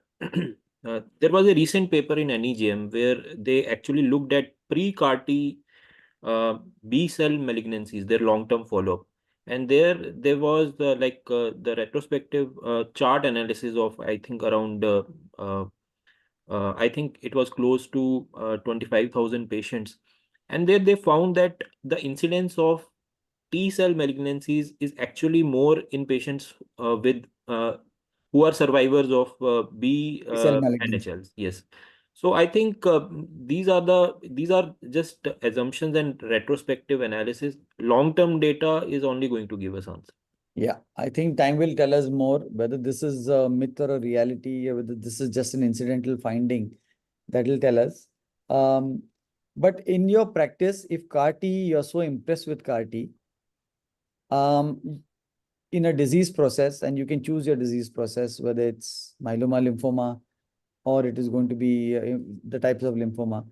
there was a recent paper in NEJM where they actually looked at pre-CAR-T B-cell malignancies, their long-term follow-up. And there was the retrospective chart analysis of, I think, around, I think it was close to 25,000 patients. And there they found that the incidence of T-cell malignancies is actually more in patients with who are survivors of B-cell malignancy. NHLs. Yes. So I think these are just assumptions and retrospective analysis. Long-term data is only going to give us answer. Yeah, I think time will tell us more whether this is a myth or a reality, or whether this is just an incidental finding. That will tell us. But in your practice, if CAR-T, you're so impressed with CAR-T, in a disease process, and you can choose your disease process, whether it's myeloma, lymphoma, or it is going to be the types of lymphoma,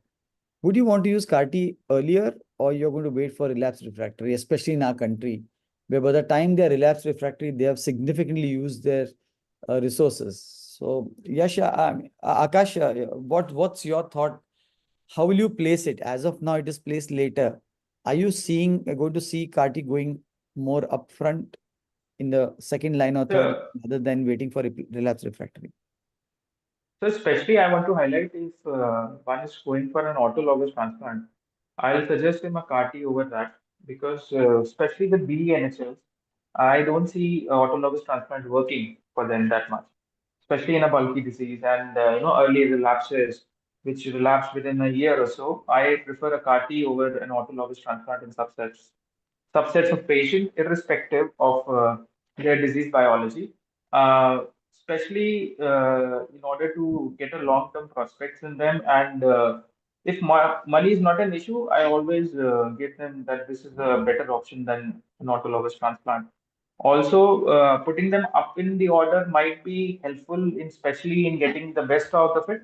would you want to use CAR-T earlier, or you're going to wait for relapsed refractory, especially in our country, where by the time they're relapsed refractory, they have significantly used their resources? So, Yash, Akash, what's your thought? How will you place it? As of now, it is placed later. Are you going to see CAR-T going more upfront in the second line or third, rather than waiting for relapse refractory? So especially I want to highlight if one is going for an autologous transplant, I'll suggest him a CAR-T over that because especially with BENHLs, I don't see autologous transplant working for them that much, especially in a bulky disease and early relapses, which relapse within a year or so. I prefer a CAR-T over an autologous transplant in subsets of patients, irrespective of their disease biology, especially in order to get a long-term prospects in them. And if money is not an issue, I always give them that this is a better option than an autologous transplant. Also, putting them up in the order might be helpful, in especially in getting the best out of it.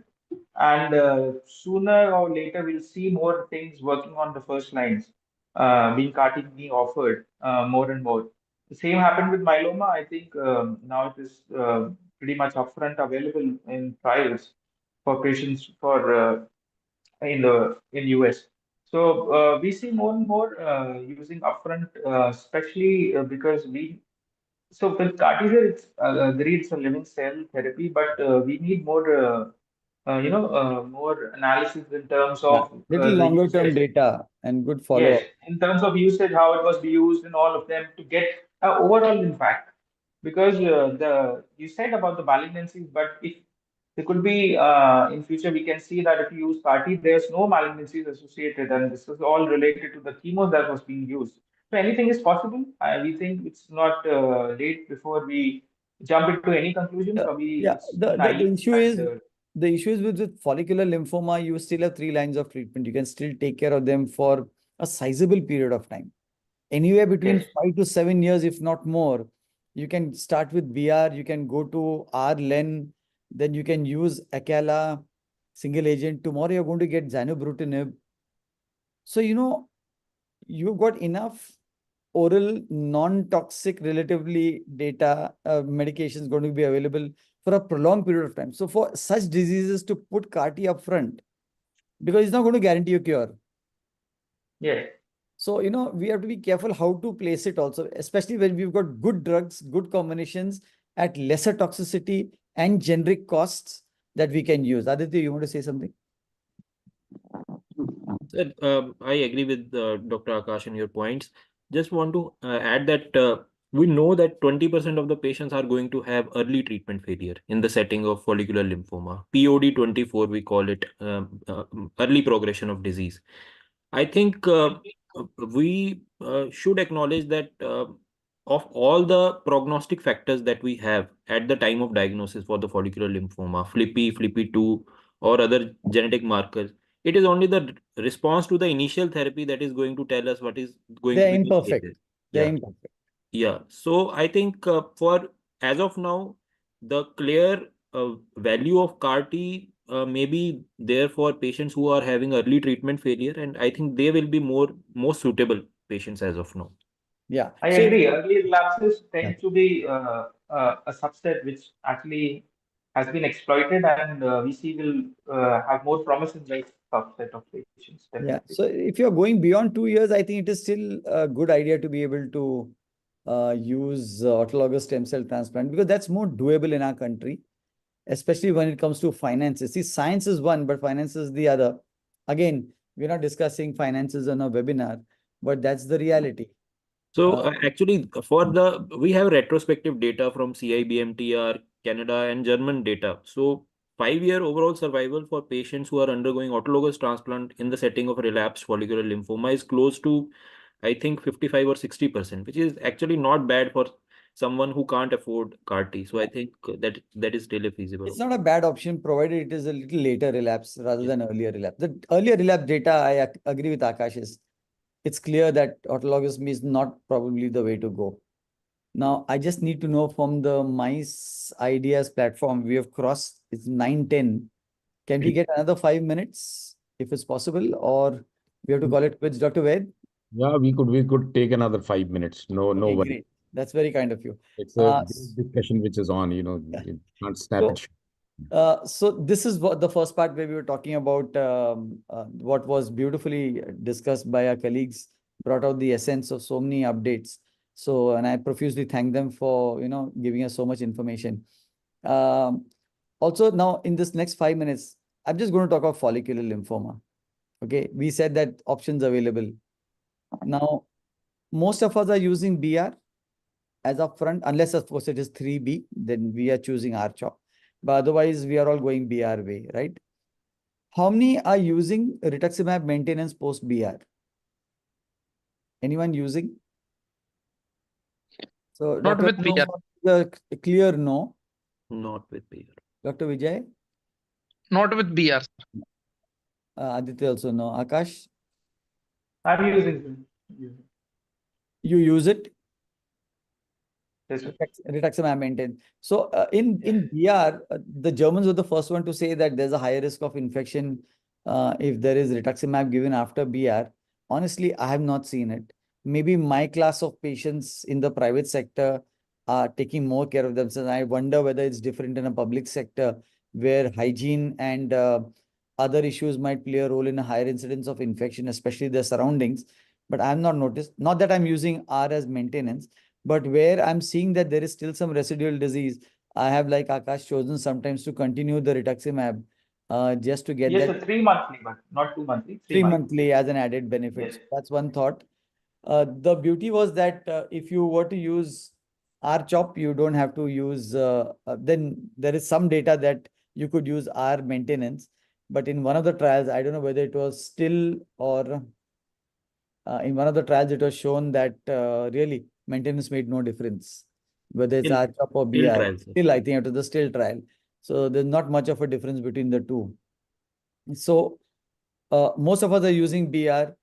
And sooner or later, we'll see more things working on the first lines, being CAR-T being offered more and more. The same happened with myeloma. I think now it is pretty much upfront available in trials for patients for in US. So we see more and more using upfront, especially because we so with CAR-T, it's agreed it's a living cell therapy, but we need more, more analysis in terms Yeah, of little the longer term usage. data and good Yes, follow-up. in terms of usage, how it was used in all of them to get overall impact. Because the you said about the malignancies, but if there could be in future, we can see that if you use CAR-T, there's no malignancies associated, and this is all related to the chemo that was being used. So anything is possible. We think it's not late before we jump into any conclusions, or Yeah, it's the naive issue is and the issue is with follicular lymphoma, you still have 3 lines of treatment. You can still take care of them for a sizable period of time. Anywhere between yes. 5 to 7 years, if not more. You can start with BR, you can go to R-Len, then you can use Acala, single agent. Tomorrow you're going to get Zanubrutinib. So, you've got enough oral non-toxic relatively data medications going to be available for a prolonged period of time. So for such diseases to put CAR-T up front, because it's not going to guarantee a cure. Yes. So, we have to be careful how to place it also, especially when we've got good drugs, good combinations at lesser toxicity and generic costs that we can use. Aditya, you want to say something? Sir, I agree with Dr. Akash and your points. Just want to add that we know that 20% of the patients are going to have early treatment failure in the setting of follicular lymphoma. POD24, we call it early progression of disease. I think we should acknowledge that of all the prognostic factors that we have at the time of diagnosis for the follicular lymphoma, FLIPI2, or other genetic markers, it is only the response to the initial therapy that is going to tell us what is going to They're be the imperfect. status. They're Yeah. imperfect. Yeah. So I think for as of now, the clear value of CAR-T may be there for patients who are having early treatment failure, and I think they will be more suitable patients as of now. Yeah. I So agree. Early relapses Yeah. tend to be a subset which actually has been exploited, and we see will have more promise in this subset of patients, Yeah. definitely. So if you're going beyond 2 years, I think it is still a good idea to be able to use autologous stem cell transplant, because that's more doable in our country, especially when it comes to finances. See, science is one, but finance is the other. Again, we're not discussing finances on a webinar, but that's the reality. So actually, we have retrospective data from CIBMTR, Canada, and German data. So 5-year overall survival for patients who are undergoing autologous transplant in the setting of relapsed follicular lymphoma is close to, I think, 55 or 60%, which is actually not bad for someone who can't afford CAR-T. So I think that is still a feasible It's option. not a bad option, provided it is a little later relapse rather than earlier relapse. The earlier relapse data, I agree with Akash, it's clear that autologous is not probably the way to go. Now, I just need to know from the Mice Ideas platform, we have crossed, it's 9:10. Can we get another 5 minutes if it's possible, or we have to call it quits, Dr. Ved? Yeah, we could take another 5 minutes. No Okay, worry. great. That's very kind of you. It's a great discussion which is on, Yeah. you can't snap So, it short. So this is what the first part where we were talking about what was beautifully discussed by our colleagues, brought out the essence of so many updates. So, and I profusely thank them for, giving us so much information. Also, now in this next 5 minutes, I'm just going to talk about follicular lymphoma. Okay, we said that options available. Now, most of us are using BR as upfront, unless of course it is 3B, then we are choosing R-CHOP. But otherwise, we are all going BR way, right? How many are using rituximab maintenance post BR? Anyone using? So, Not Dr. with Vijay, BR. a clear no. Not with PR. Dr. Vijay? Not with BR. Aditya also no. Akash? I'm using. You use it? Yes, sir. Rituximab maintain. So in BR, the Germans were the first one to say that there's a higher risk of infection if there is rituximab given after BR. Honestly, I have not seen it. Maybe my class of patients in the private sector are taking more care of themselves. I wonder whether it's different in a public sector where hygiene and other issues might play a role in a higher incidence of infection, especially the surroundings. But I have not noticed, not that I'm using R as maintenance, but where I'm seeing that there is still some residual disease, I have, like Akash, chosen sometimes to continue the rituximab just to get Yes, that sir, 3 monthly, but not 2 monthly. 3 monthly as an added benefit. Yes. So that's one thought. The beauty was that if you were to use R-CHOP, you don't have to use, then there is some data that you could use R maintenance. But in one of the trials, I don't know whether it was still or in one of the trials, it was shown that really maintenance made no difference, whether it's Still- R-CHOP or still BR. trial, sir. Still, I think it was the still trial. So there's not much of a difference between the two. So most of us are using BR.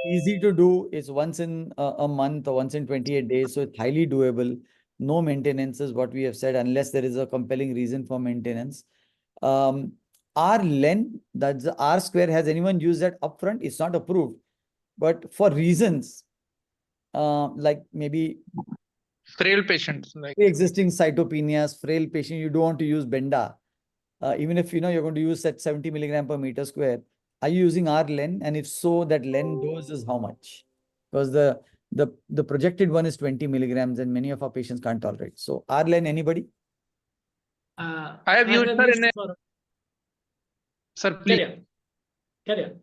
Easy to do. It's once in a month or once in 28 days. So it's highly doable. No maintenance is what we have said, unless there is a compelling reason for maintenance. R-Len, that's the R square. Has anyone used that upfront? It's not approved. But for reasons like maybe Frail patients. Like pre-existing cytopenias, frail patient, you don't want to use Benda. Even if you know you're going to use that 70 milligram per meter square, are you using R-Len? And if so, that Len dose is how much? Because the projected one is 20 milligrams and many of our patients can't tolerate. So R-Len, anybody? I have used her in a for sir, please. carry on.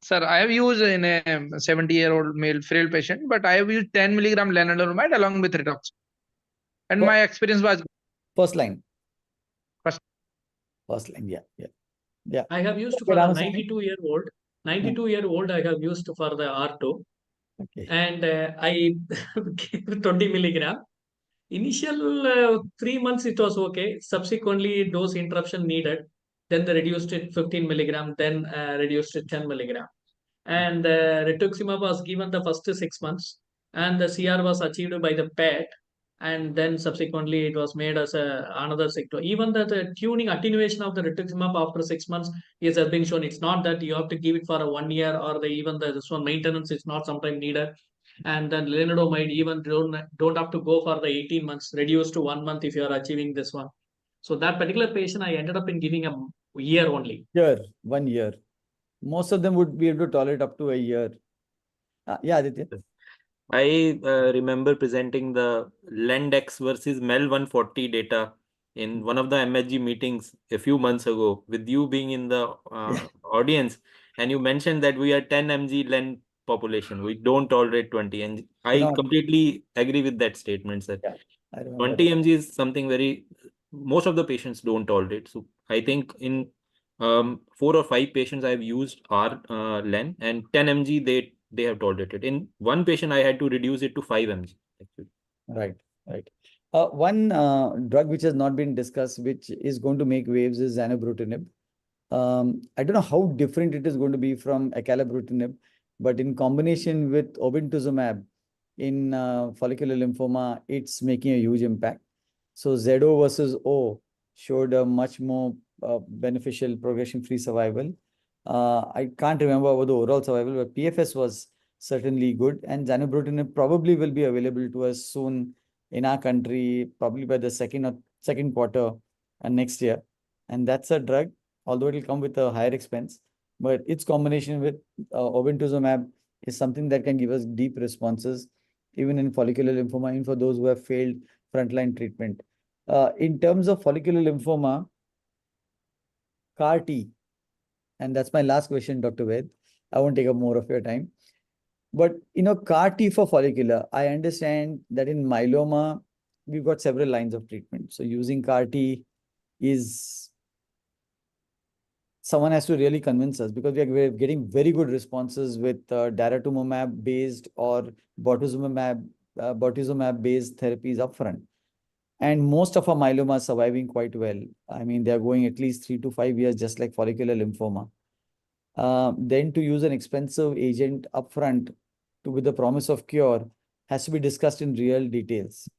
Sir, I have used in a 70-year-old male frail patient, but I have used 10 milligram lenalidomide along with rituximab. And my experience was first line. First line, yeah. I have used Okay, for the Ramaswamy. 92-year-old. 92-year-old, I have used for the R2. Okay. And I gave 20 milligram. Initial 3 months, it was okay. Subsequently, dose interruption needed. Then they reduced it 15 milligram, then reduced it 10 milligram. And rituximab was given the first 6 months, and the CR was achieved by the PET, and then subsequently it was made as another sector. Even the tuning attenuation of the rituximab after 6 months has been shown. It's not that you have to give it for a 1 year, or even this one maintenance is not sometimes needed. And then lenalidomide even don't have to go for the 18 months, reduce to 1 month if you are achieving this one. So that particular patient, I ended up in giving a year only. 1 year. Most of them would be able to tolerate up to a year. Yeah, Aditya. I remember presenting the Lendex versus MEL 140 data in one of the MSG meetings a few months ago, with you being in the audience, and you mentioned that we are 10 mg Len population. We don't tolerate 20, and I completely agree with that statement, sir. Yeah, I remember 20 mg is something most of the patients don't tolerate. So I think in 4 or 5 patients I've used R Len, and 10 mg they have tolerated. In one patient, I had to reduce it to 5 mg. Actually. Right. One drug which has not been discussed, which is going to make waves, is zanubrutinib. I don't know how different it is going to be from acalabrutinib, but in combination with obinutuzumab in follicular lymphoma, it's making a huge impact. So ZO versus O showed a much more beneficial progression-free survival. I can't remember about the overall survival, but PFS was certainly good. And zanubrutinib probably will be available to us soon in our country, probably by the second quarter next year. And that's a drug, although it will come with a higher expense, but its combination with obinutuzumab is something that can give us deep responses, even in follicular lymphoma, even for those who have failed frontline treatment. In terms of follicular lymphoma, CAR T, and that's my last question, Dr. Ved. I won't take up more of your time. But CAR T for follicular, I understand that in myeloma, we've got several lines of treatment. So using CAR T is someone has to really convince us, because we're getting very good responses with daratumumab based or bortezomib based therapies upfront. And most of our myeloma are surviving quite well. I mean, they're going at least 3 to 5 years, just like follicular lymphoma. Then to use an expensive agent upfront with the promise of cure has to be discussed in real details.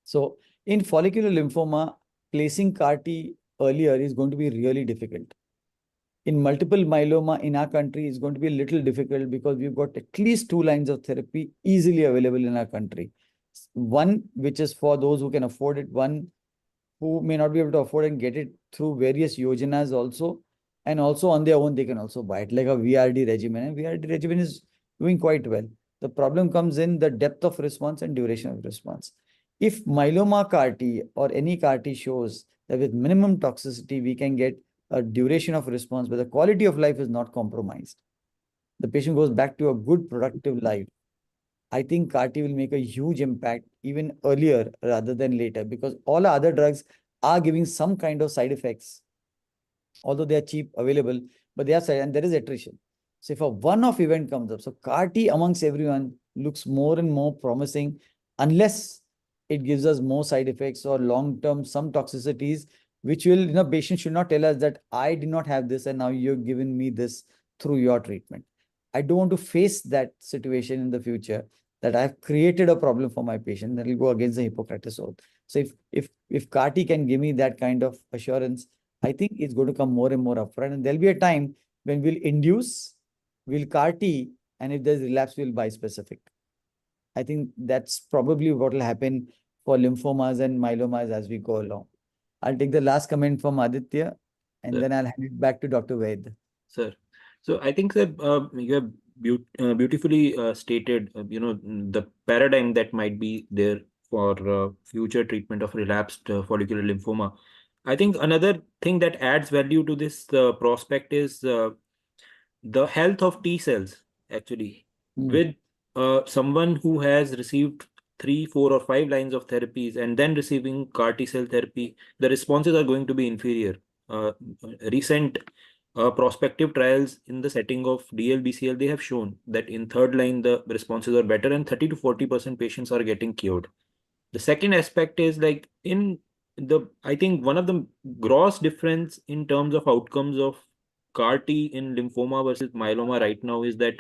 So in follicular lymphoma, placing CAR T earlier is going to be really difficult. In multiple myeloma in our country is going to be a little difficult, because we've got at least 2 lines of therapy easily available in our country. One, which is for those who can afford it, one who may not be able to afford and get it through various yojanas also, and also on their own, they can also buy it, like a VRD regimen. And VRD regimen is doing quite well. The problem comes in the depth of response and duration of response. If myeloma CAR T or any CAR T shows that with minimum toxicity, we can get a duration of response, but the quality of life is not compromised, the patient goes back to a good, productive life, I think CAR T will make a huge impact even earlier rather than later, because all other drugs are giving some kind of side effects, although they are cheap available, but they are side, and there is attrition. So if a one-off event comes up, so CAR T amongst everyone looks more and more promising, unless it gives us more side effects or long-term some toxicities, which will, patients should not tell us that I did not have this and now you've given me this through your treatment. I don't want to face that situation in the future, that I've created a problem for my patient that will go against the Hippocrates oath. So if CAR T can give me that kind of assurance, I think it's going to come more and more upfront, and there'll be a time when we'll induce, we'll CAR T, and if there's relapse, we'll bispecific. I think that's probably what will happen for lymphomas and myelomas as we go along. I'll take the last comment from Aditya, and then I'll hand it back to Dr. Vaid. Sir, so I think that you have beautifully stated, the paradigm that might be there for future treatment of relapsed follicular lymphoma. I think another thing that adds value to this prospect is the health of T cells, actually. With someone who has received 3, 4, or 5 lines of therapies and then receiving CAR T cell therapy, the responses are going to be inferior. Recent prospective trials in the setting of DLBCL, they have shown that in third line, the responses are better and 30 to 40% patients are getting cured. The second aspect is like I think one of the gross difference in terms of outcomes of CAR T in lymphoma versus myeloma right now is that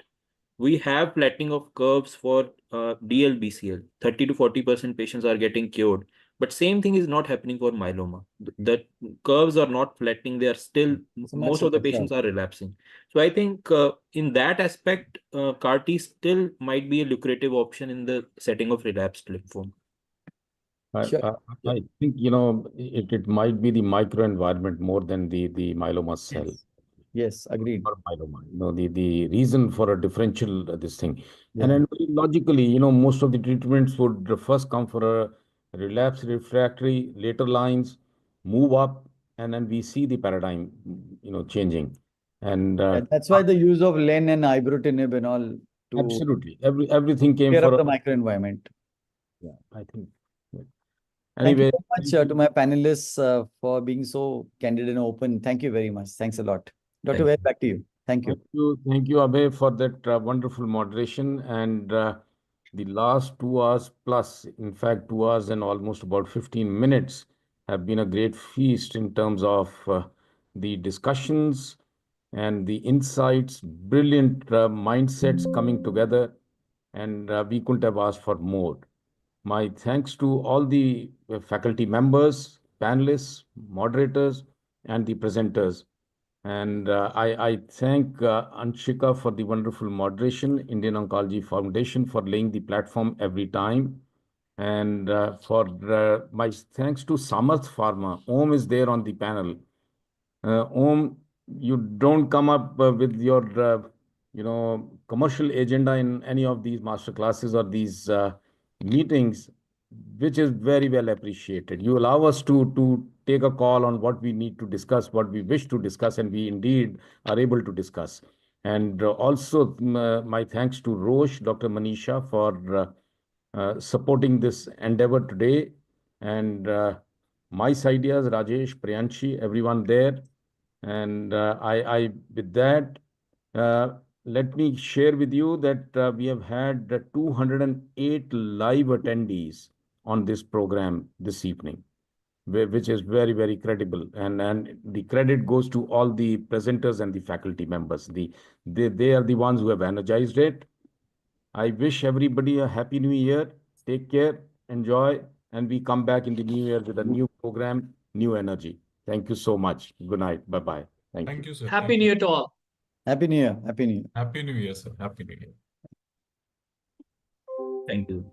we have flattening of curves for DLBCL. 30 to 40% patients are getting cured. But same thing is not happening for myeloma. The curves are not flattening. They are still, most of the patients are relapsing. So I think in that aspect, CAR T still might be a lucrative option in the setting of relapsed lymphoma. I think, it might be the microenvironment more than the myeloma cell. Yes, agreed. Or myeloma, the reason for a differential this thing. Yeah. And then logically, most of the treatments would first come for a relapse refractory, later lines, move up, and then we see the paradigm, changing. And that's why the use of len and ibrutinib and all to absolutely everything came clear for up the microenvironment. Yeah, I think. Anyway, Thank you so much to my panelists for being so candid and open. Thank you very much. Thanks a lot. Dr. Vaid, back to you. Thank you. Thank you, Abhay, for that wonderful moderation. And the last 2 hours plus, in fact, 2 hours and almost about 15 minutes have been a great feast in terms of the discussions and the insights, brilliant mindsets coming together. And we couldn't have asked for more. My thanks to all the faculty members, panelists, moderators, and the presenters. And I thank Anshika for the wonderful moderation, Indian Oncology Foundation for laying the platform every time. And for my thanks to Samarth Pharma. Om is there on the panel. Om, you don't come up with your, commercial agenda in any of these master classes or these meetings. which is very well appreciated. You allow us to take a call on what we need to discuss, what we wish to discuss, and we indeed are able to discuss. And also, my thanks to Roche, Dr. Manisha, for supporting this endeavor today. And Mice Ideas, Rajesh, Priyanshi, everyone there. And with that, uh, let me share with you that we have had 208 live attendees on this program this evening, which is very, very credible. And the credit goes to all the presenters and the faculty members. They are the ones who have energized it. I wish everybody a happy new year. Take care, enjoy, and we come back in the new year with a new program, new energy. Thank you so much. Good night. Bye-bye. Thank you. Thank you, sir. Happy Thank New you. Year to all. Happy New Year. Happy New Year. Happy New Year, sir. Happy New Year. Thank you.